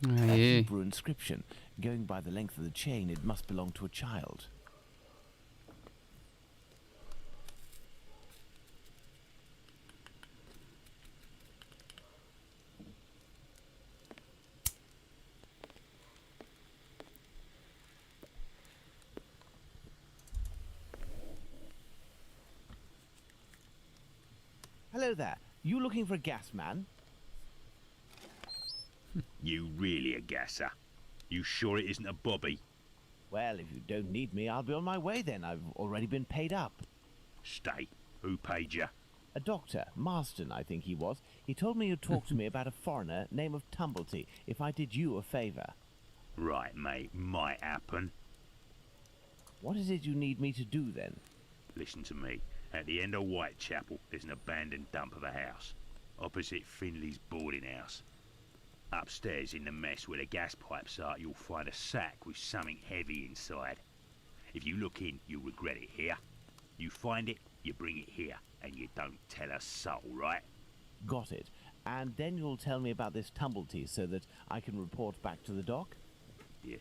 A Aê. Hebrew inscription. Going by the length of the chain, it must belong to a child. Hello there. You looking for a gas man? You really a gasser? You sure it isn't a bobby? Well, if you don't need me, I'll be on my way then. I've already been paid up. Stay. Who paid you? A doctor, Marston, I think he was. He told me you'd talk to me about a foreigner named of Tumblety, if I did you a favour. Right, mate, might happen. What is it you need me to do, then? Listen to me. At the end of Whitechapel, there's an abandoned dump of a house, opposite Finley's boarding house. Upstairs in the mess where the gas pipes are, you'll find a sack with something heavy inside. If you look in, you'll regret it here. You find it, you bring it here, and you don't tell a soul, right? Got it. And then you'll tell me about this Tumblety so that I can report back to the doc? Yeah,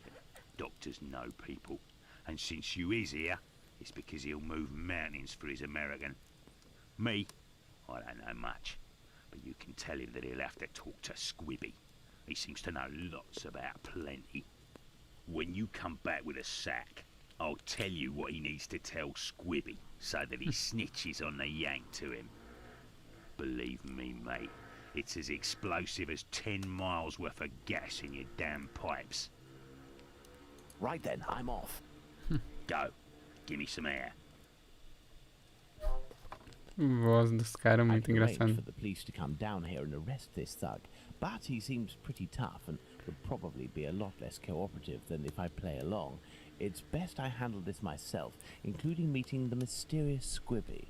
doctors know people. And since you is here, it's because he'll move mountains for his American. Me, I don't know much. But you can tell him that he'll have to talk to Squibby. He seems to know lots about plenty. When you come back with a sack, I'll tell you what he needs to tell Squibby so that he snitches on the yank to him. Believe me, mate, it's as explosive as 10 miles worth of gas in your damn pipes. Right then, I'm off. Go. Give me some air. Voz dos caras I muito can arrange engraçado. for the police to come down here and arrest this thug, but he seems pretty tough and would probably be a lot less cooperative than if I play along. It's best I handle this myself, including meeting the mysterious Squibby.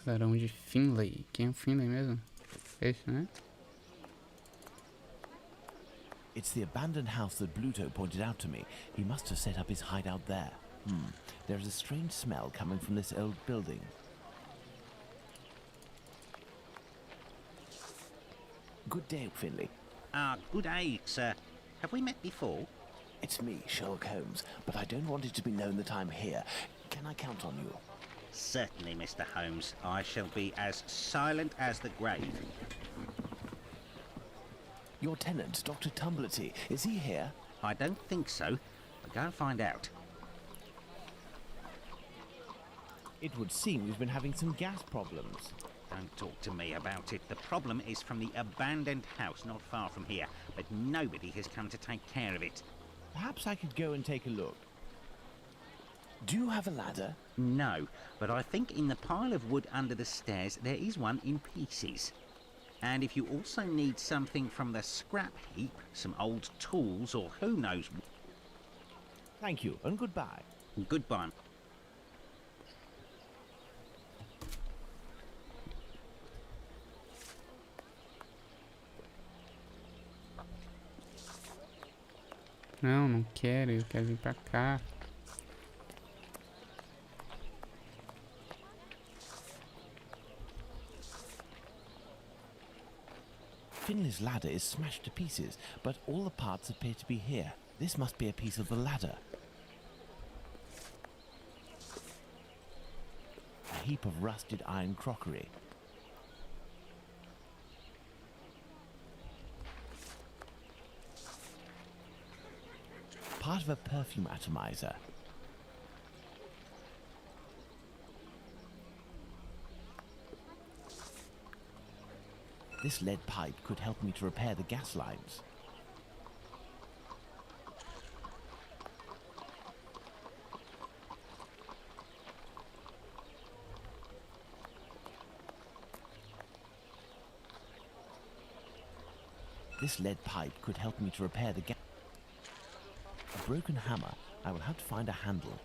Casarão de Finley. Quem é o Finley mesmo? Esse, né? It's the abandoned house that Bluto pointed out to me. He must have set up his hideout there. There's a strange smell coming from this old building. Good day, Finley. Good day, sir. Have we met before? It's me, Sherlock Holmes, but I don't want it to be known that I'm here. Can I count on you? Certainly, Mr. Holmes. I shall be as silent as the grave. Your tenant, Dr. Tumblety, is he here? I don't think so, but go and find out. It would seem we've been having some gas problems. Don't talk to me about it. The problem is from the abandoned house not far from here, but nobody has come to take care of it. Perhaps I could go and take a look. Do you have a ladder? No, but I think in the pile of wood under the stairs there is one in pieces. And if you also need something from the scrap heap, some old tools or who knows... Thank you, and goodbye. Goodbye. Não, não quero. Eu quero vir pra cá. Finley's ladder is smashed to pieces, but all the parts appear to be here. This must be a piece of the ladder. A heap of rusted iron crockery. Part of a perfume atomizer. This lead pipe could help me to repair the gas lines. This lead pipe could help me to repair the gas. A broken hammer. I will have to find a handle.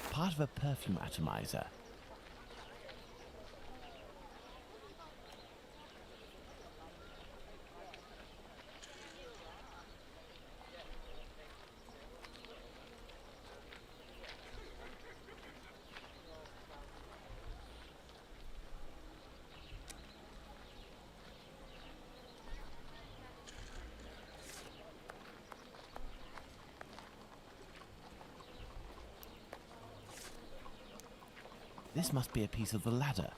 Part of a perfume atomizer. This must be a piece of the ladder.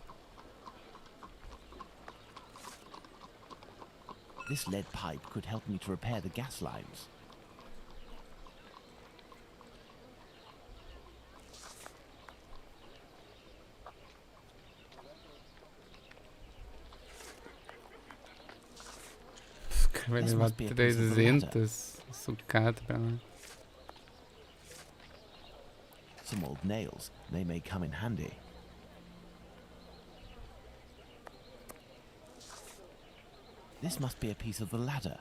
This lead pipe could help me to repair the gas lines. Vai levar 300 sucata pra lá. Some old nails. They may come in handy. This must be a piece of the ladder.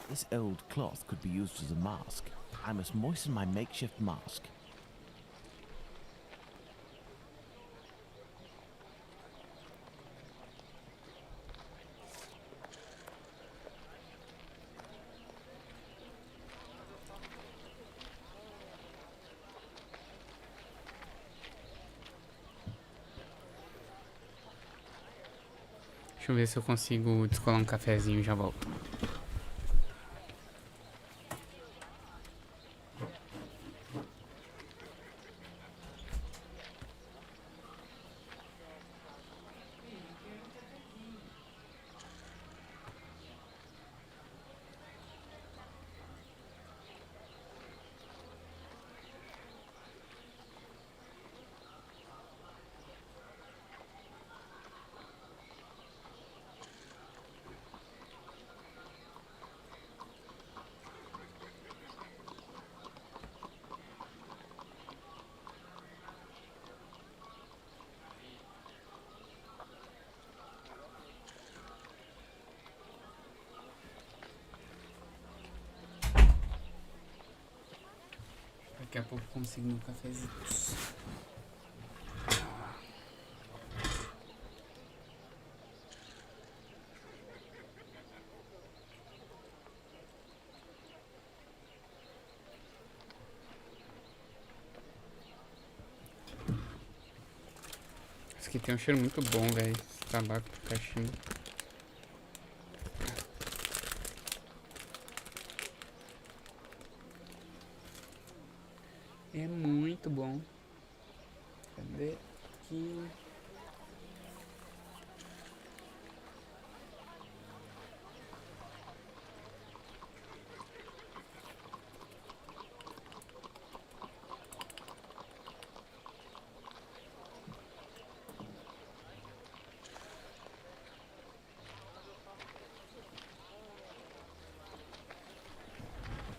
This old cloth could be used as a mask. I must moisten my makeshift mask. Deixa eu ver se eu consigo descolar um cafezinho e já volto. Daqui a pouco consigo um cafezinho. Esse aqui tem um cheiro muito bom, velho. Esse tabaco do cachimbo. É muito bom. Cadê aqui?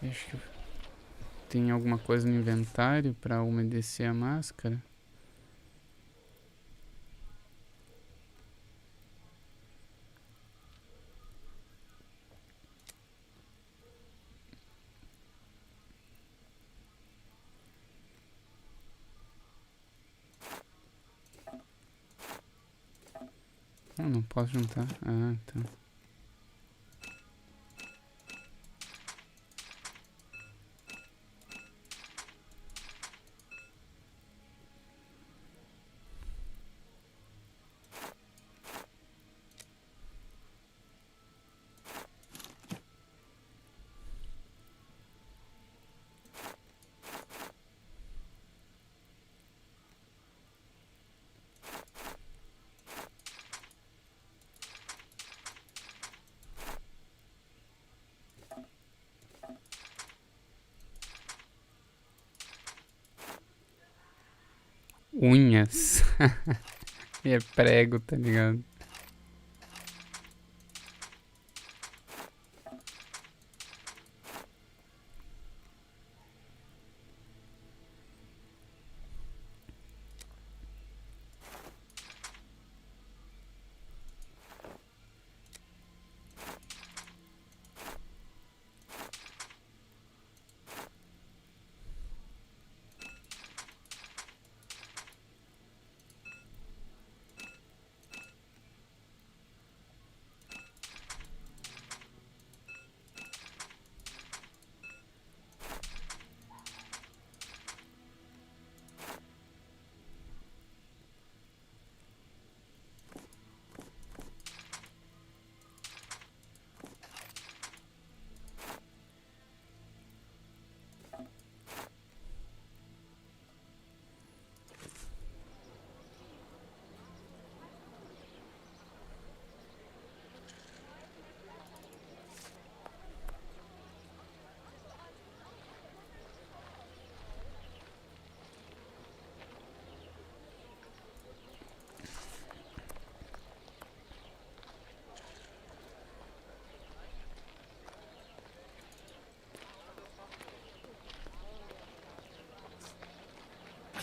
Acho que tem alguma coisa no inventário para umedecer a máscara. Não posso juntar. Ah, tá. Unhas. E é prego, tá ligado?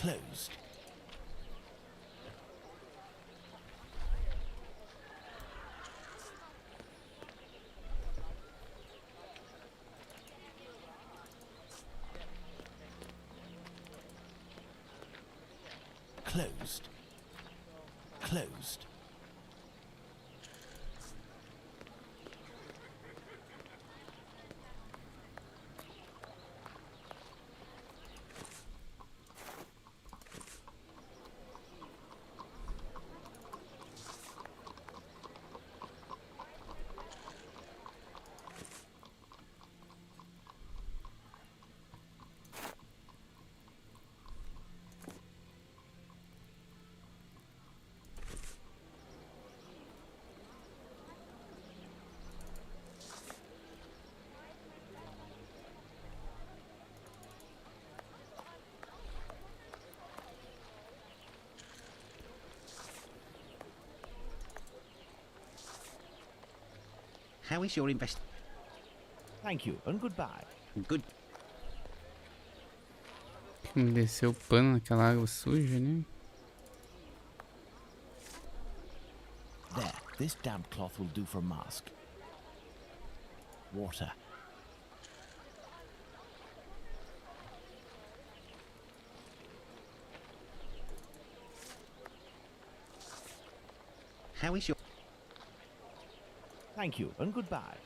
Closed. Closed. Closed. How is your invest... Thank you, and goodbye. Good. Desceu o pano naquela água suja, né? There, this damp cloth will do for a mask. Water. How is your... Thank you, and goodbye.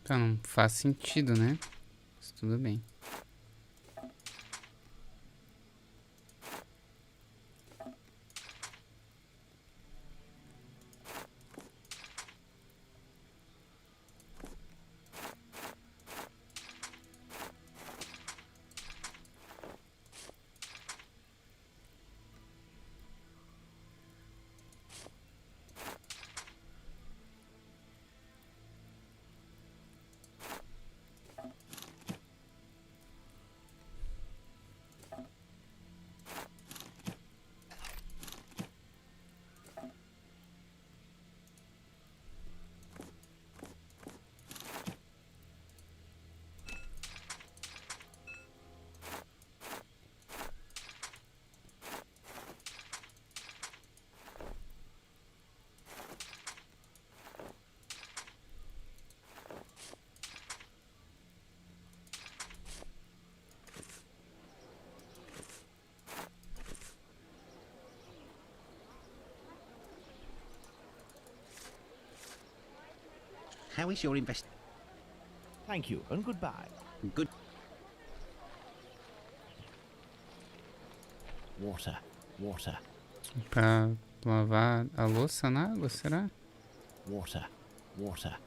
Tá, não faz sentido, né? Mas tudo bem. How is your invest... Thank you, and goodbye. Good. Water. Water. Pra lavar a louça na água, será? Water. Water.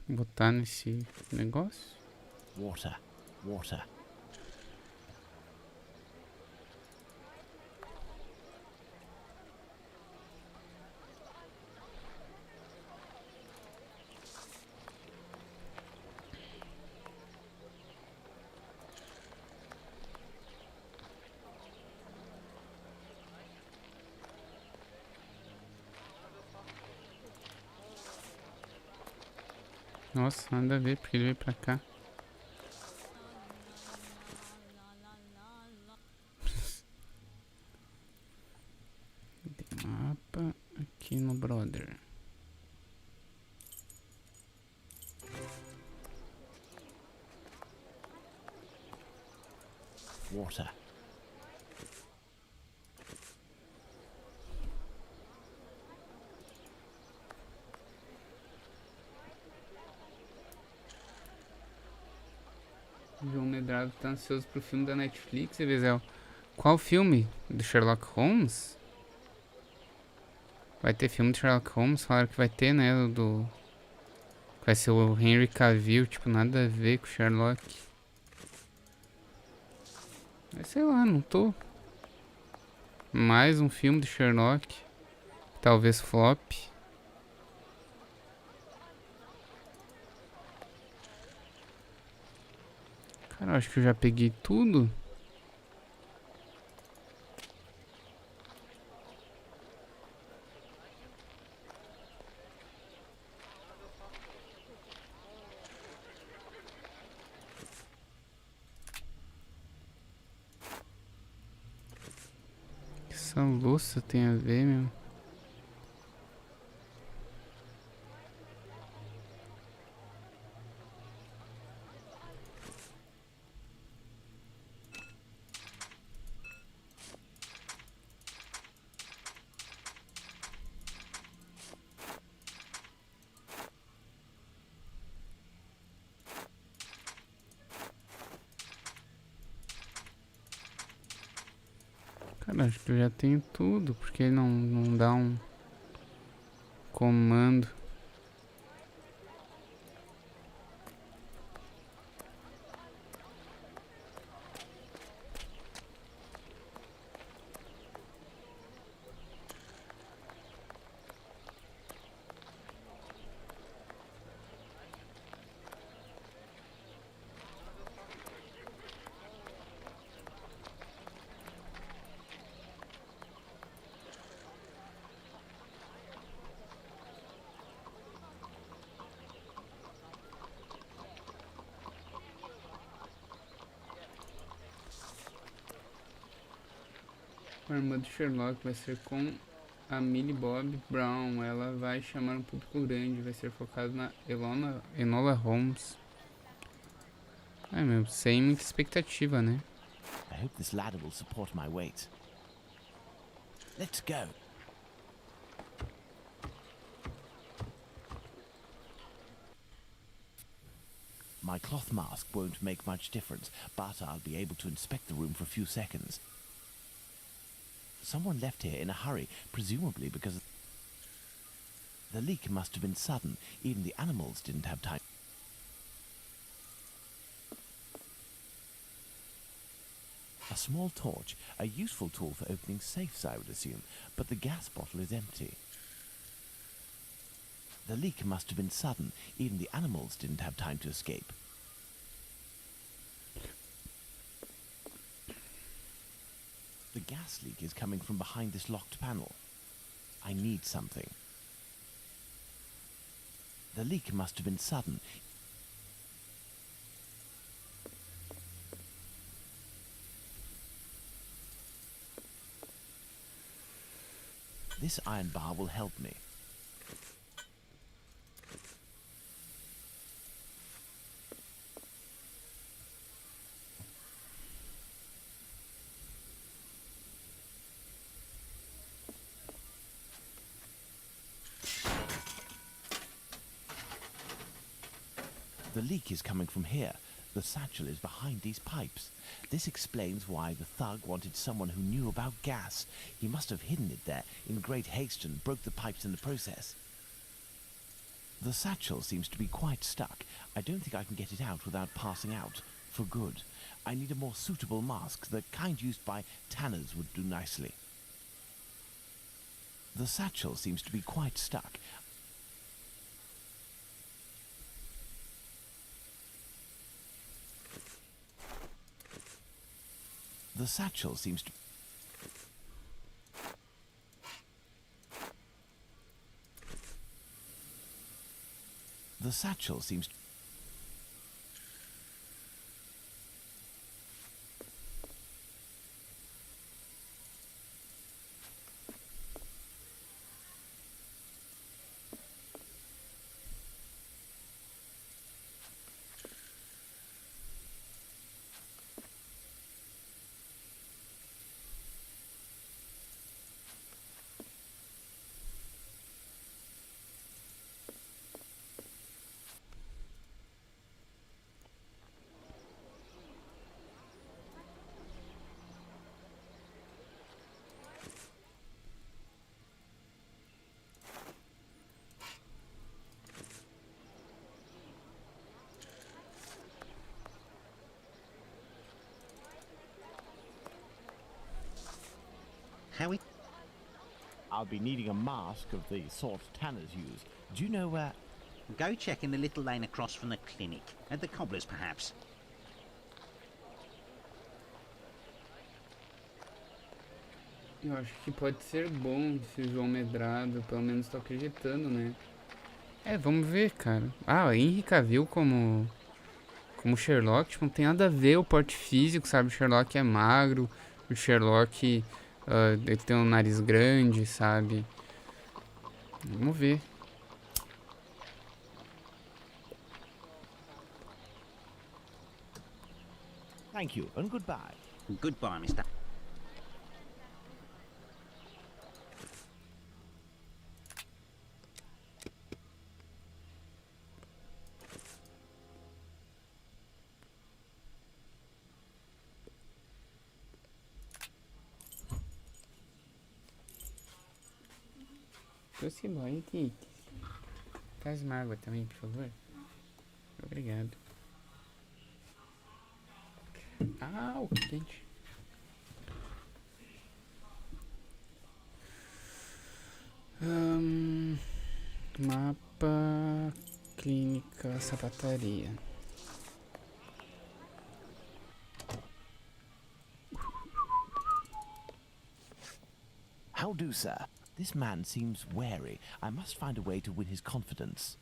Botar nesse negócio? Water. Water. Nossa, nada a ver, porque ele veio pra cá. Mapa aqui no Brother. water. João Medrado tá ansioso pro filme da Netflix, Evisel. Qual filme? Do Sherlock Holmes? Vai ter filme do Sherlock Holmes? Falaram que vai ter, né? Vai ser o Henry Cavill, tipo, nada a ver com o Sherlock. Mas sei lá, não tô. Mais um filme do Sherlock. Talvez flop. Cara, eu acho que eu já peguei tudo. O que essa louça tem a ver, meu? Cara, acho que eu já tenho tudo, porque ele não dá um comando. A irmã do Sherlock vai ser com a Millie Bob Brown. Ela vai chamar um público grande. Vai ser focado na Enola Holmes. Ai, meu, sem muita expectativa, né? I hope this ladder will support my weight. Let's go. My cloth mask won't make much difference, but I'll be able to inspect the room for a few seconds. Someone left here in a hurry, presumably because the leak must have been sudden. Even the animals didn't have time. A small torch, a useful tool for opening safes, I would assume, but the gas bottle is empty. The leak must have been sudden. Even the animals didn't have time to escape. The gas leak is coming from behind this locked panel. I need something. The leak must have been sudden. This iron bar will help me. The leak is coming from here. The satchel is behind these pipes. This explains why the thug wanted someone who knew about gas. He must have hidden it there in great haste and broke the pipes in the process. The satchel seems to be quite stuck. I don't think I can get it out without passing out. For good. I need a more suitable mask. The kind used by tanners would do nicely. The satchel seems to be quite stuck. The satchel seems to... The satchel seems to... How it... I'll be needing a mask of the sort tanners use. Do you know where... Go check in the little lane across from the clinic. At the cobbler's, perhaps. Eu acho que pode ser bom esse João Medrado, pelo menos tô acreditando, né? É, vamos ver, cara. Ah, o Henry Cavill como Sherlock, tipo, não tem nada a ver o porte físico, sabe? O Sherlock é magro, o Sherlock ele tem um nariz grande, sabe? Vamos ver. Thank you, and goodbye. Goodbye, mister. Doce boy, Tite. Traz uma água também, por favor. Obrigado. Ah, o quente. Mapa, clínica, sapataria. How do, sir? This man seems wary. I must find a way to win his confidence.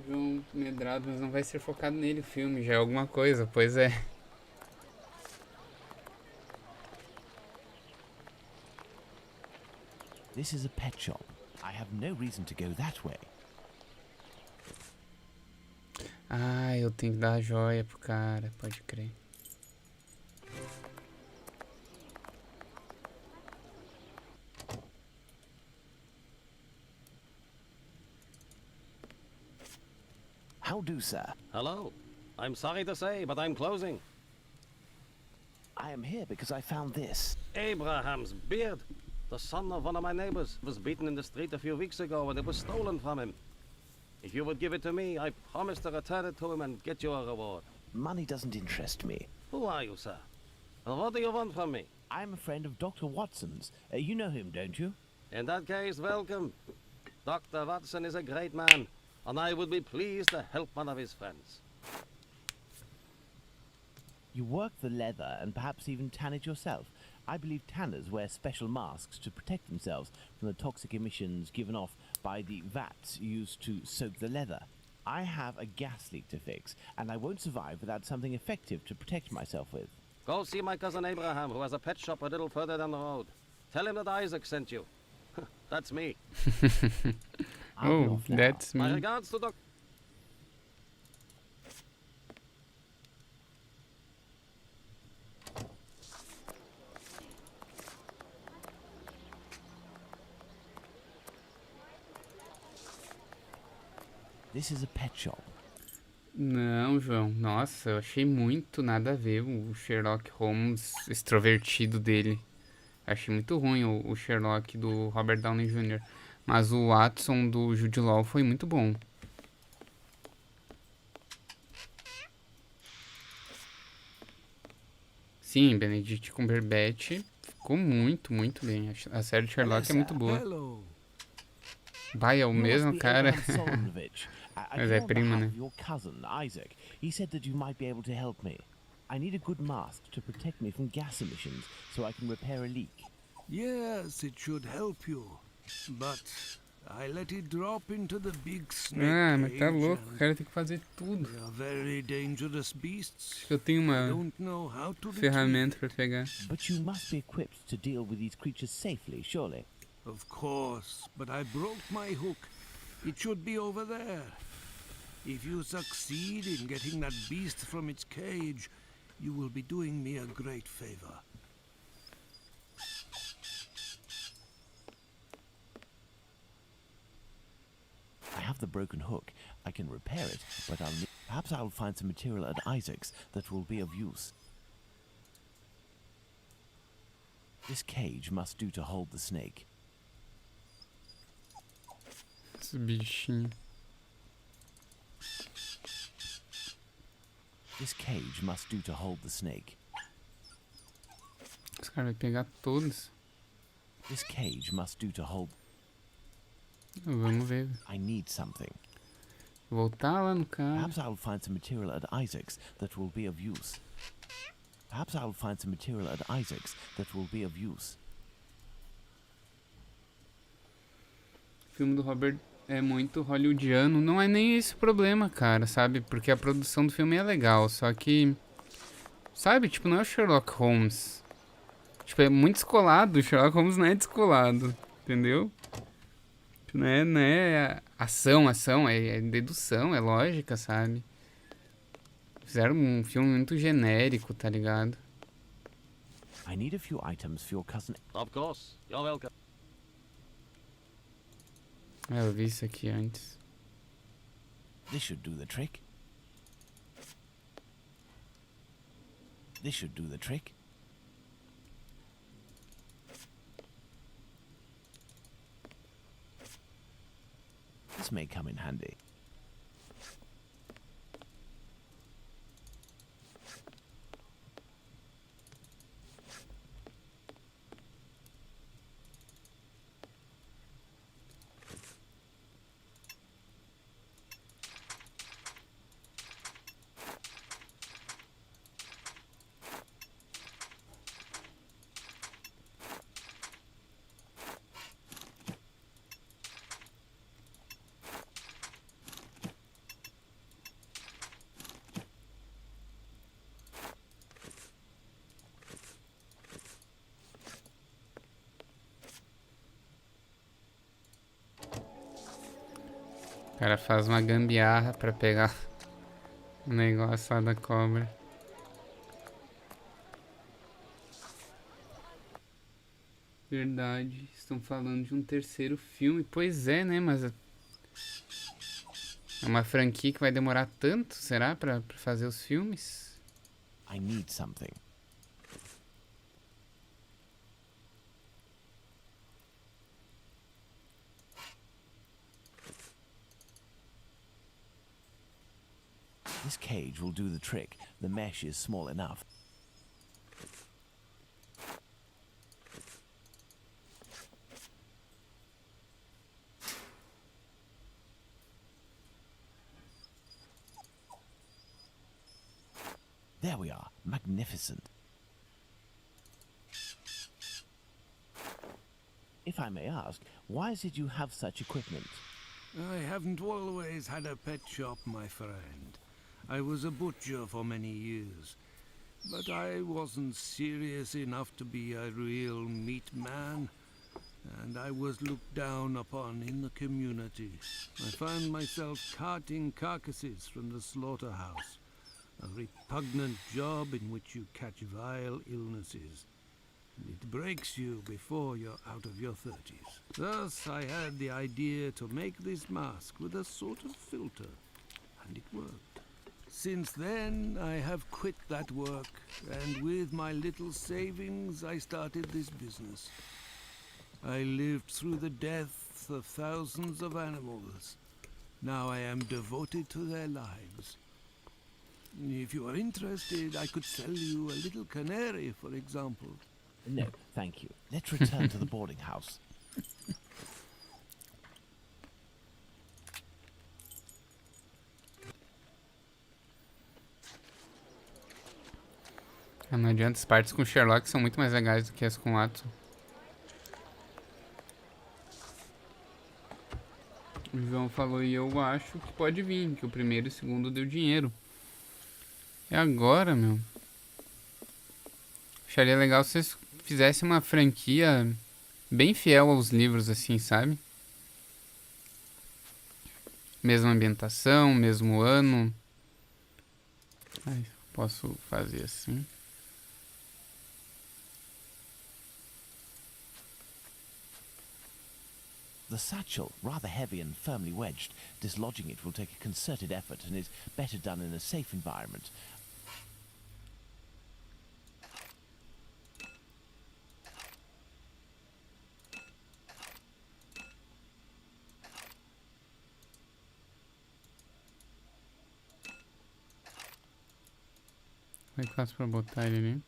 João Medrado, mas não vai ser focado nele o filme, já é alguma coisa, pois é. This is a pet shop. I have no reason to go that way. Ah, eu tenho que dar a joia pro cara, pode crer. How do, sir? Hello. I'm sorry to say, but I'm closing. I am here because I found this. Abraham's beard. The son of one of my neighbors was beaten in the street a few weeks ago and it was stolen from him. If you would give it to me, I promise to return it to him and get you a reward. Money doesn't interest me. Who are you, sir? And what do you want from me? I'm a friend of Dr. Watson's. You know him, don't you? In that case, welcome. Dr. Watson is a great man, and I would be pleased to help one of his friends. You work the leather and perhaps even tan it yourself. I believe tanners wear special masks to protect themselves from the toxic emissions given off by the vats used to soak the leather. I have a gas leak to fix, and I won't survive without something effective to protect myself with. Go see my cousin Abraham, who has a pet shop a little further down the road. Tell him that Isaac sent you. That's me. Oh, that's My me. regards to Dr. This is a pet shop. Não, João. Nossa, eu achei muito nada a ver o Sherlock Holmes extrovertido dele. Achei muito ruim o Sherlock do Robert Downey Jr. Mas o Watson do Jude Law foi muito bom. Sim, Benedict Cumberbatch ficou muito, muito bem. A série de Sherlock é muito boa. Vai, é o mesmo cara. Mas é primo, né? Your cousin, Isaac. He said that you might be able to help me. I need a good mask to protect me from gas emissions so I can repair a leak. Yes, it should help you. But I let it drop into the big snake Ah, mas tá cage louco, o and cara tem que fazer tudo. they are very dangerous beasts. Eu tenho I uma don't know how to ferramenta retrieve pra pegar. But you must be equipped to deal with these creatures safely, surely. it. Of course, but I broke my hook. It should be over there. If you succeed in getting that beast from its cage, you will be doing me a great favor. I have the broken hook. I can repair it, but perhaps I'll find some material at Isaac's that will be of use. This cage must do to hold the snake. Esse bichinho. This cage must do to hold the snake. Os caras vão pegar todos. This cage must do to hold. Vamos ver. I need something. Voltar lá no cara. Perhaps I'll find some material at Isaac's that will be of use. Perhaps I'll find some material at Isaac's that will be of use. O filme do Robert é muito hollywoodiano. Não é nem esse o problema, cara, sabe? Porque a produção do filme é legal, só que... Sabe? Tipo, não é o Sherlock Holmes. Tipo, é muito descolado. O Sherlock Holmes não é descolado. Entendeu? Não é ação, é dedução, é lógica, sabe? Fizeram um filme muito genérico, tá ligado? I need a few items for your cousin. Of course. You're welcome. Eu vi isso aqui antes. This should do the trick. This should do the trick. This may come in handy. O cara faz uma gambiarra pra pegar o negócio lá da cobra. Verdade, estão falando de um terceiro filme. Pois é, né? Mas é uma franquia que vai demorar tanto, será? Pra fazer os filmes? I need something. This cage will do the trick. The mesh is small enough. There we are. Magnificent. If I may ask, why is it you have such equipment? I haven't always had a pet shop, my friend. I was a butcher for many years, but I wasn't serious enough to be a real meat man, and I was looked down upon in the community. I found myself carting carcasses from the slaughterhouse, a repugnant job in which you catch vile illnesses. It breaks you before you're out of your 30s. Thus, I had the idea to make this mask with a sort of filter, and it worked. Since then, I have quit that work, and with my little savings, I started this business. I lived through the deaths of thousands of animals. Now I am devoted to their lives. If you are interested, I could sell you a little canary, for example. No, thank you. Let's return to the boarding house. Não adianta, as partes com Sherlock são muito mais legais do que as com Watson. O João falou e eu acho que pode vir, que o primeiro e o segundo deu dinheiro. E agora, meu? Acharia legal se vocês fizessem uma franquia bem fiel aos livros, assim, sabe? Mesma ambientação, mesmo ano. Ai, posso fazer assim. The satchel, rather heavy and firmly wedged, dislodging it will take a concerted effort and is better done in a safe environment. Foi fácil pra botar ele ali.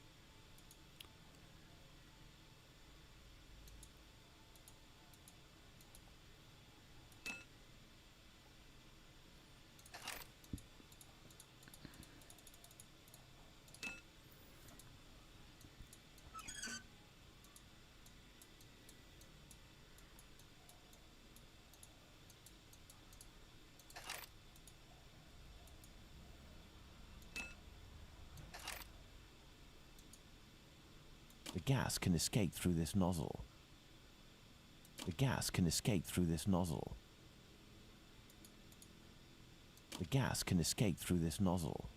The gas can escape through this nozzle. The gas can escape through this nozzle. The gas can escape through this nozzle.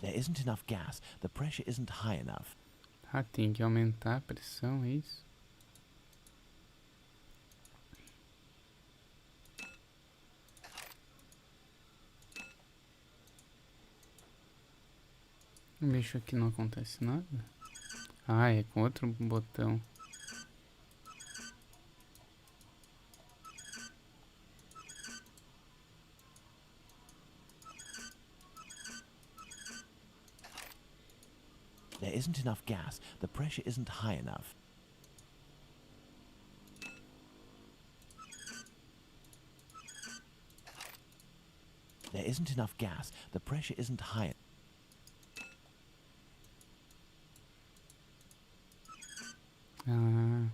There isn't enough gas. The pressure isn't high enough. Ah, tem que aumentar a pressão, é isso? Eu mexo aqui, não acontece nada. Ah, é com outro botão. There isn't enough gas. The pressure isn't high enough. There isn't enough gas. The pressure isn't high. Ah.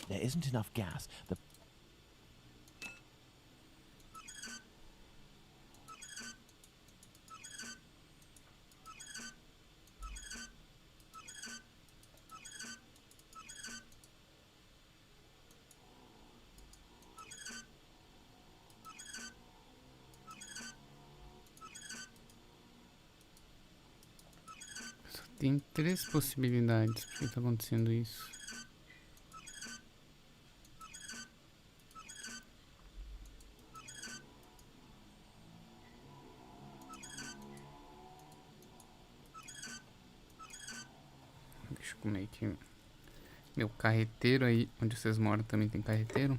There isn't enough gas. The Só tem 3 possibilidades. Por que tá acontecendo isso? Deixa eu comer aqui. Meu carreteiro aí, onde vocês moram também tem carreteiro?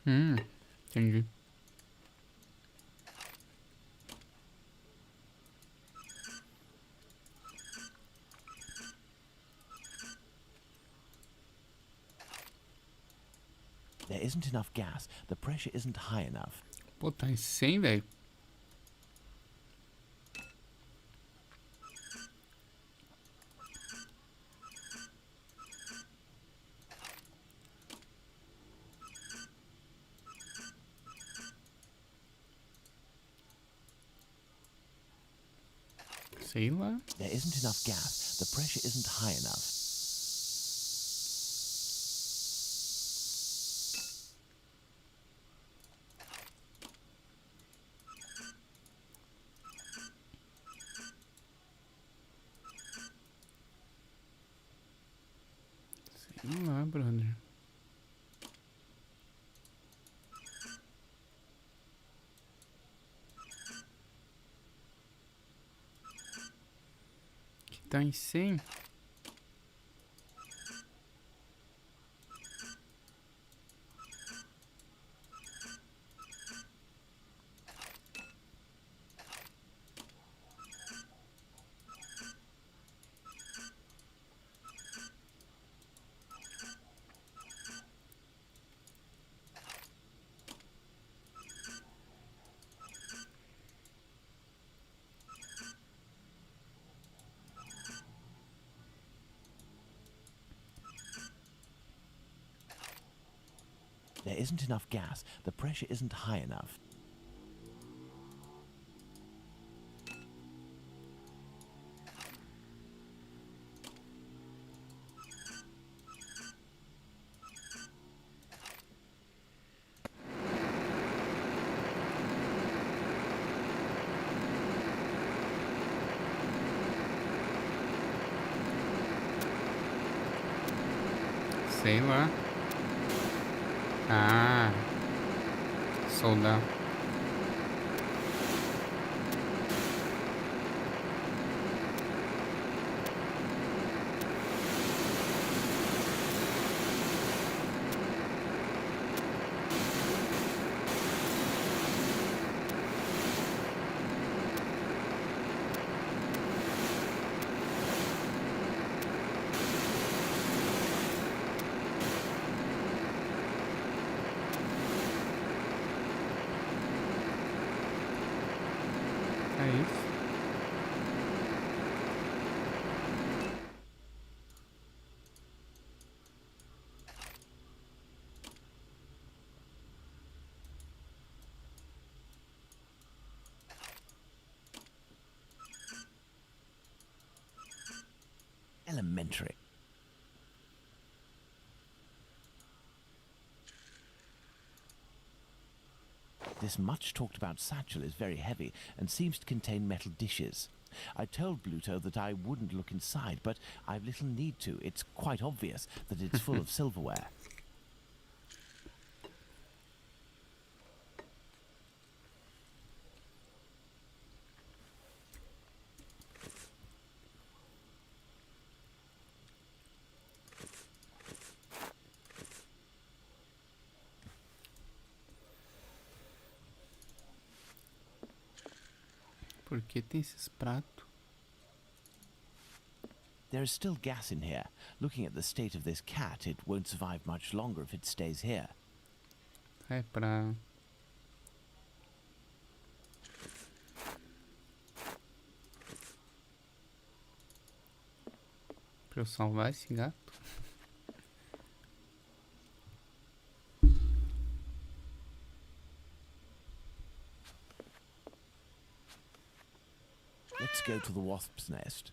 Entendi. There isn't enough gas. The pressure isn't high enough. Pô, tá em 100, velho. Sei lá. There isn't enough gas. The pressure isn't high enough. Sei lá, brother. Que tá em 100. There isn't enough gas. The pressure isn't high enough. Sei lá. Ah. Soldado. É isso. Elementary. This much talked about satchel is very heavy and seems to contain metal dishes. I told Bluto that I wouldn't look inside, but I've little need to. It's quite obvious that it's full of silverware. Por que tem esses pratos? There is still gas in here. Looking at the state of this cat, it won't survive much longer if it stays here. É pra... Pra eu salvar esse gato? Let's go to the wasp's nest.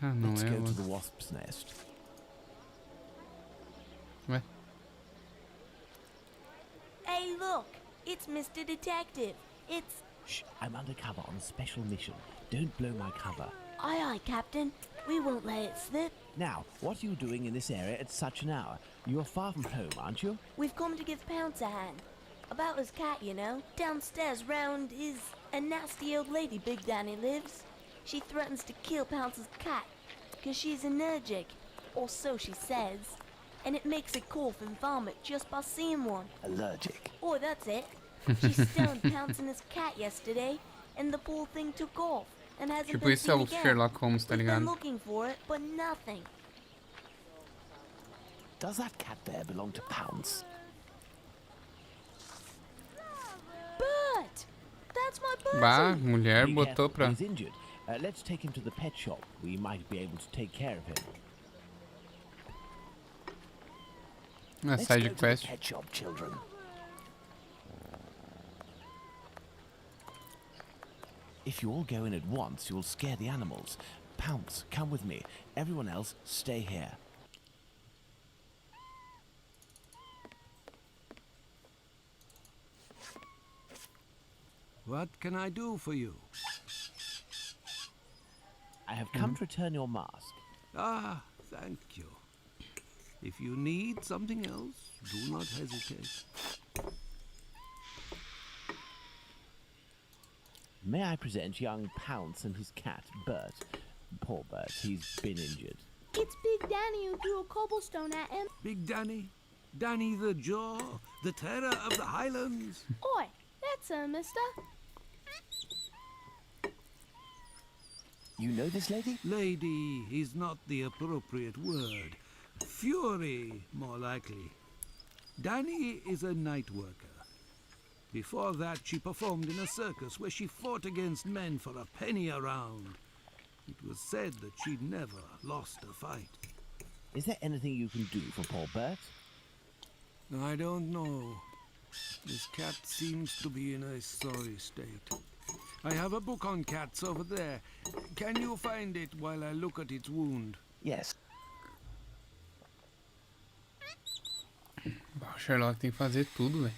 Ah, não Let's é go to ela. the wasp's nest. Ué? Hey, look! It's Mr. Detective. It's... Shh, I'm undercover on a special mission. Don't blow my cover. Aye, aye, Captain. We won't let it slip. Now, what are you doing in this area at such an hour? You're far from home, aren't you? We've come to give Pounce a hand. About his cat, you know. Downstairs round is a nasty old lady Big Danny lives. She threatens to kill Pounce's cat, 'cause she's allergic, or so she says. And it makes it cough and vomit just by seeing one. Allergic. Oh, that's it. She stoned Pounce and his cat yesterday, and the poor thing took off, and hasn't Tipo, been esse é seen o again. Sherlock Holmes, tá We've been ligado? looking for it, but nothing. Does that cat there belong to Pounce? Bert! That's my Bertie! Bah, mulher Be botou careful, pra... he's injured. Let's take him to the pet shop. We might be able to take care of him. Na Let's side go to the quest. pet shop, children. If you all go in at once, you'll scare the animals. Pounce, come with me. Everyone else, stay here. What can I do for you? I have come to return your mask. Ah, thank you. If you need something else, do not hesitate. May I present young Pounce and his cat, Bert? Poor Bert, he's been injured. It's Big Danny who threw a cobblestone at him. Big Danny? Danny the Jaw, the terror of the Highlands? Oi, that's her, mister. You know this lady? Lady is not the appropriate word. Fury, more likely. Danny is a night worker. Before that, she performed in a circus where she fought against men for a penny a round. It was said that she never lost a fight. Is there anything you can do for poor Bert? I don't know. This cat seems to be in a sorry state. I have a book on cats over there. Can you find it while I look at its wound? Yes. Bah, o Sherlock tem que fazer tudo, velho.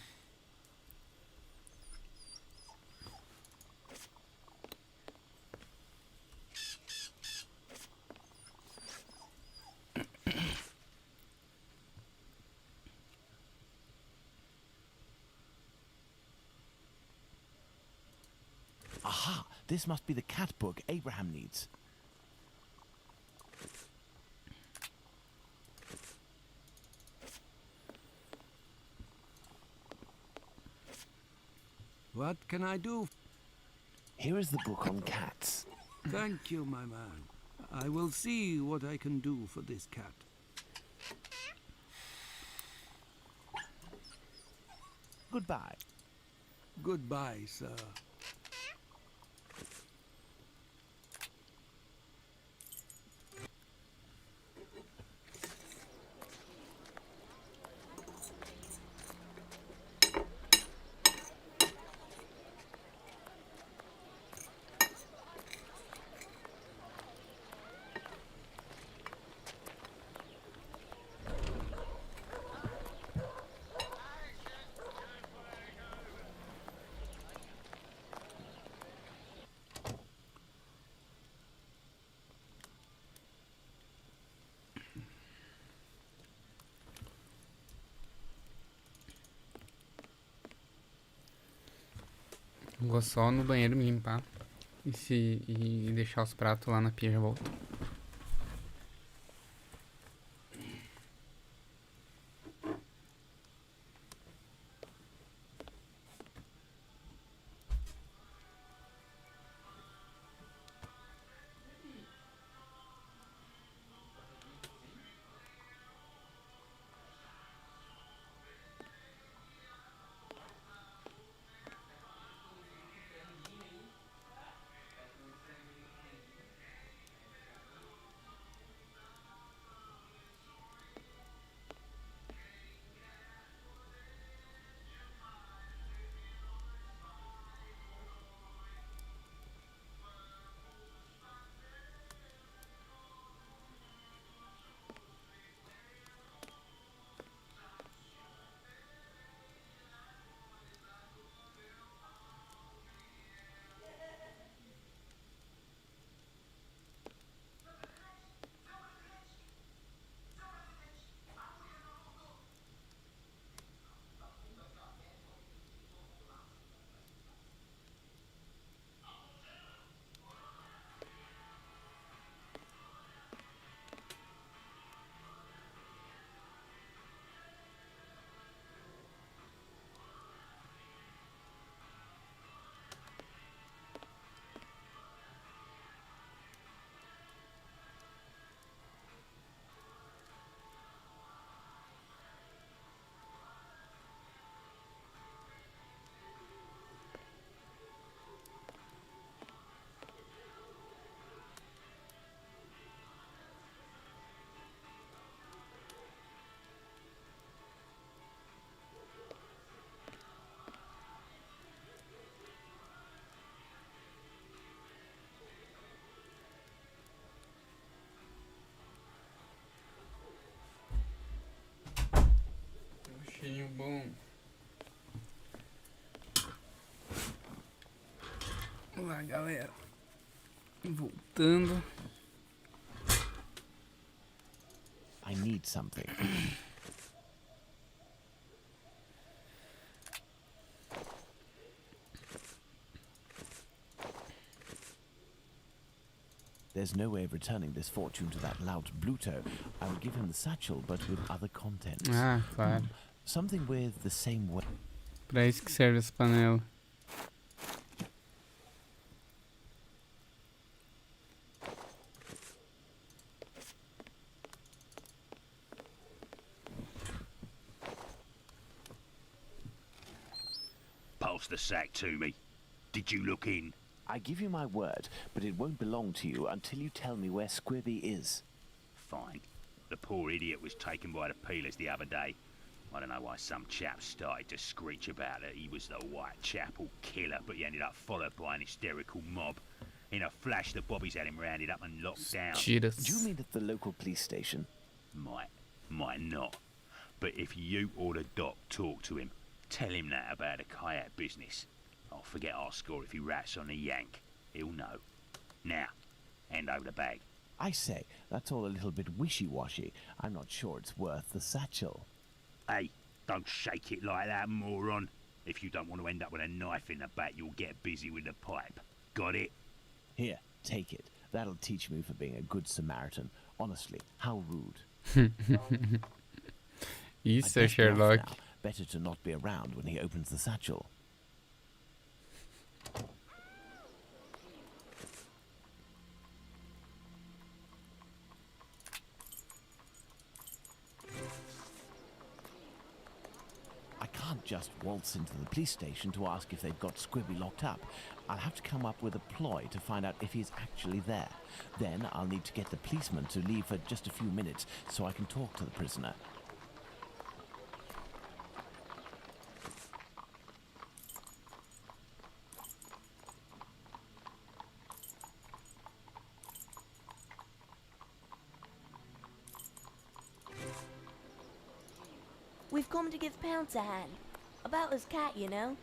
Aha! This must be the cat book Abraham needs. What can I do? Here is the book on cats. Thank you, my man. I will see what I can do for this cat. Goodbye. Goodbye, sir. Vou só no banheiro me limpar e deixar os pratos lá na pia, já volto. Cheirinho bom. Vamos lá, galera. Voltando. I need something. There's no way of returning this fortune to that lout Bluto. I would give him the satchel, but with other contents. Ah, claro. Something with the same weight. Pra isso que serve essa panela. Pass the sack to me. Did you look in? I give you my word, but it won't belong to you until you tell me where Squibby is. Fine. The poor idiot was taken by the peelers the other day. I don't know why some chap started to screech about it. He was the Whitechapel killer, but he ended up followed by an hysterical mob. In a flash, the bobbies had him rounded up and locked down. Cheetahs. Do you mean at the local police station? Might not. But if you or the doc talk to him, tell him that about the kayak business. I'll forget our score if he rats on the yank. He'll know. Now, hand over the bag. I say, that's all a little bit wishy-washy. I'm not sure it's worth the satchel. Hey, don't shake it like that, moron. If you don't want to end up with a knife in the back, you'll get busy with the pipe. Got it. Here, take it. That'll teach me for being a good Samaritan. Honestly, how rude. Isso, I'd best be off Sherlock. now. Better to not be around when he opens the satchel. I can't just waltz into the police station to ask if they've got Squibby locked up. I'll have to come up with a ploy to find out if he's actually there. Then I'll need to get the policeman to leave for just a few minutes so I can talk to the prisoner. We've come to give Pounce a hand. About his cat, you know.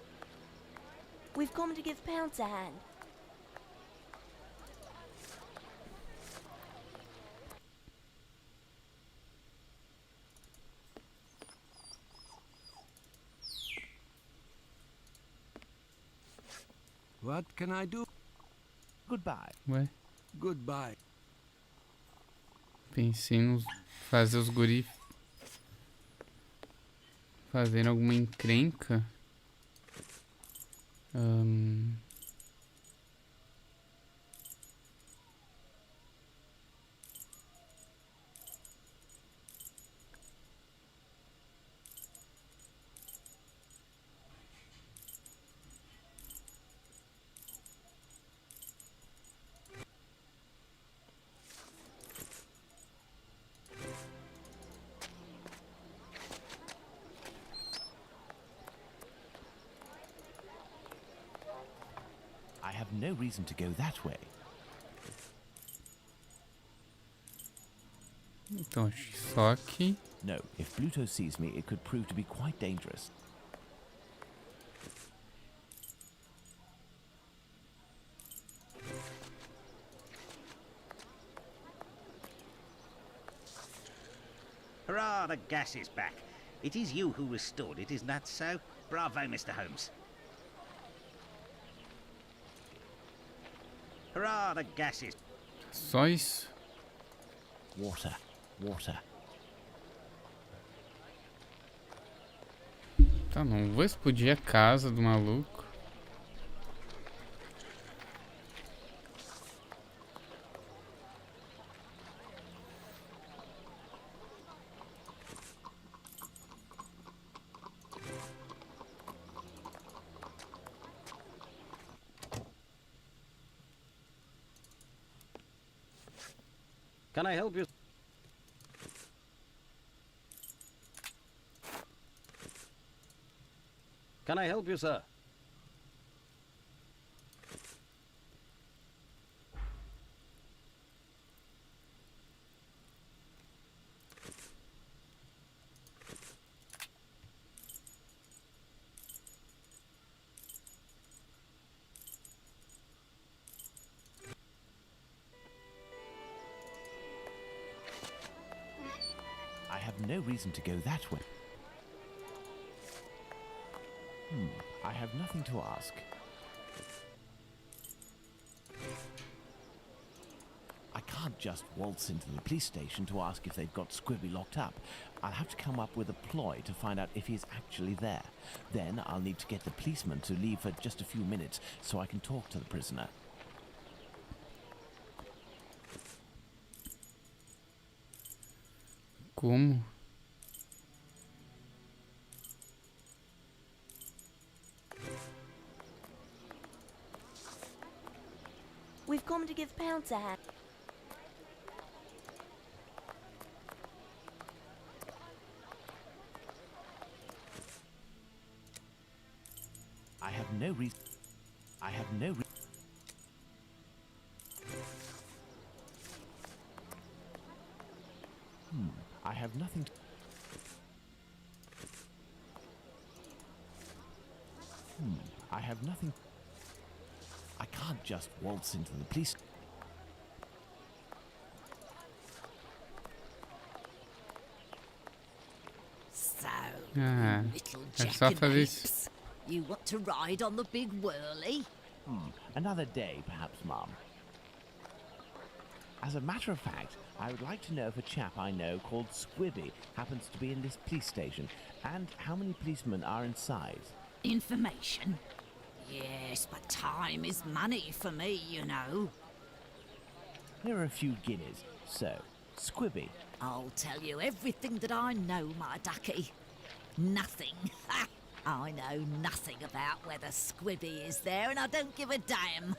We've come to give Pounce a hand. What can I do? Goodbye. Ué, Goodbye. pensei em fazer os guri fazendo alguma encrenca. I have no reason to go that way. Então, acho que só aqui. No, if Bluto sees me, it could prove to be quite dangerous. Hurrah, the gas is back. It is you who restored it, isn't that so? Bravo, Mr. Holmes. Hurrah, the gas is... Só isso. Water, water. Tá, não vou explodir a casa do maluco. Can I help you? Can I help you, sir? I have no reason to go that way. I have nothing to ask. I can't just waltz into the police station to ask if they've got Squibby locked up. I'll have to come up with a ploy to find out if he's actually there. Then I'll need to get the policeman to leave for just a few minutes so I can talk to the prisoner. Como? We've come to give Pounce a hand. I have no reason. I have no reason. I have nothing to... I have nothing... I can't just waltz into the police... So, Ah, little é só fazer isso. jackanapes, you want to ride on the big whirly? Another day, perhaps, Mum. As a matter of fact, I would like to know if a chap I know called Squibby happens to be in this police station, and how many policemen are inside. Information? Yes, but time is money for me, you know. Here are a few guineas. So, Squibby. I'll tell you everything that I know, my ducky. Nothing. I know nothing about whether Squibby is there, and I don't give a damn.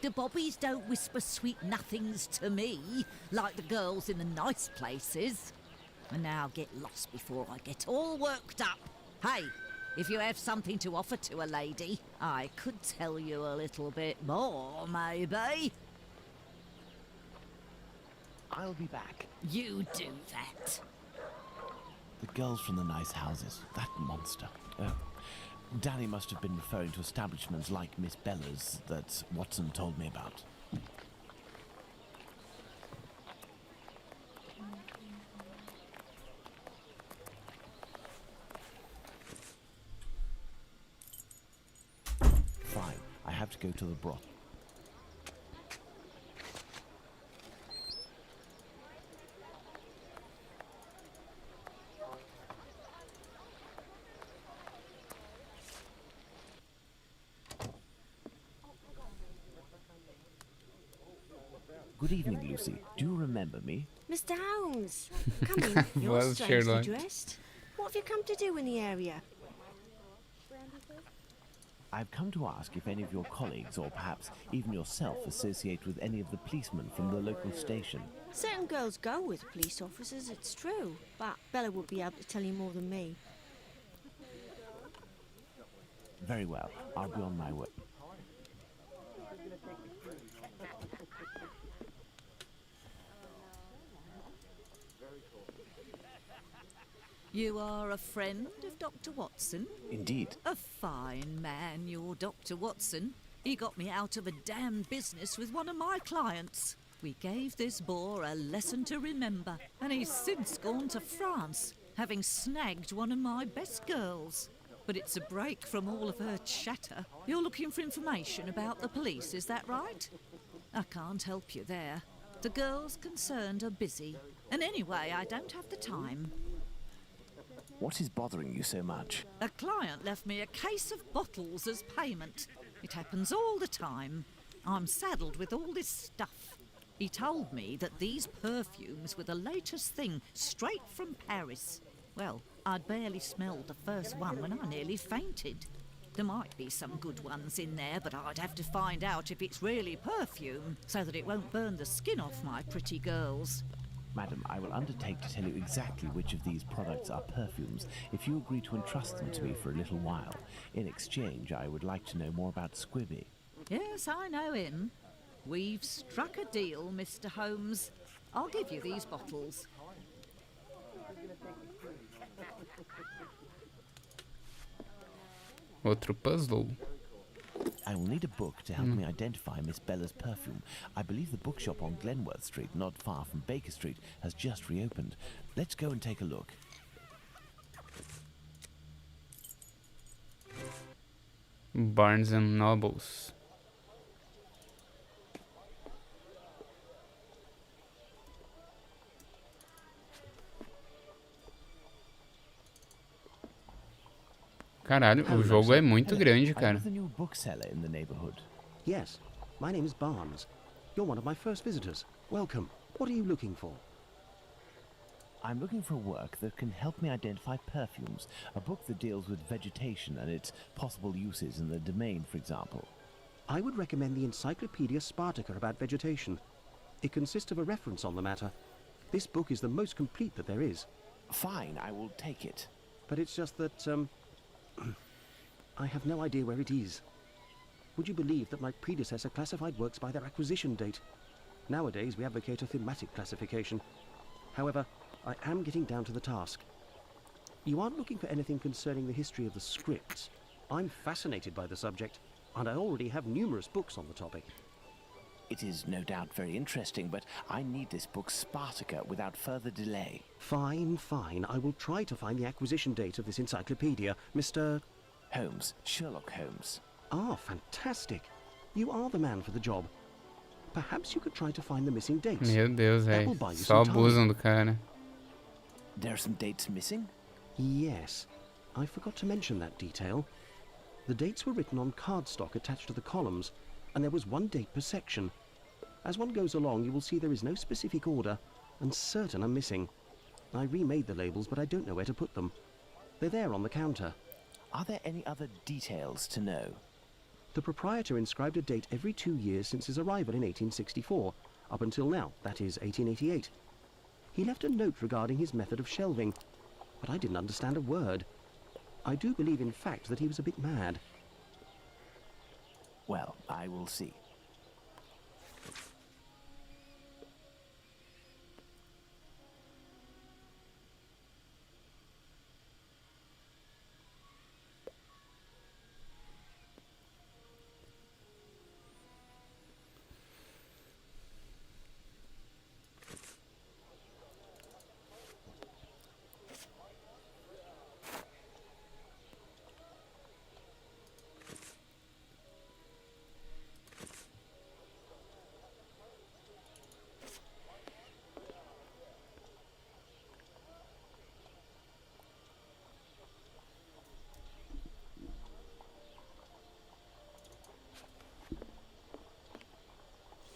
The bobbies don't whisper sweet nothings to me, like the girls in the nice places. And now get lost before I get all worked up. Hey, if you have something to offer to a lady, I could tell you a little bit more, maybe. I'll be back. You do that. The girls from the nice houses. That monster. Oh. Danny must have been referring to establishments like Miss Bella's that Watson told me about. Fine, I have to go to the broth. Good evening, Lucy. Do you remember me? Mr. Holmes, come in. You're Well, strangely Sherlock. dressed. What have you come to do in the area? I've come to ask if any of your colleagues, or perhaps even yourself, associate with any of the policemen from the local station. Certain girls go with police officers, it's true, but Bella would be able to tell you more than me. Very well. I'll be on my way. You are a friend of Dr. Watson? Indeed. A fine man, your Dr. Watson. He got me out of a damn business with one of my clients. We gave this boar a lesson to remember, and he's since gone to France, having snagged one of my best girls. But it's a break from all of her chatter. You're looking for information about the police, is that right? I can't help you there. The girls concerned are busy, and anyway, I don't have the time. What is bothering you so much? A client left me a case of bottles as payment. It happens all the time. I'm saddled with all this stuff. He told me that these perfumes were the latest thing, straight from Paris. Well, I'd barely smelled the first one when I nearly fainted. There might be some good ones in there, but I'd have to find out if it's really perfume, so that it won't burn the skin off my pretty girls. Madam, I will undertake to tell you exactly which of these products are perfumes if you agree to entrust them to me for a little while. In exchange, I would like to know more about Squibby. Yes, I know him. We've struck a deal, Mr. Holmes. I'll give you these bottles. Outro puzzle. I will need a book to help me identify Miss Bella's perfume. I believe the bookshop on Glenworth Street, not far from Baker Street, has just reopened. Let's go and take a look. Barnes and Nobles. Caralho, o jogo é muito grande, cara. I'm a new bookseller in the neighborhood. Yes, my name is Barnes. You're one of my first visitors. Welcome. What are you looking for? I'm looking for work that can help me identify perfumes. A book that deals with vegetation and its possible uses in the domain, for example. I would recommend the Encyclopedia Spartica about vegetation. It consists of a reference on the matter. This book is the most complete that there is. Fine, I will take it. But it's just that, I have no idea where it is. Would you believe that my predecessor classified works by their acquisition date? Nowadays, we advocate a thematic classification. However, I am getting down to the task. You aren't looking for anything concerning the history of the scripts. I'm fascinated by the subject, and I already have numerous books on the topic. It is no doubt very interesting, but I need this book Spartica without further delay. Fine, fine. I will try to find the acquisition date of this encyclopedia, Mr. Holmes, Sherlock Holmes. Ah, fantastic. You are the man for the job. Perhaps you could try to find the missing dates. Meu Deus, That velho. will buy you Só some time. abusam do cara. There are some dates missing? Yes. I forgot to mention that detail. The dates were written on cardstock attached to the columns, and there was one date per section. As one goes along, you will see there is no specific order, and certain are missing. I remade the labels, but I don't know where to put them. They're there on the counter. Are there any other details to know? The proprietor inscribed a date every 2 years since his arrival in 1864, up until now, that is 1888. He left a note regarding his method of shelving, but I didn't understand a word. I do believe, in fact, that he was a bit mad. Well, I will see.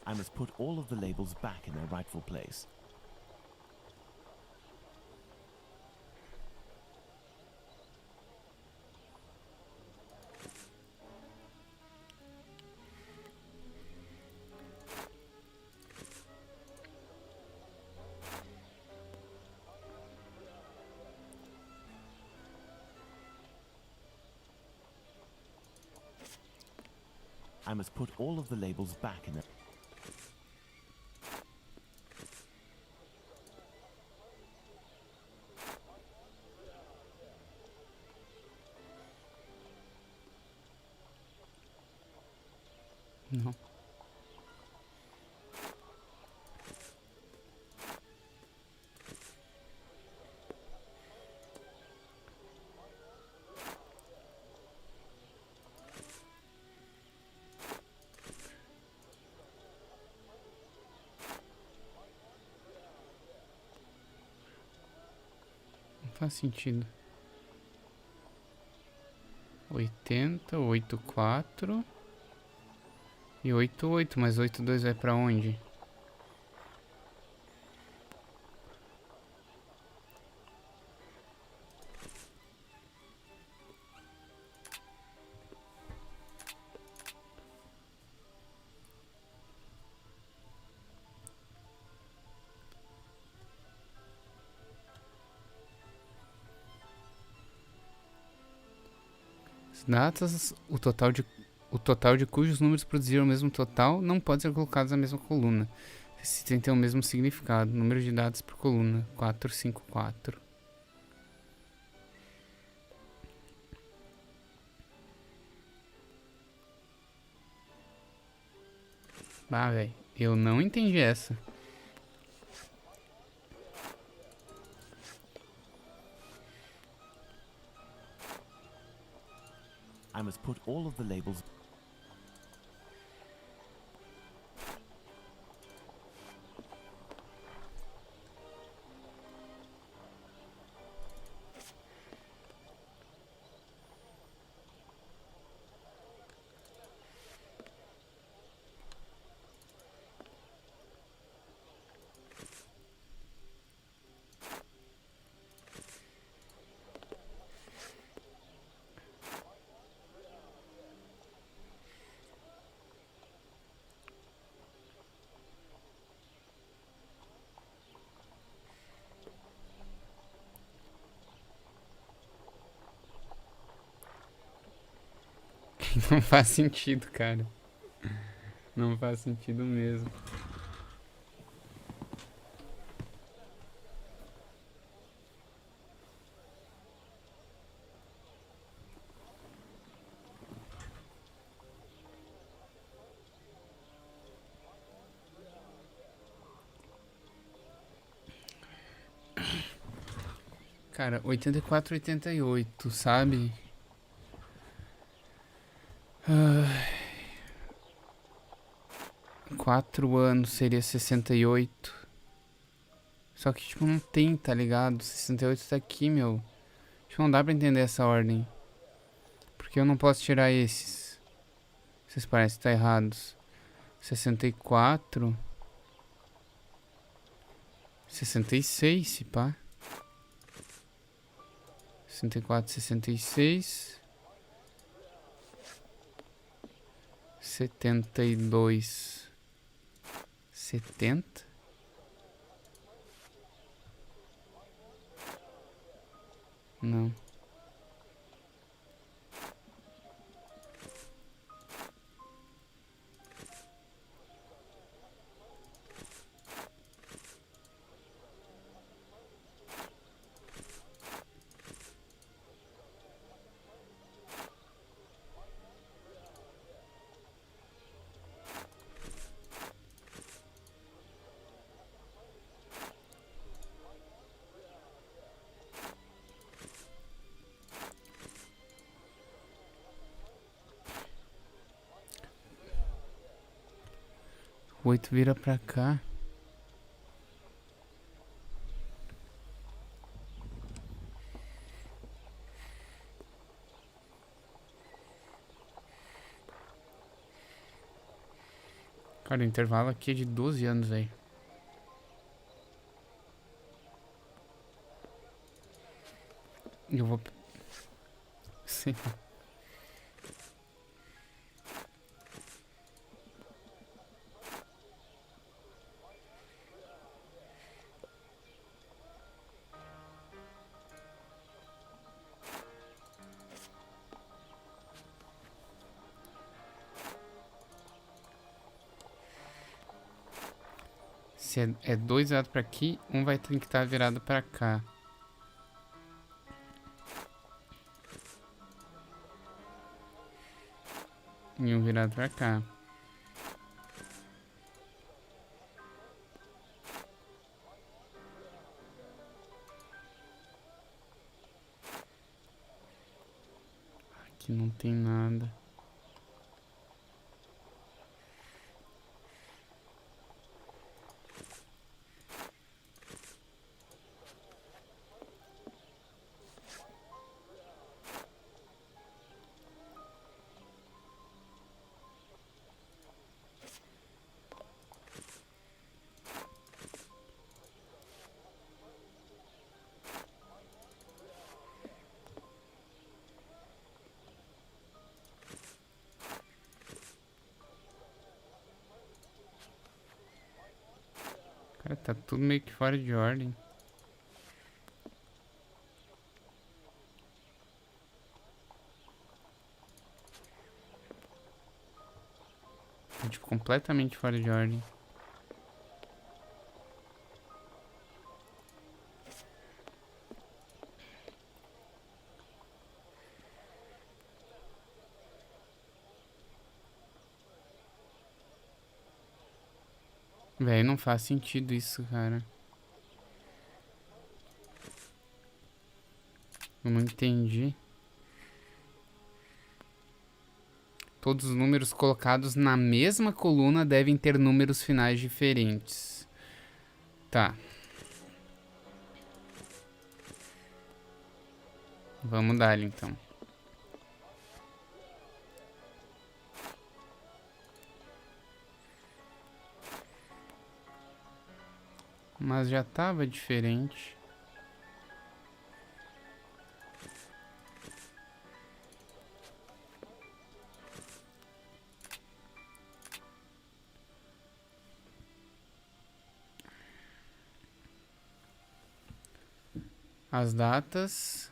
I must put all of the labels back in their rightful place. I must put all of the labels back in their... Não. Não faz sentido. 80, 84 e 88, mas 82 vai pra onde? As datas, o total de cujos números produziram o mesmo total não pode ser colocados na mesma coluna. Se tem o mesmo significado. Número de dados por coluna. 454. Ah, velho. Eu não entendi essa. I must put all of the labels... Não faz sentido, cara. Não faz sentido mesmo. Cara, 84, 88, sabe? 4 anos seria 68. Só que, tipo, não tem, tá ligado? 68 tá aqui, meu. Tipo, não dá pra entender essa ordem. Porque eu não posso tirar esses. Vocês parecem estar errados. 64. 66, se pá. 64, 66. 72. 70. Não. O 8 vira pra cá. Cara, o intervalo aqui é de 12 anos aí. Eu vou... Sim. Se é 2 virado pra aqui, um vai ter que estar virado pra cá. E um virado pra cá. Aqui não tem nada. Cara, tá tudo meio que fora de ordem. Tá, tipo, completamente fora de ordem. Véi, não faz sentido isso, cara. Eu não entendi. Todos os números colocados na mesma coluna devem ter números finais diferentes. Tá. Vamos dar ali então. Mas já tava diferente. As datas.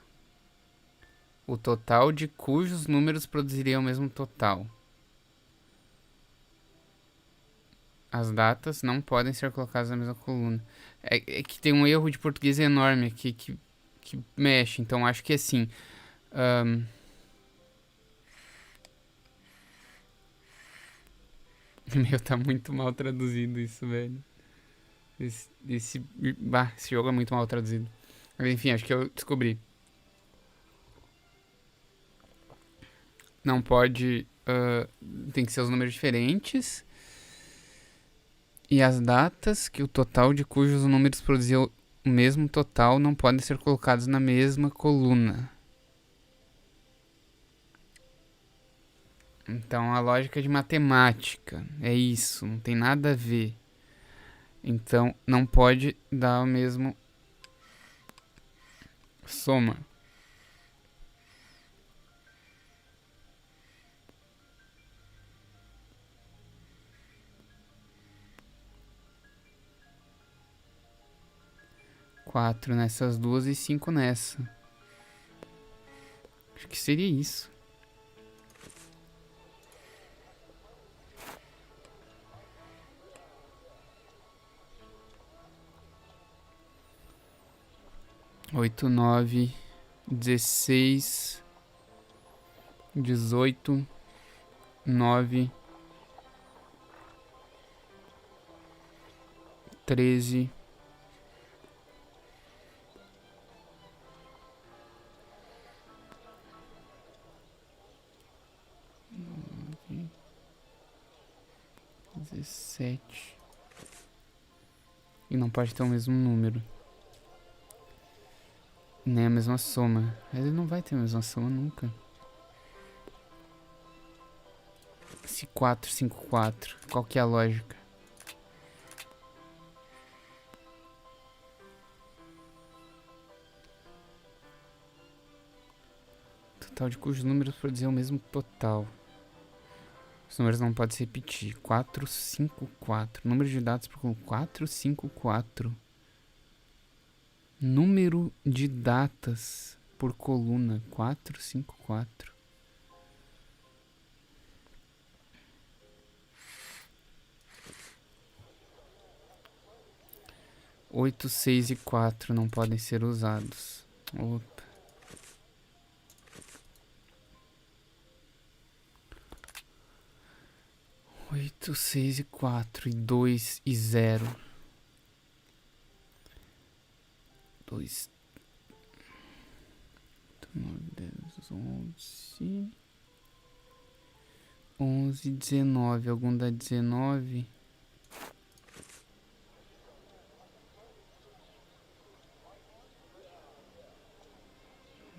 O total de cujos números produziriam o mesmo total. As datas não podem ser colocadas na mesma coluna. É que tem um erro de português enorme aqui que mexe. Então acho que assim. Meu, tá muito mal traduzido isso, velho. Esse jogo é muito mal traduzido. Mas enfim, acho que eu descobri. Não pode. Tem que ser os números diferentes. E as datas que o total de cujos números produziu o mesmo total não podem ser colocados na mesma coluna. Então a lógica de matemática é isso, não tem nada a ver. Então não pode dar o mesmo soma. Quatro nessas duas e 5 nessa. Acho que seria isso. Oito, 9, 16, 18, 9, 13, 17. E não pode ter o mesmo número. Nem a mesma soma. Ele não vai ter a mesma soma nunca. Se 4, 5, 4. Qual que é a lógica? Total de cujos números produzir o mesmo total. Os números não podem se repetir. 4, 5, 4. Número de dados por 4, 5, 4. Número de datas por coluna. 4, 5, 4. Oito, 6 e 4 não podem ser usados. Opa. 8, 6 e 4 e 2 e 0. 2, 9, 10, 11, 11, 19. Algum dá 19?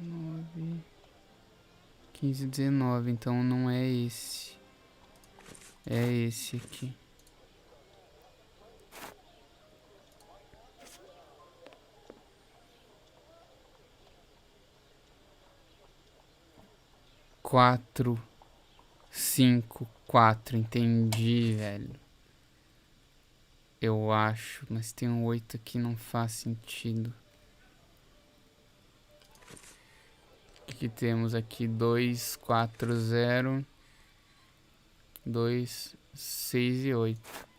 9, 15, 19. Então não é esse. É esse aqui. Quatro, 5, 4. Entendi, velho. Eu acho, mas tem um 8 aqui, não faz sentido. O que temos aqui? 2, 4, 0. 2, 6 e 8.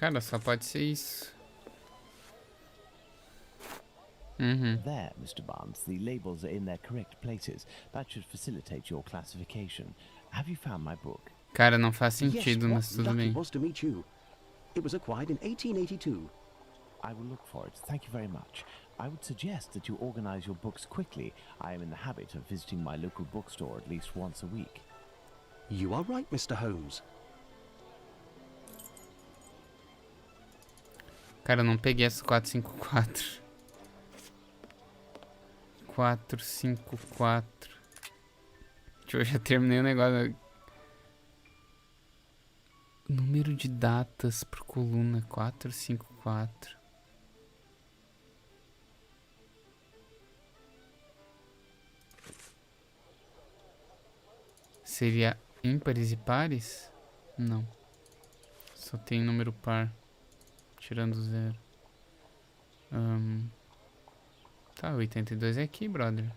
Cara, só pode ser isso. There, Mr. Barnes, the labels are in their correct places. That should facilitate your classification. Have you found my book? Cara, não faz Yes, sentido, what mas tudo luck bem. it was to meet you. It was acquired in 1882. I will look for it. Thank you very much. I would suggest that you organize your books quickly. I am in the habit of visiting my local bookstore at least once a week. You are right, Mr. Holmes. Cara, eu não peguei essa 4, 5, 4. 4, 5, 4. Deixa eu já terminei o negócio. Número de datas por coluna. 4, 5, 4. Seria ímpares e pares? Não. Só tem número par. Tirando 0. Tá, 82 é aqui, brother.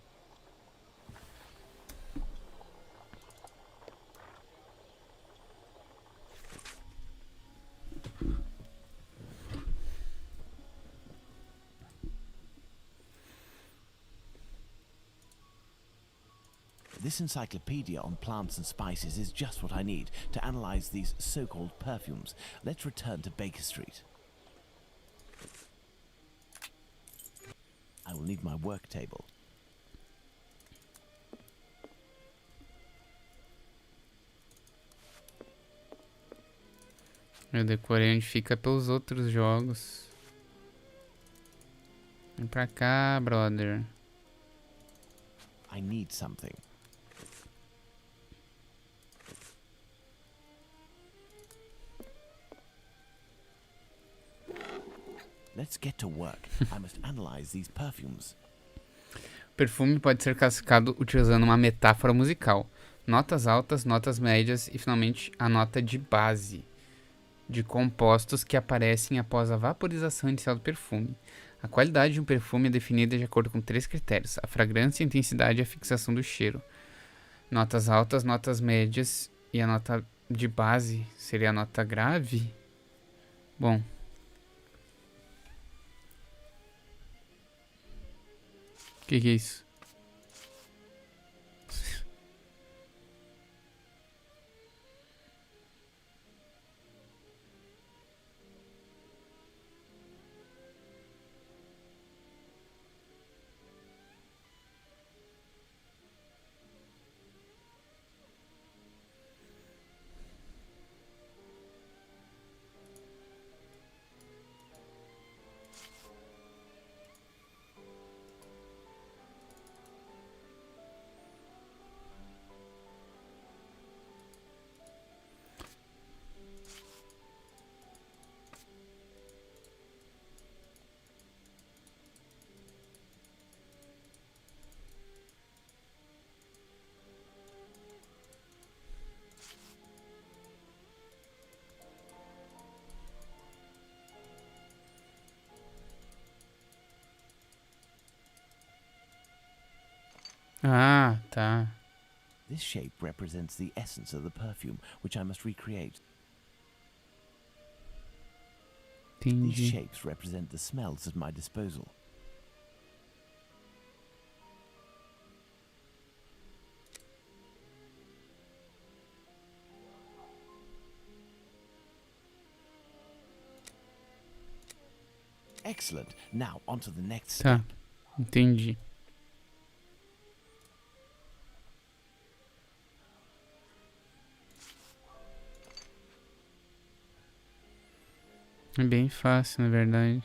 This encyclopedia on plants and spices is just what I need to analyze these so-called perfumes. Let's return to Baker Street. I will need my work table. Eu decorei onde fica pelos outros jogos. Vem pra cá, brother. I need something. Let's get to work. I must analyze these perfumes. O perfume pode ser classificado utilizando uma metáfora musical. Notas altas, notas médias e finalmente a nota de base de compostos que aparecem após a vaporização inicial do perfume. A qualidade de um perfume é definida de acordo com 3 critérios: a fragrância, a intensidade e a fixação do cheiro. Notas altas, notas médias e a nota de base seria a nota grave? Bom. O que é isso? Ah, tá. This shape represents the essence of the perfume, which I must recreate. These Entendi. shapes represent the smells at my disposal. Excellent. Now, on to the next Tá, step. entendi. É bem fácil, na verdade.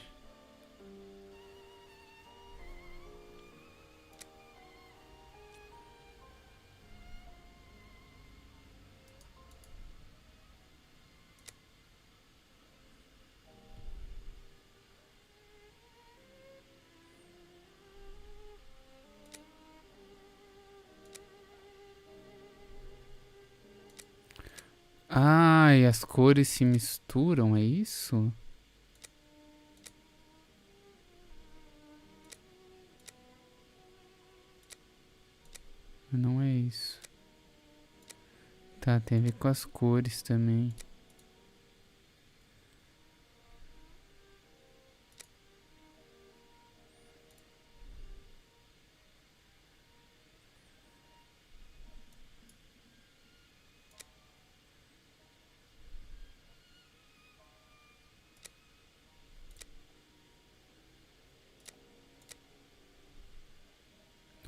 Ah, e as cores se misturam, é isso? Não é isso. Tá, tem a ver com as cores também.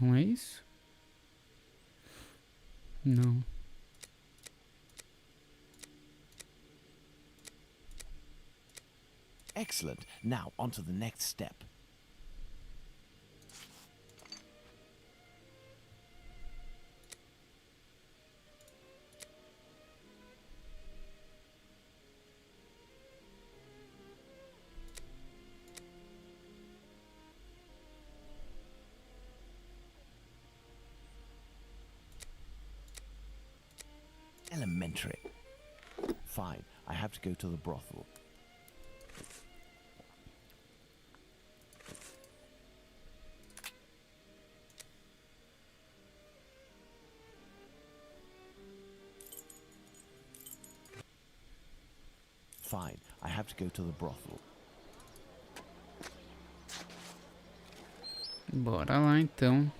Não é isso? Não. Excellent. Now, on to the next step. Elementary. Fine, I have to go to the brothel. Fine, I have to go to the brothel. Bora lá então.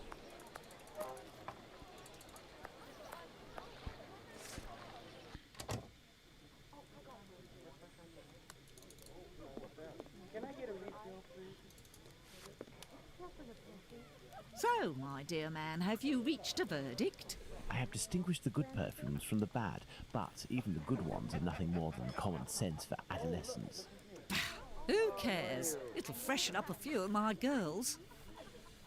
So, my dear man, have you reached a verdict? I have distinguished the good perfumes from the bad, but even the good ones are nothing more than common sense for adolescents. Who cares? It'll freshen up a few of my girls.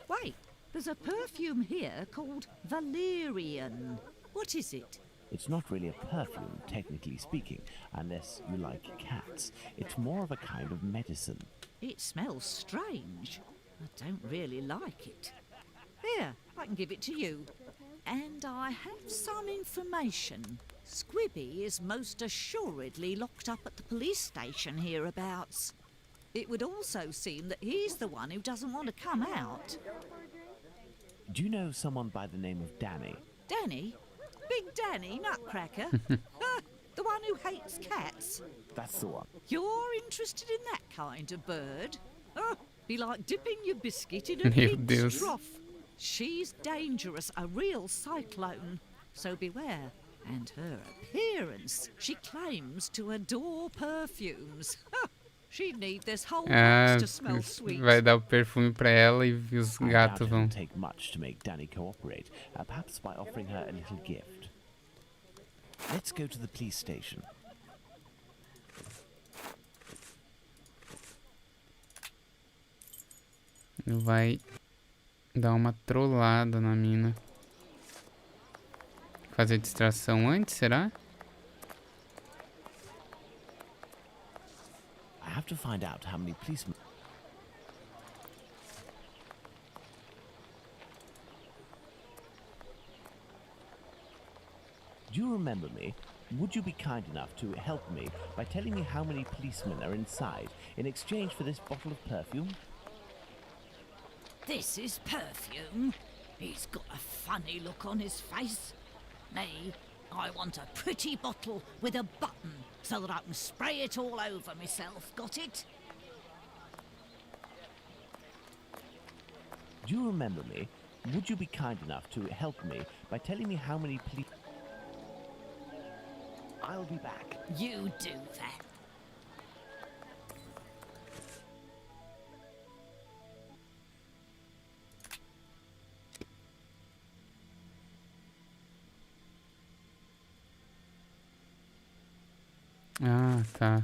Wait, there's a perfume here called Valerian. What is it? It's not really a perfume, technically speaking, unless you like cats. It's more of a kind of medicine. It smells strange. I don't really like it. Here, I can give it to you. And I have some information. Squibby is most assuredly locked up at the police station hereabouts. It would also seem that he's the one who doesn't want to come out. Do you know someone by the name of Danny? Danny? Big Danny, Nutcracker? The one who hates cats? That's the one. You're interested in that kind of bird? Oh, be like dipping your biscuit in a Meu pig's Deus. trough. She's dangerous, a real cyclone. So beware. And her appearance. She claims to adore perfumes. She'd need this whole Ah, house to smell sweet. vai dar o perfume pra ela e os I doubt gatos it vão. will take much to make Danny cooperate, perhaps by offering her a little gift. Let's go to the police station. Vai dar uma trollada na mina. Fazer distração antes, será? I have to find out how many policemen... Do you remember me? Would you be kind enough to help me by telling me how many policemen are inside in exchange for this bottle of perfume? This is perfume. He's got a funny look on his face. Me, I want a pretty bottle with a button so that I can spray it all over myself. Got it? Do you remember me? Would you be kind enough to help me by telling me how many police... I'll be back. You do that. Ah, tá.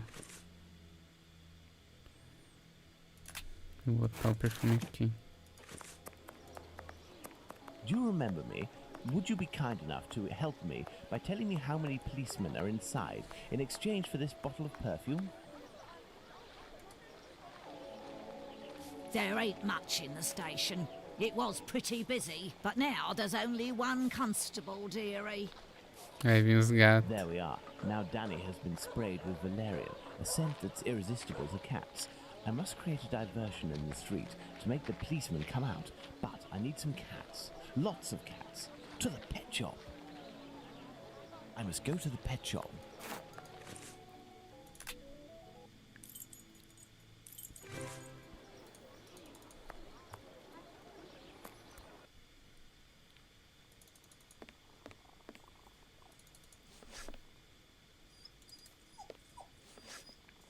Vou botar o perfume aqui. Do you remember me? Would you be kind enough to help me by telling me how many policemen are inside in exchange for this bottle of perfume? There ain't much in the station. It was pretty busy, but now there's only one constable, dearie. Aí vem os gatos. There we are. Now Danny has been sprayed with valerian, a scent that's irresistible to cats. I must create a diversion in the street to make the policemen come out, but I need some cats. Lots of cats. To the pet shop. I must go to the pet shop.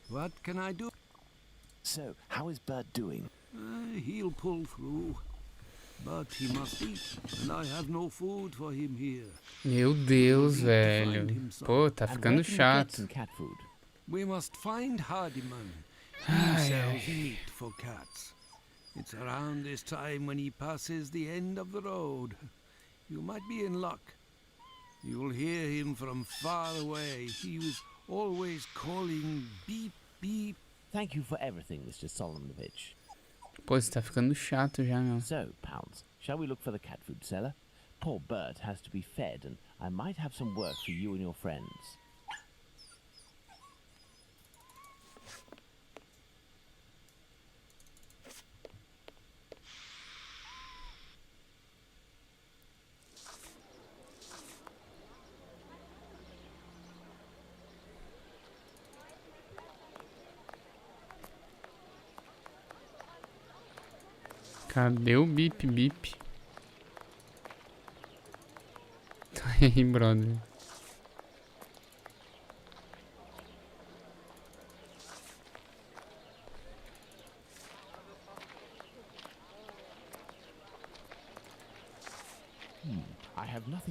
What can I do? So, how is Bert doing? He'll pull through. But he must eat, and I have no food for him here. Meu Deus, velho. Pô, tá And ficando where can we get chato. some cat food? We must find Hardiman. He sells meat for cats. It's around this time when he passes the end of the road. You might be in luck. You'll hear him from far away. He was always calling beep, beep. Thank you for everything, Mr. Solomonovich. Pô, isso tá ficando chato já, meu. So, Pounds, shall we look for the cat food seller? Poor Bert has to be fed, and I might have some work for you and your friends. Cadê o bip bip? Tá aí, brother.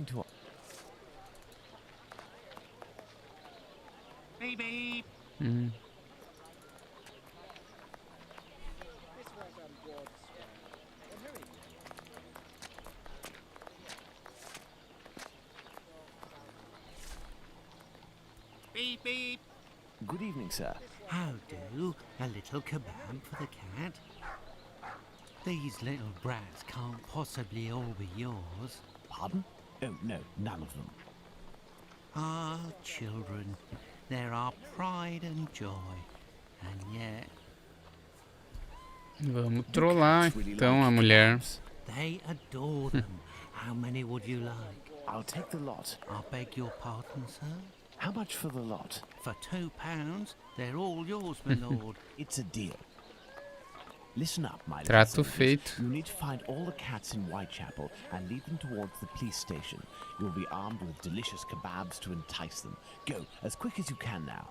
nothing to... Beep beep. Beep beep. Good evening, sir. How do? A little kebab for the cat? These little brats can't possibly all be yours. Pardon? Oh, no, none of them. Ah, children, they're our pride and joy. And yet... Vamos trollar então a mulher. They adore them. How many would you like? I'll take the lot. I beg your pardon, sir? How much for the lot? For £2, they're all yours, my lord. It's a deal. Listen up, my Trato little feito. soldiers. You need to find all the cats in Whitechapel and lead them towards the police station. You'll be armed with delicious kebabs to entice them. Go, as quick as you can now.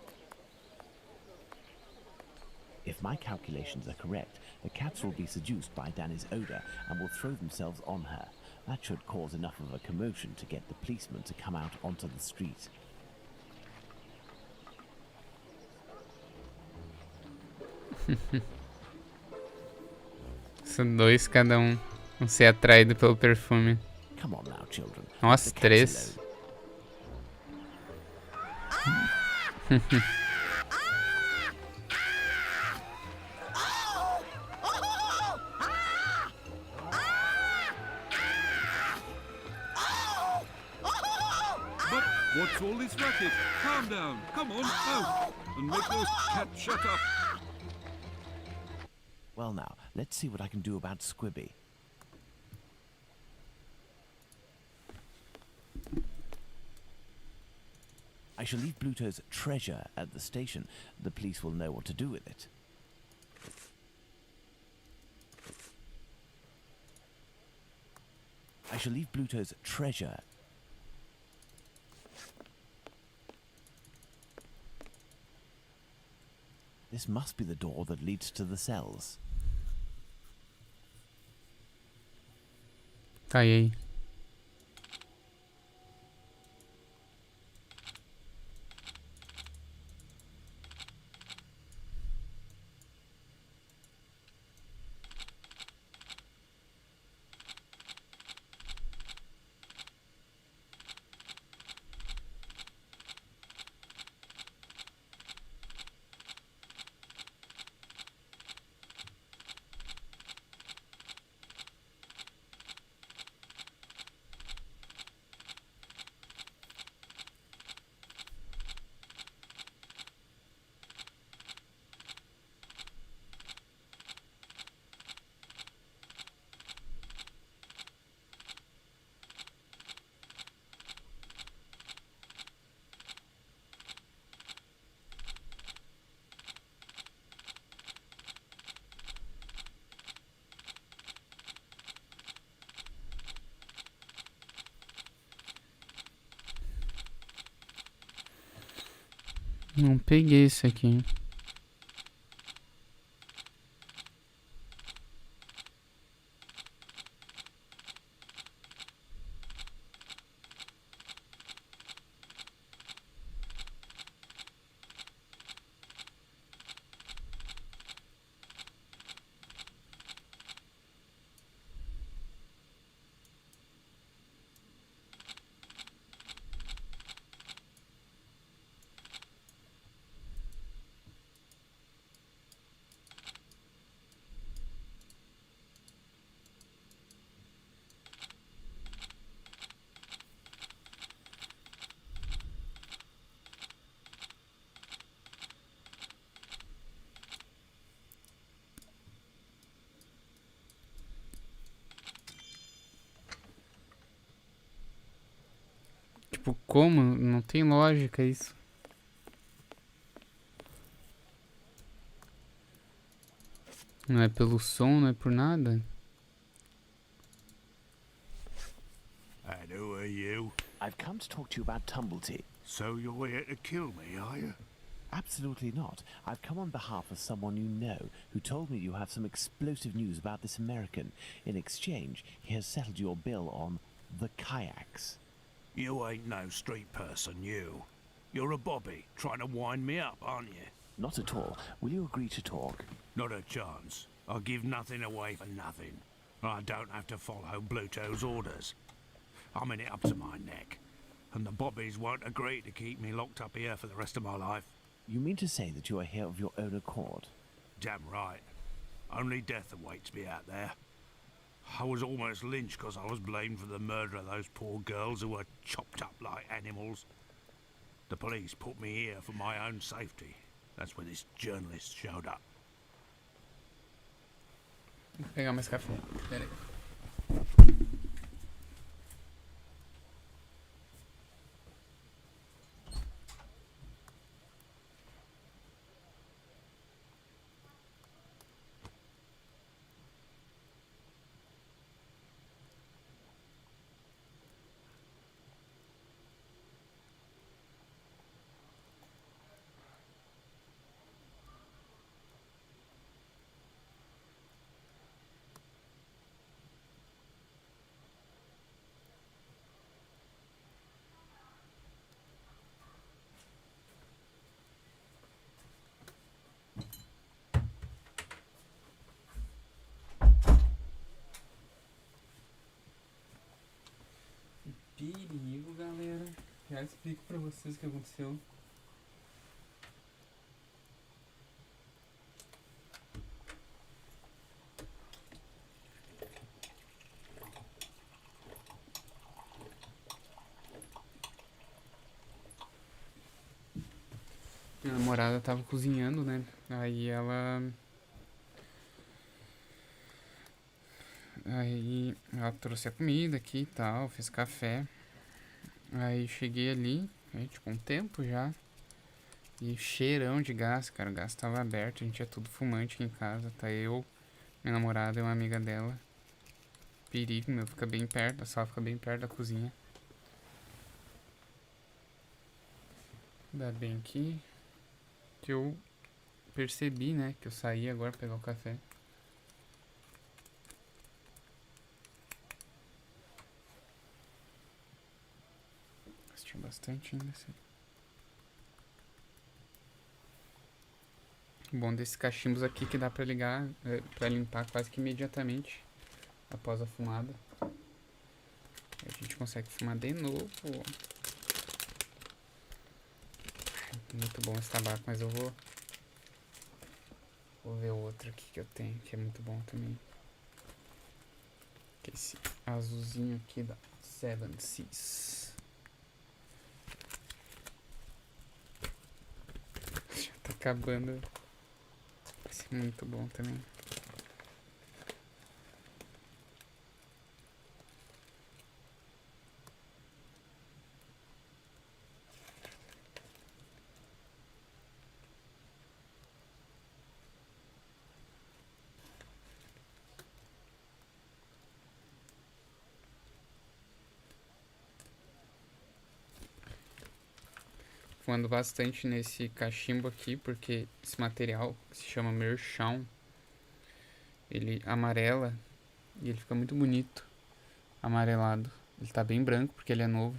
If my calculations are correct, the cats will be seduced by Danny's odor and will throw themselves on her. That should cause enough of a commotion to get the policeman to come out onto the street. São dois cada um. Vão ser atraídos pelo perfume. Come on now, children. Nossa, The cats 3. alone. But what's all this racket? Calm down. Come on, out. And make those cats shut up. Well now, let's see what I can do about Squibby. I shall leave Bluto's treasure at the station. The police will know what to do with it. I shall leave Bluto's treasure. This must be the door that leads to the cells. Tá aí. Não peguei esse aqui. Tipo, como? Não tem lógica isso. Não é pelo som, não é por nada. And who are you? I've come to talk to you about Tumblety. So you're here to kill me, are you? Absolutely not. I've come on behalf of someone you know, who told me you have some explosive news about this American. In exchange, he has settled your bill on the kayaks. You ain't no street person, you. You're a bobby, trying to wind me up, aren't you? Not at all. Will you agree to talk? Not a chance. I give nothing away for nothing. I don't have to follow Bluto's orders. I'm in it up to my neck. And the bobbies won't agree to keep me locked up here for the rest of my life. You mean to say that you are here of your own accord? Damn right. Only death awaits me out there. I was almost lynched because I was blamed for the murder of those poor girls who were chopped up like animals. The police put me here for my own safety. That's when this journalist showed up. Vou pegar mais café. Pera aí. Perigo, galera. Já explico pra vocês o que aconteceu. Minha namorada tava cozinhando, né? Aí ela trouxe a comida aqui e tal, fez café. Aí cheguei ali, tipo, um tempo já. E cheirão de gás, cara. O gás tava aberto, a gente é tudo fumante aqui em casa. Tá eu, minha namorada e uma amiga dela. Perigo, meu, fica bem perto, a sala fica bem perto da cozinha. Ainda bem que eu percebi, né, que eu saí agora pra pegar o café. Tinha bastante ainda, assim. O bom desses cachimbos aqui que dá pra ligar, pra limpar quase que imediatamente após a fumada. A gente consegue fumar de novo. Muito bom esse tabaco, mas eu vou ver o outro aqui que eu tenho, que é muito bom também. Que é esse azulzinho aqui da Seven Seas. Já tá acabando. Vai ser muito bom também. Fumando bastante nesse cachimbo aqui, porque esse material que se chama merchão, ele amarela e ele fica muito bonito, amarelado. Ele tá bem branco porque ele é novo.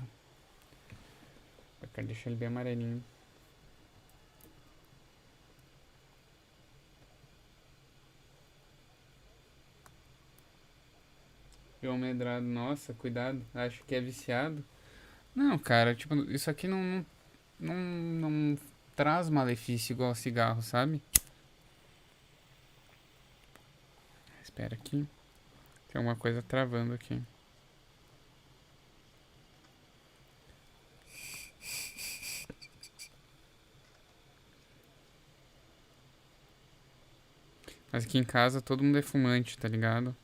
Eu quero deixar ele bem amarelinho. João Medrado, nossa, cuidado, acho que é viciado. Não, cara, tipo, isso aqui não traz malefício igual cigarro, sabe? Espera aqui. Tem alguma coisa travando aqui. Mas aqui em casa todo mundo é fumante, tá ligado?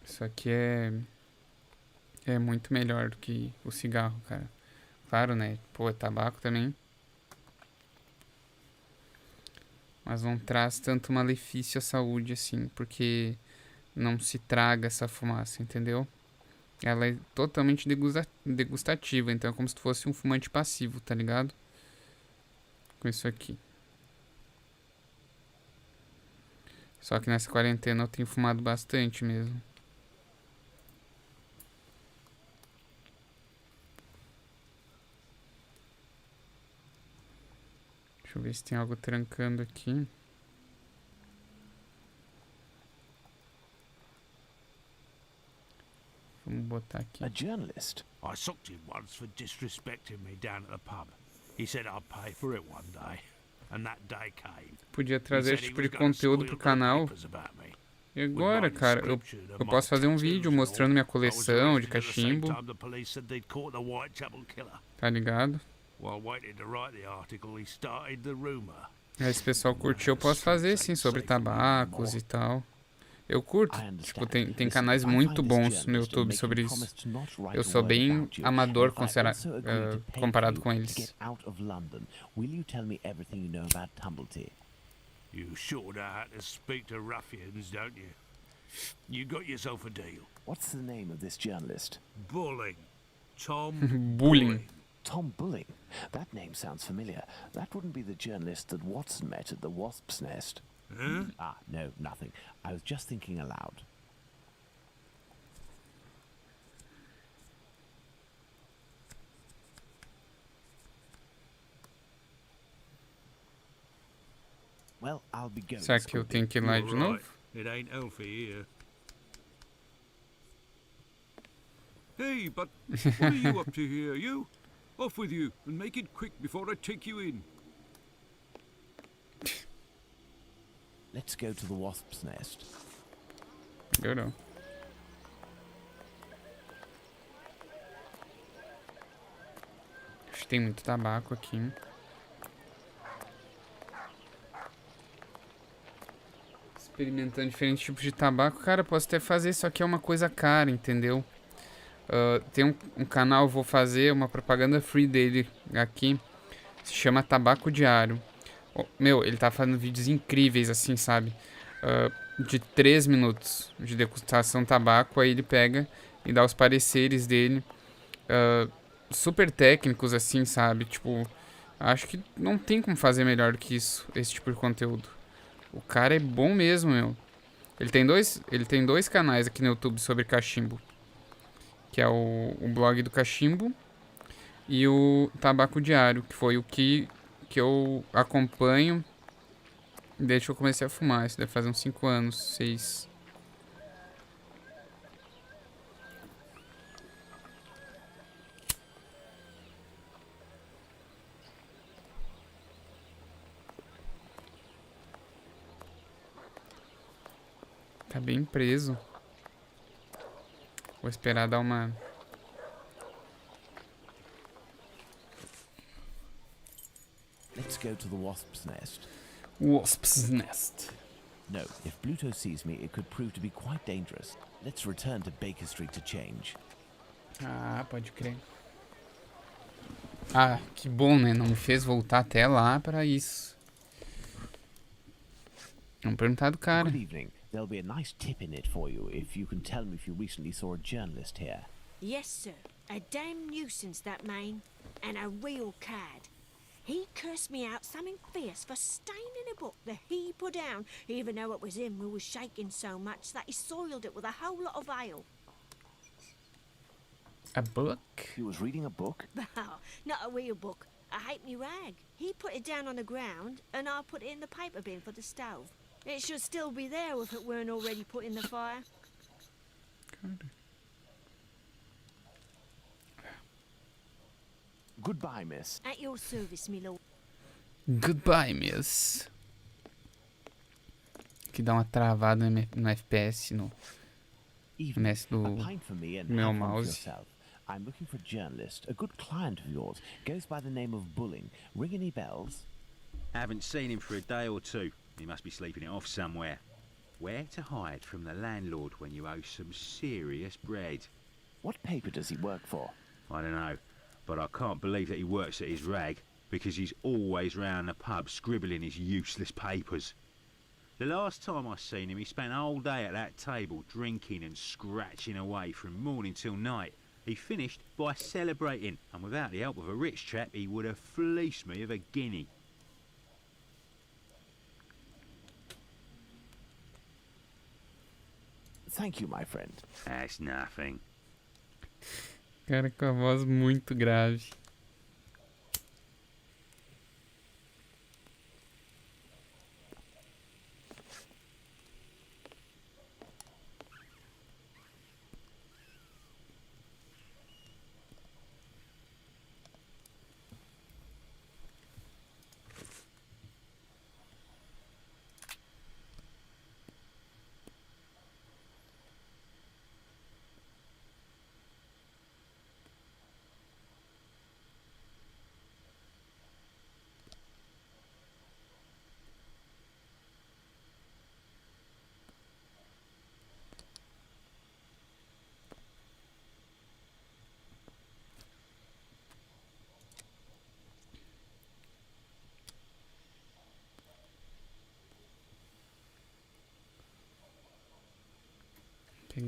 Isso aqui é muito melhor do que o cigarro, cara. Claro, né? Pô, é tabaco também. Mas não traz tanto malefício à saúde assim, porque não se traga essa fumaça, entendeu? Ela é totalmente degustativa, então é como se fosse um fumante passivo, tá ligado? Com isso aqui. Só que nessa quarentena eu tenho fumado bastante mesmo. Deixa eu ver se tem algo trancando aqui. Vamos botar aqui. A journalist? I socked him once for disrespecting me down at the pub. He said I'd pay for it one day. And that day came. Podia trazer esse tipo de conteúdo pro canal. E agora, cara, eu posso fazer um vídeo mostrando minha coleção de cachimbo. Tá ligado? Aí, esse pessoal curtiu, eu posso fazer sim sobre tabacos e tal. Eu curto, tipo, tem canais muito bons no YouTube sobre isso. Eu sou bem amador comparado com eles. You sure know how to speak to ruffians, don't you? You got yourself a deal. What's the name of this journalist? Bulling. Tom Bulling. Tom Bulling? That name sounds familiar. That wouldn't be the journalist that Watson met at the Wasp's Nest. Huh? Ah, no, nothing. I was just thinking aloud. Well, I'll be going. Será que eu tenho que ir lá de novo? It ain't healthy here. Hey, but what are you up to here, you? Off with you, and make it quick before I take you in. Let's go to the Wasp's Nest. Eu não. Acho que tem muito tabaco aqui. Experimentando diferentes tipos de tabaco. Cara, posso até fazer, só que é uma coisa cara, entendeu? Tem um canal, vou fazer uma propaganda free dele aqui. Se chama Tabaco Diário. Meu, ele tá fazendo vídeos incríveis, assim, sabe? De 3 minutos de degustação tabaco. Aí ele pega e dá os pareceres dele. Super técnicos, assim, sabe? Tipo, acho que não tem como fazer melhor do que isso, esse tipo de conteúdo. O cara é bom mesmo, meu. Ele tem dois canais aqui no YouTube sobre cachimbo. Que é o blog do cachimbo e o Tabaco Diário, que foi o que eu acompanho desde que eu comecei a fumar. Isso deve fazer uns 5 anos, 6. Tá bem preso. Vou esperar dar uma... Let's go to the Wasp's Nest. Wasp's Nest. No, if Bluto sees me, it could prove to be quite dangerous. Let's return to Baker Street to change. Ah, pode crer. Ah, que bom, né? Não me fez voltar até lá pra isso. Vamos perguntar do cara. Good evening. There'll be a nice tip in it for you if you can tell me if you recently saw a journalist here. Yes, sir. A damn nuisance, that man. And a real cad. He cursed me out something fierce for staining a book that he put down, even though it was him who was shaking so much that he soiled it with a whole lot of ale. A book? He was reading a book? Oh, not a real book. A halfpenny rag. He put it down on the ground, and I put it in the paper bin for the stove. It should still be there if it weren't already put in the fire. Goodbye, miss. At your service, me lord. Goodbye, miss. Que dá uma travada no FPS, no MS do meu mouse. I'm looking for a journalist, a good client of yours. Goes by the name of Bulling. Ring any bells? Haven't seen him for a day or two. He must be sleeping it off somewhere. Where to hide from the landlord when you owe some serious bread? What paper does he work for? I don't know, but I can't believe that he works at his rag, because he's always round the pub scribbling his useless papers. The last time I seen him, he spent a whole day at that table drinking and scratching away from morning till night. He finished by celebrating, and without the help of a rich chap, he would have fleeced me of a guinea. Thank you, my friend. That's nothing. Cara com a voz muito grave.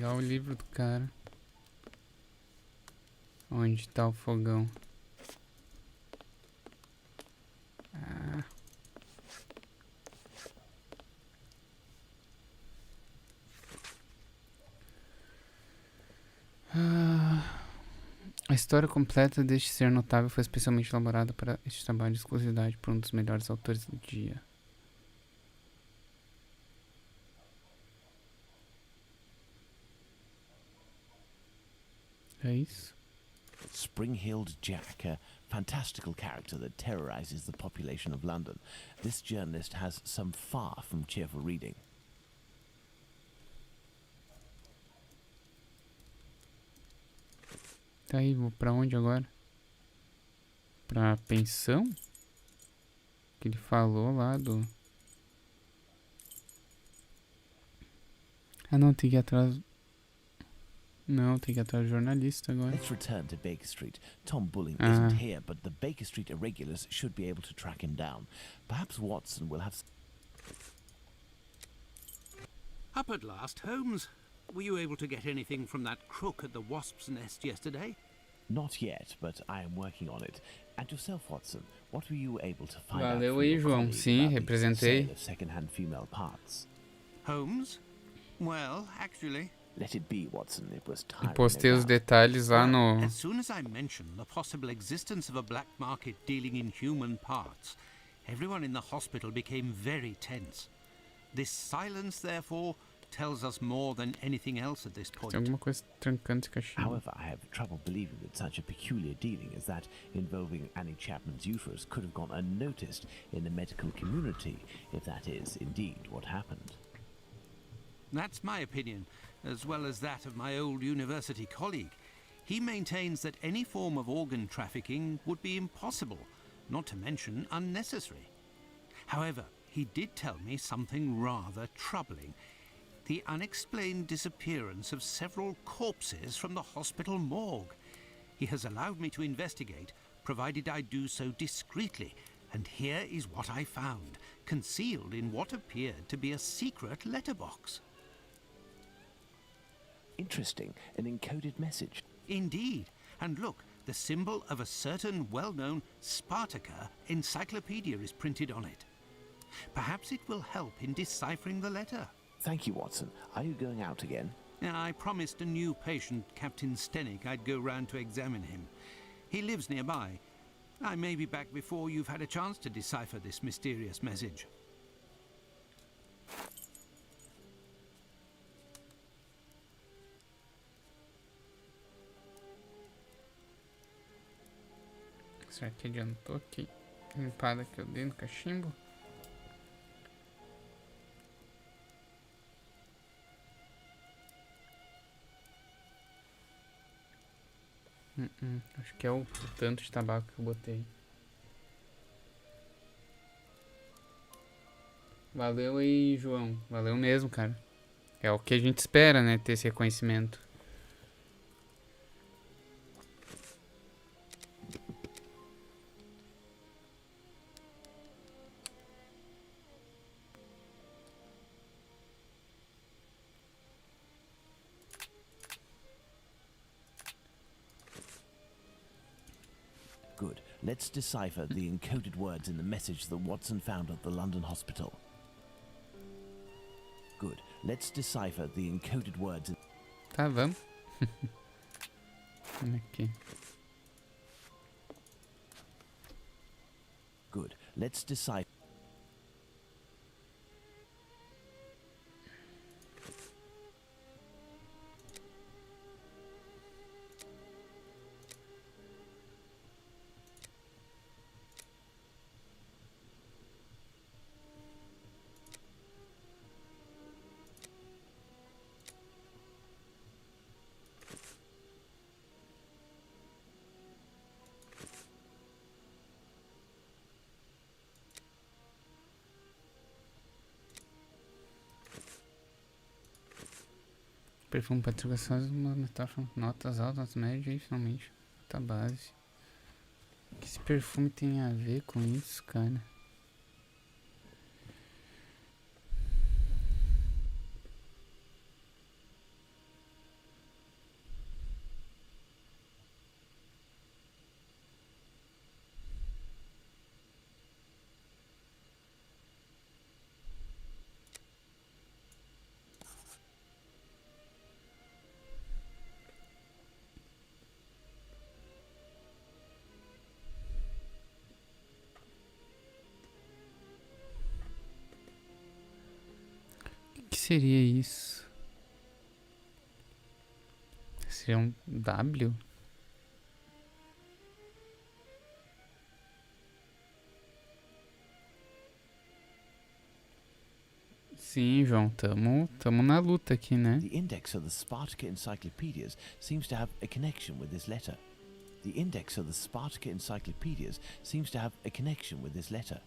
pegar o livro do cara. Onde tá o fogão? Ah. A história completa deste ser notável foi especialmente elaborada para este trabalho de exclusividade por um dos melhores autores do dia. É isso? Spring-heeled Jack, a fantastical character that terrorizes the population of London. This journalist has some far from cheerful reading. Tá aí, vou pra onde agora? Pra pensão? Que ele falou lá do... Ah não, tem que ir atrás... Não, tem que ir atrás do jornalista agora. Let's return to Baker Street. Tom Bulling isn't here, but the Baker Street irregulars should be able to track him down. Perhaps Watson will have... Up at last, Holmes. Were you able to get anything from that crook at the Wasp's Nest yesterday? Not yet, but I am working on it. And yourself, Watson, what were you able to find out Valeu from aí, your João. colleague Sim, about the representei. sale of second-hand female parts? Holmes? Well, actually... Let it be, Watson. It was tiring. Postei no os doubt. detalhes lá no... As soon as I mentioned the possible existence of a black market dealing in human parts, everyone in the hospital became very tense. This silence, therefore, tells us more than anything else at this point. Tem alguma coisa trancando esse cachimbo. However, I have trouble believing that such a peculiar dealing as that involving Annie Chapman's uterus could have gone unnoticed in the medical community, if that is indeed what happened. That's my opinion, as well as that of my old university colleague. He maintains that any form of organ trafficking would be impossible, not to mention unnecessary. However, he did tell me something rather troubling. The unexplained disappearance of several corpses from the hospital morgue. He has allowed me to investigate, provided I do so discreetly, and here is what I found, concealed in what appeared to be a secret letterbox. Interesting, an encoded message. Indeed, and look, the symbol of a certain well-known Spartaca encyclopedia is printed on it. Perhaps it will help in deciphering the letter. Thank you, Watson. Are you going out again? I promised a new patient, Captain Stenick, I'd go round to examine him. He lives nearby. I may be back before you've had a chance to decipher this mysterious message. Será que adiantou aqui? Limpada que eu dei no cachimbo? Acho que é o tanto de tabaco que eu botei. Valeu aí, João. Valeu mesmo, cara. É o que a gente espera, né? Ter esse reconhecimento. Good. Let's decipher the encoded words in the message that Watson found at the London hospital. Good. Let's decipher the encoded words in... Tá, vamos. Aqui. Good. Let's decipher... Perfume patrocinações, uma metáfora, notas altas, médias e finalmente nota base. O que esse perfume tem a ver com isso, cara? seria isso? Seria um W? Sim, João, tamo na luta aqui, né? The index of the Spartacus encyclopedias seems to have a connection with this letter. The index of the Spartacus encyclopedias seems to have a connection with this letter.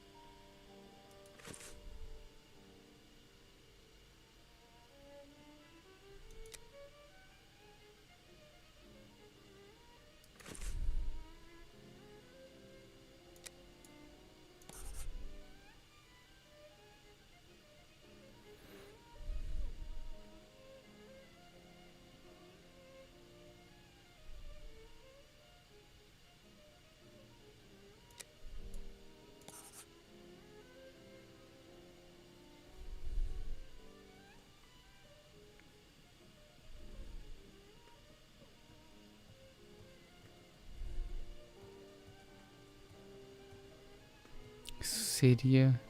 Isso seria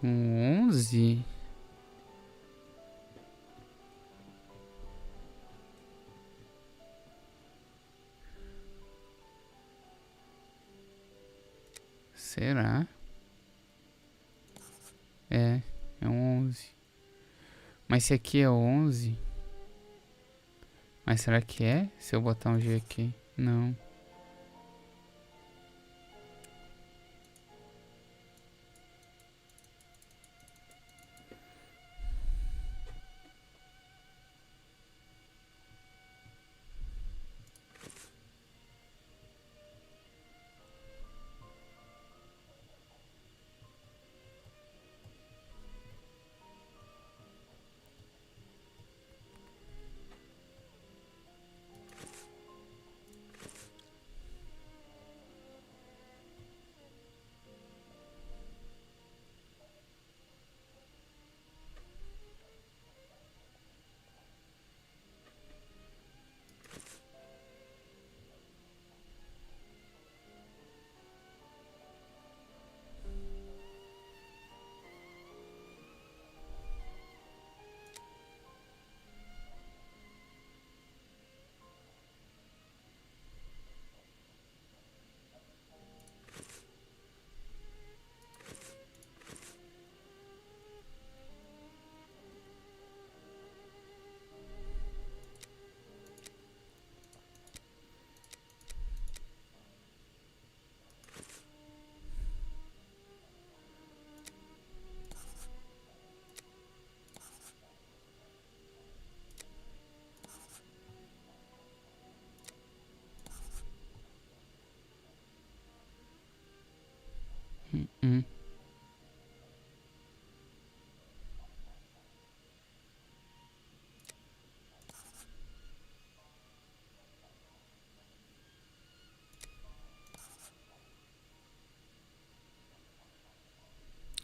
um 11? Será? É um 11. Mas se aqui é 11... Mas será que é? Se eu botar um G aqui? Não.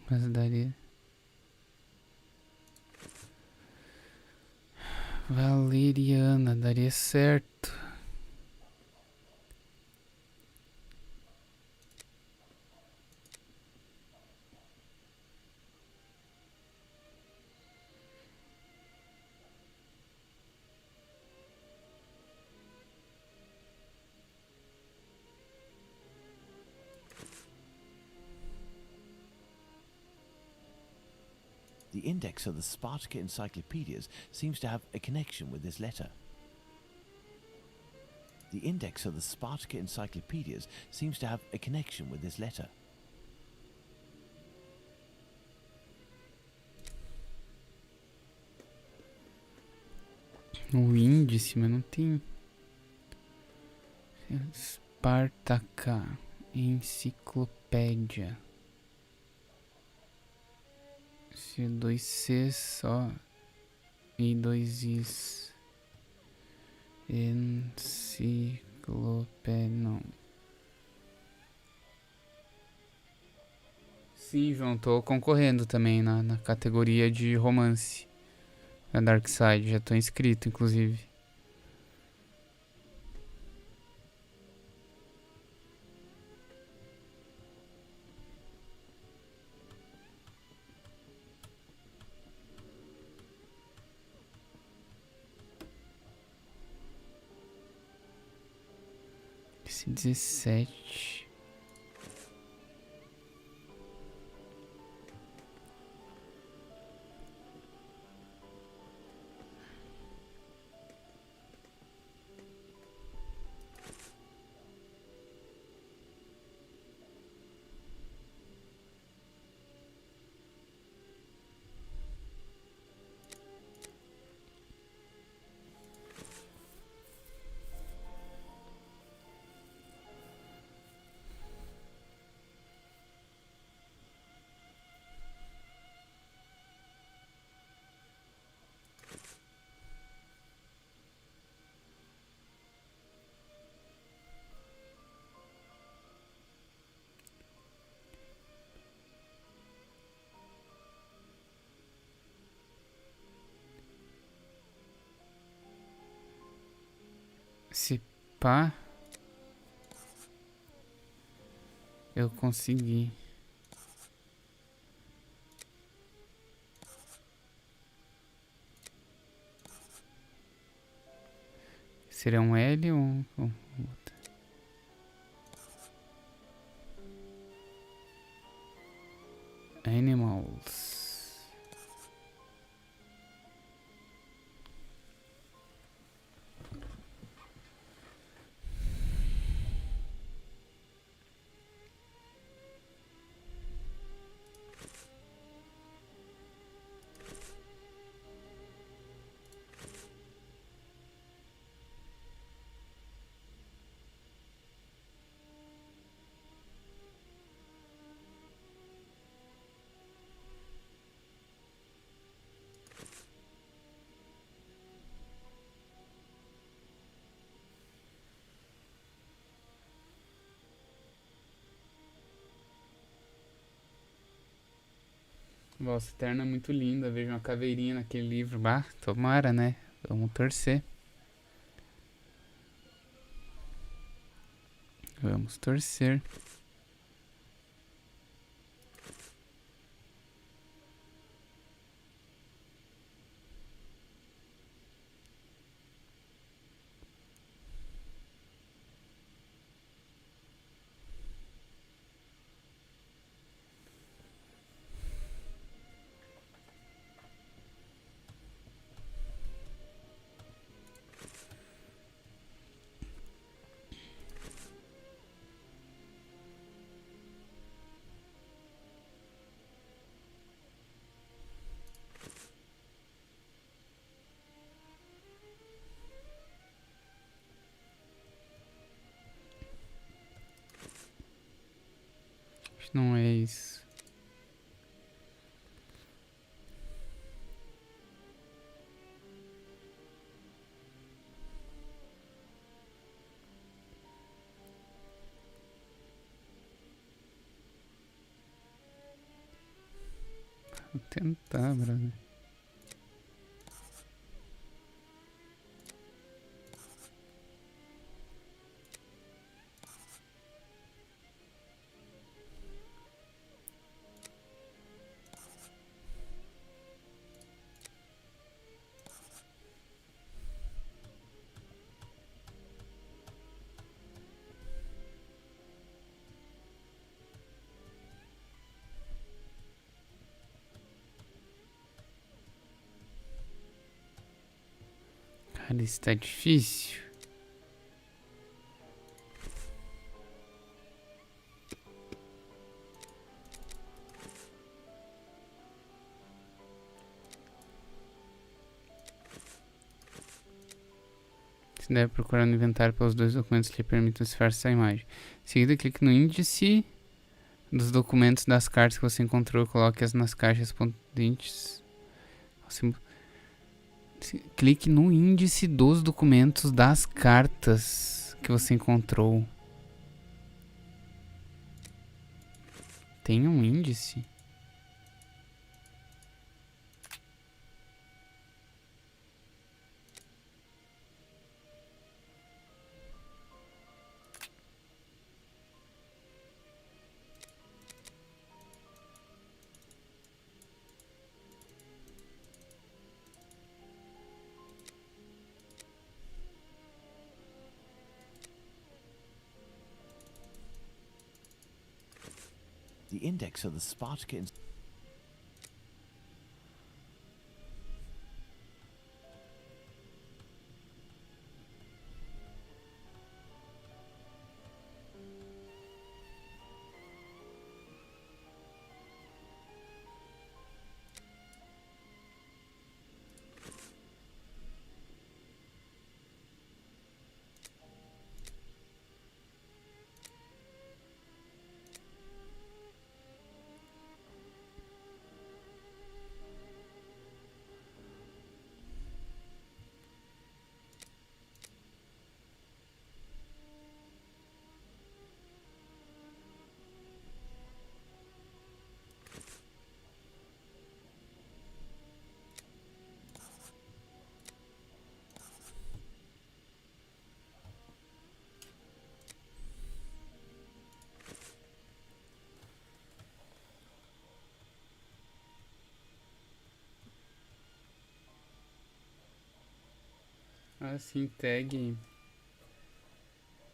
Mas daria... Valeriana, daria certo. The index of the Spartacus encyclopedias seems to have a connection with this letter. The index of the Spartacus encyclopedias seems to have a connection with this letter. O índice, mas não tem... Spartaca, enciclopédia. Se 2 C só e 2 Is. Enciclopédia, não. Sim, João, tô concorrendo também na categoria de romance da Dark Side, já tô inscrito, inclusive. Esse 17. Se pá, eu consegui. Seria um L ou um outro? Animals. Nossa, Eterna é muito linda. Vejo uma caveirinha naquele livro. Bah, tomara, né? Vamos torcer. Vamos torcer. Acho que não é isso. Vou tentar, brother. Cara, isso tá difícil. Você deve procurar no inventário pelos dois documentos que lhe permitem cifrar essa imagem. Em seguida, clique no índice dos documentos das cartas que você encontrou. Coloque-as nas caixas contentes. Clique no índice dos documentos das cartas que você encontrou. Tem um índice? index of the Spartacus. Assim, tag.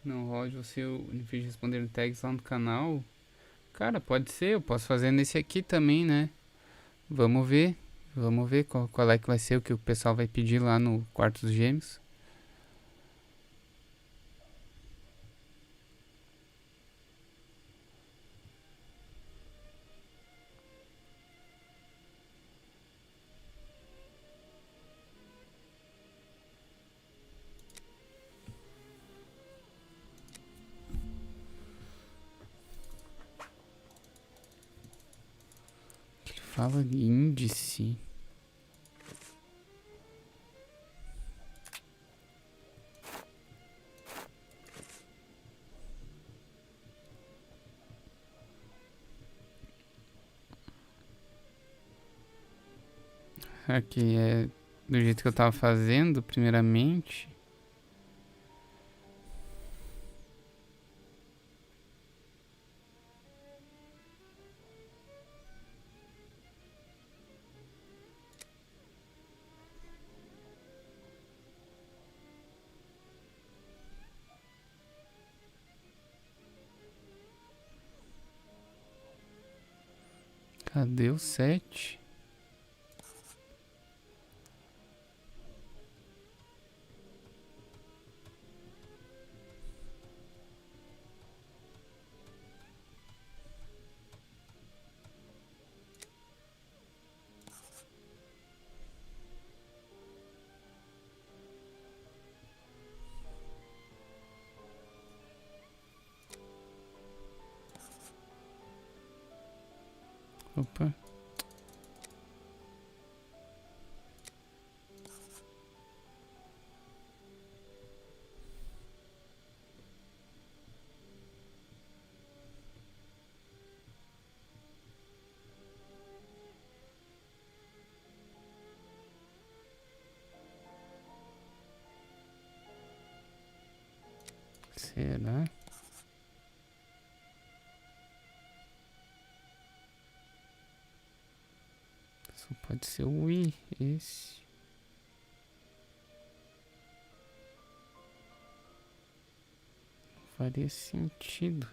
Não, Roger, você me fez responder tags lá no canal. Cara, pode ser, eu posso fazer nesse aqui também, né? Vamos ver. Vamos ver qual é que vai ser o que o pessoal vai pedir lá no quarto dos gêmeos. Ele fala de índice. Aqui é do jeito que eu tava fazendo, primeiramente. Cadê o 7? Opa. Será? Só pode ser o I, esse. Não faria sentido.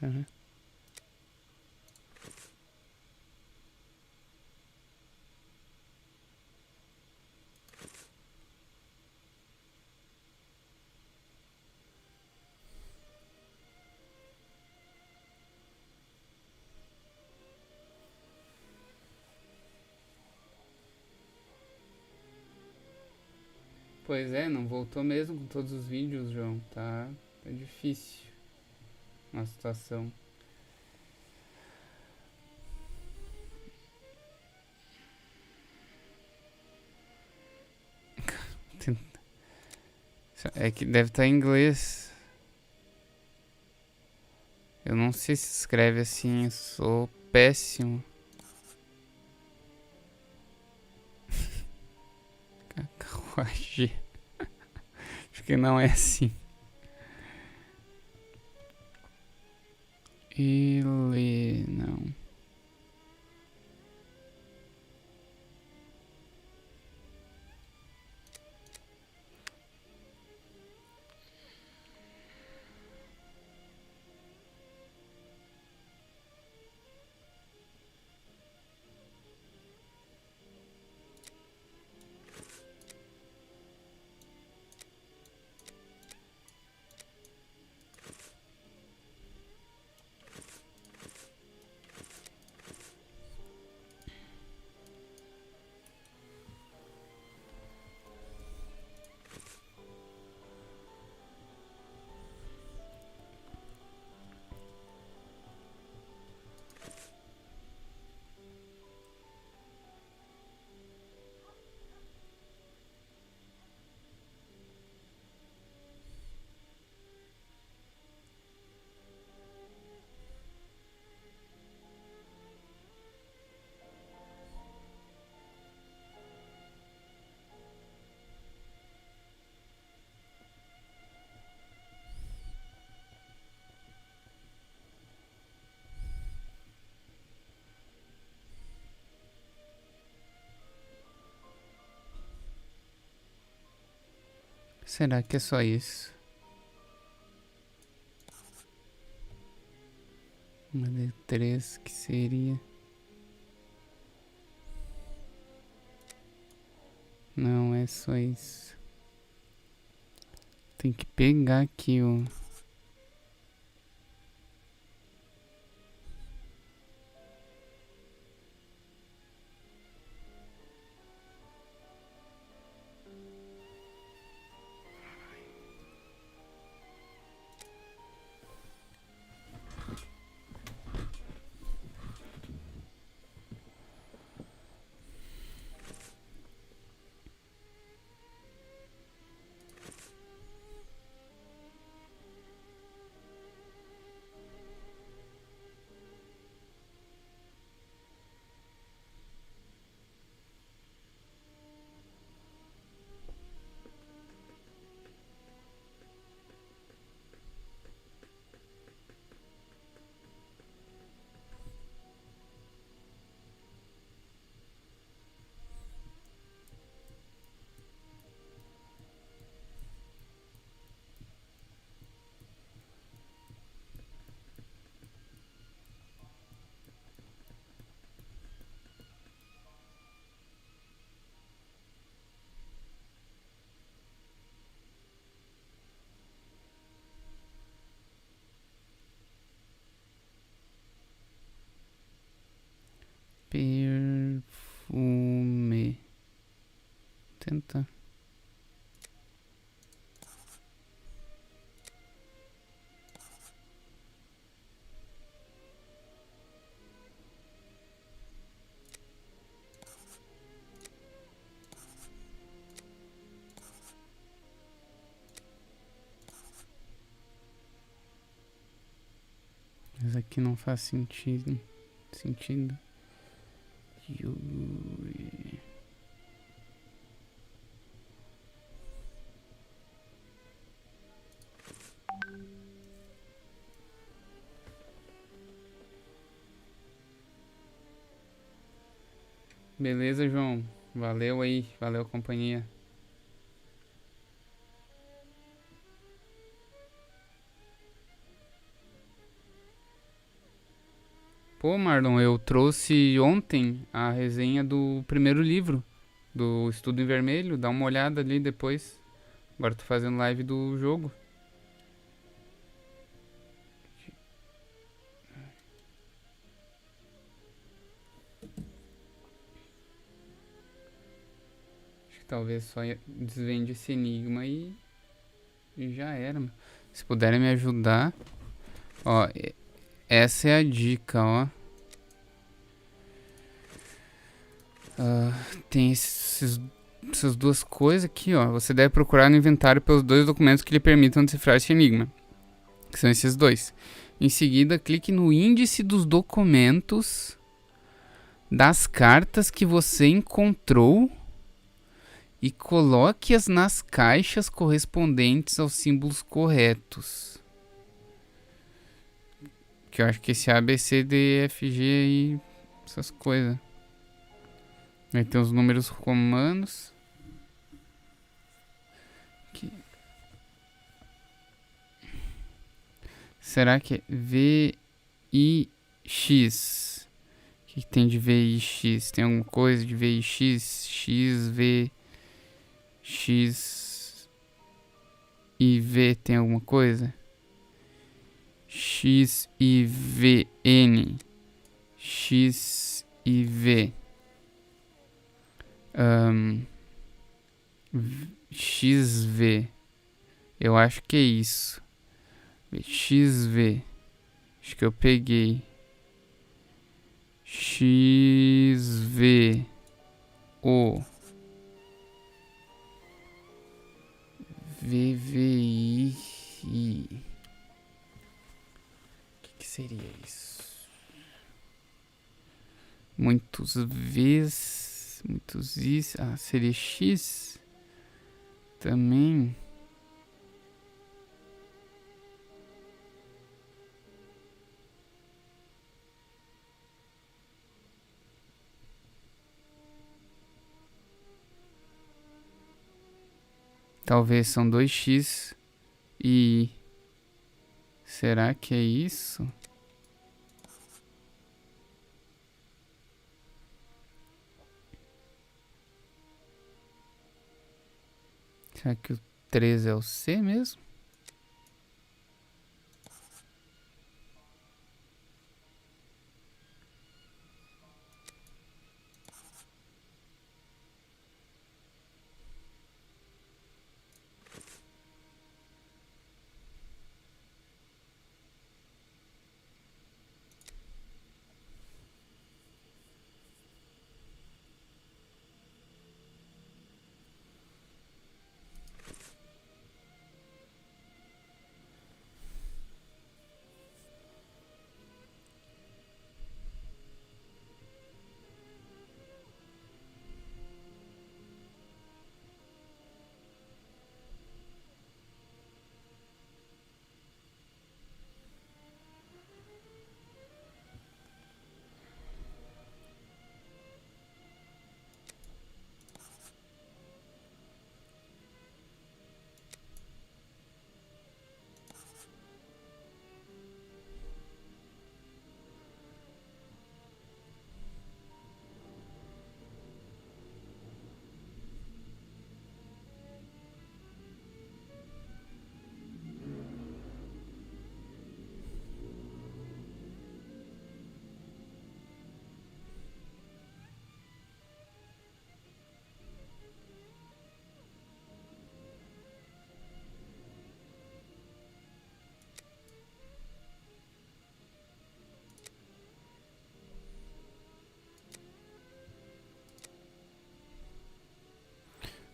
Uhum. Pois é, não voltou mesmo com todos os vídeos, João. Tá difícil a situação. É que deve estar em inglês. Eu não sei se escreve assim, eu sou péssimo. Carruagem. Acho que não é assim. Ele não. Será que é só isso? Uma de 3 que seria. Não é só isso. Tem que pegar aqui o. Perfume. Tenta. Mas aqui não faz sentido. Yuri. Beleza, João. Valeu aí. Valeu, companhia. Pô, Marlon, eu trouxe ontem a resenha do primeiro livro, do Estudo em Vermelho. Dá uma olhada ali depois. Agora tô fazendo live do jogo. Acho que talvez só desvende esse enigma e já era, mano. Se puderem me ajudar. Ó, essa é a dica, ó. Tem essas duas coisas aqui, ó. Você deve procurar no inventário pelos 2 documentos que lhe permitam decifrar esse enigma. Que são esses 2. Em seguida, clique no índice dos documentos das cartas que você encontrou e coloque-as nas caixas correspondentes aos símbolos corretos. Que eu acho que esse A, B, C, D, F, G e essas coisas. Aí tem os números romanos. Aqui. Será que é V, I, X? O que tem de V, I, X? Tem alguma coisa de V, I, X? X, V, X e V tem alguma coisa? X, I, V, N. X, I, V. XV. Eu acho que é isso. XV. Acho que eu peguei. XV. O. VVI. O que seria isso? Muitos Vs. Muitos Is. Ah, seria X também. Talvez são 2x e I. Será que é isso? Será que o 3 é o C mesmo?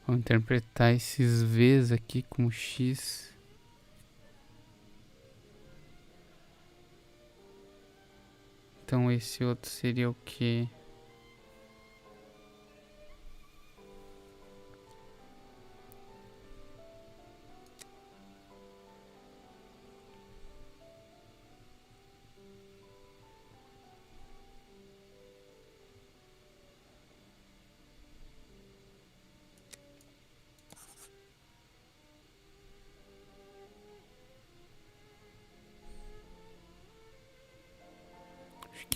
Vou interpretar esses Vs aqui com X. Então esse outro seria o quê?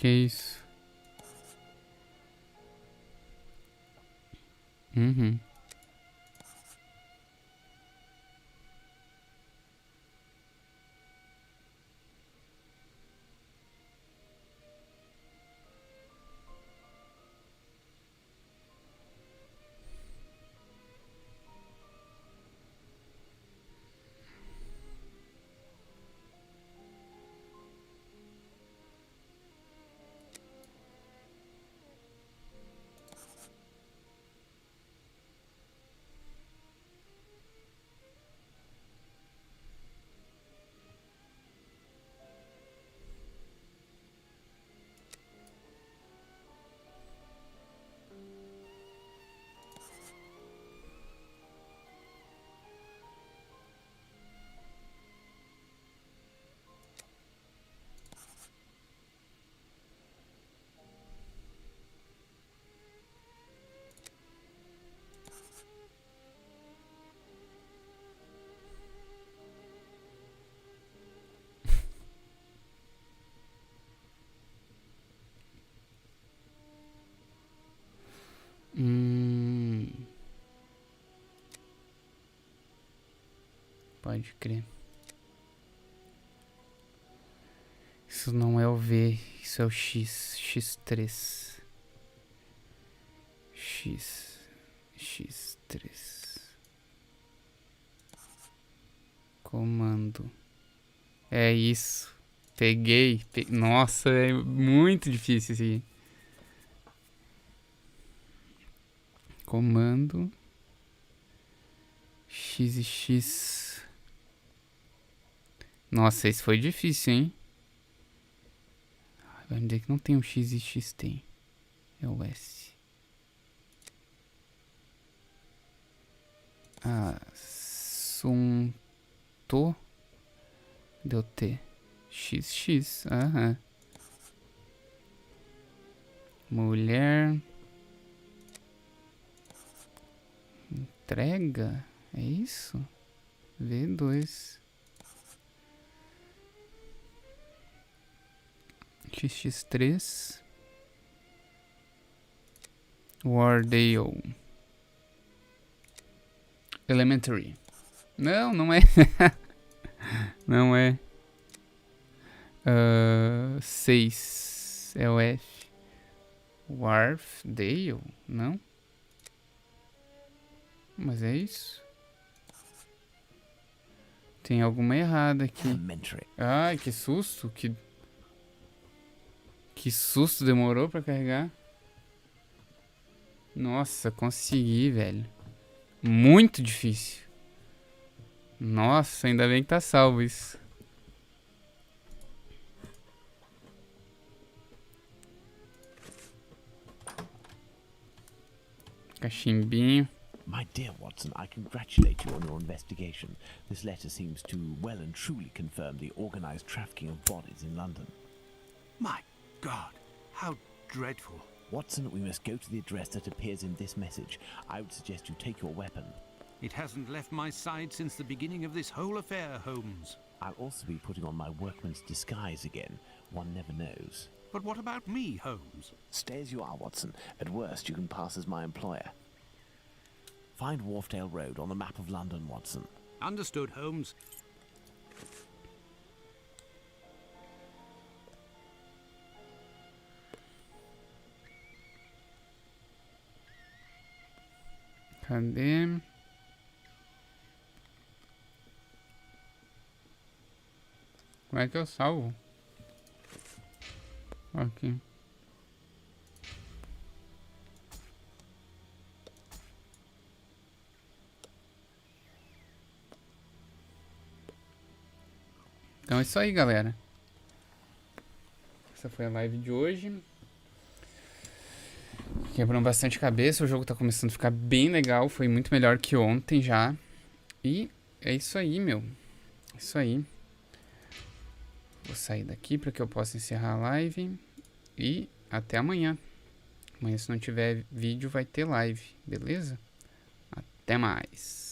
Que isso? Uhum. Pode crer. Isso não é o V, isso é o X, X3. X3. Comando. É isso. Peguei. Nossa, é muito difícil esse aqui. Comando. X e X. Nossa, esse foi difícil, hein? Vai me dizer que não tem um X e X, tem. É o S. Assunto. Deu T. XX. Aham. Mulher. Entrega. É isso? V2. XX3. Wardale. Elementary. Não, não é. Não é. 6. É o F. Wharfdale? Não? Mas é isso. Tem alguma errada aqui. Ai, que susto. Que susto, demorou pra carregar. Nossa, consegui, velho. Muito difícil. Nossa, ainda bem que tá salvo isso. Cachimbinho. My dear Watson, I congratulate you on your investigation. This letter seems to well and truly confirm the organized trafficking of bodies in London. My God, how dreadful. Watson, we must go to the address that appears in this message. I would suggest you take your weapon. It hasn't left my side since the beginning of this whole affair, Holmes. I'll also be putting on my workman's disguise again. One never knows. But what about me, Holmes? Stay as you are, Watson. At worst, you can pass as my employer. Find Wharfdale Road on the map of London, Watson. Understood, Holmes. Cadê? Como é que eu salvo? Aqui. Então é isso aí, galera. Essa foi a live de hoje. Quebrando bastante cabeça. O jogo tá começando a ficar bem legal. Foi muito melhor que ontem já. E é isso aí, meu. É isso aí. Vou sair daqui para que eu possa encerrar a live. E até amanhã. Amanhã, se não tiver vídeo, vai ter live. Beleza? Até mais.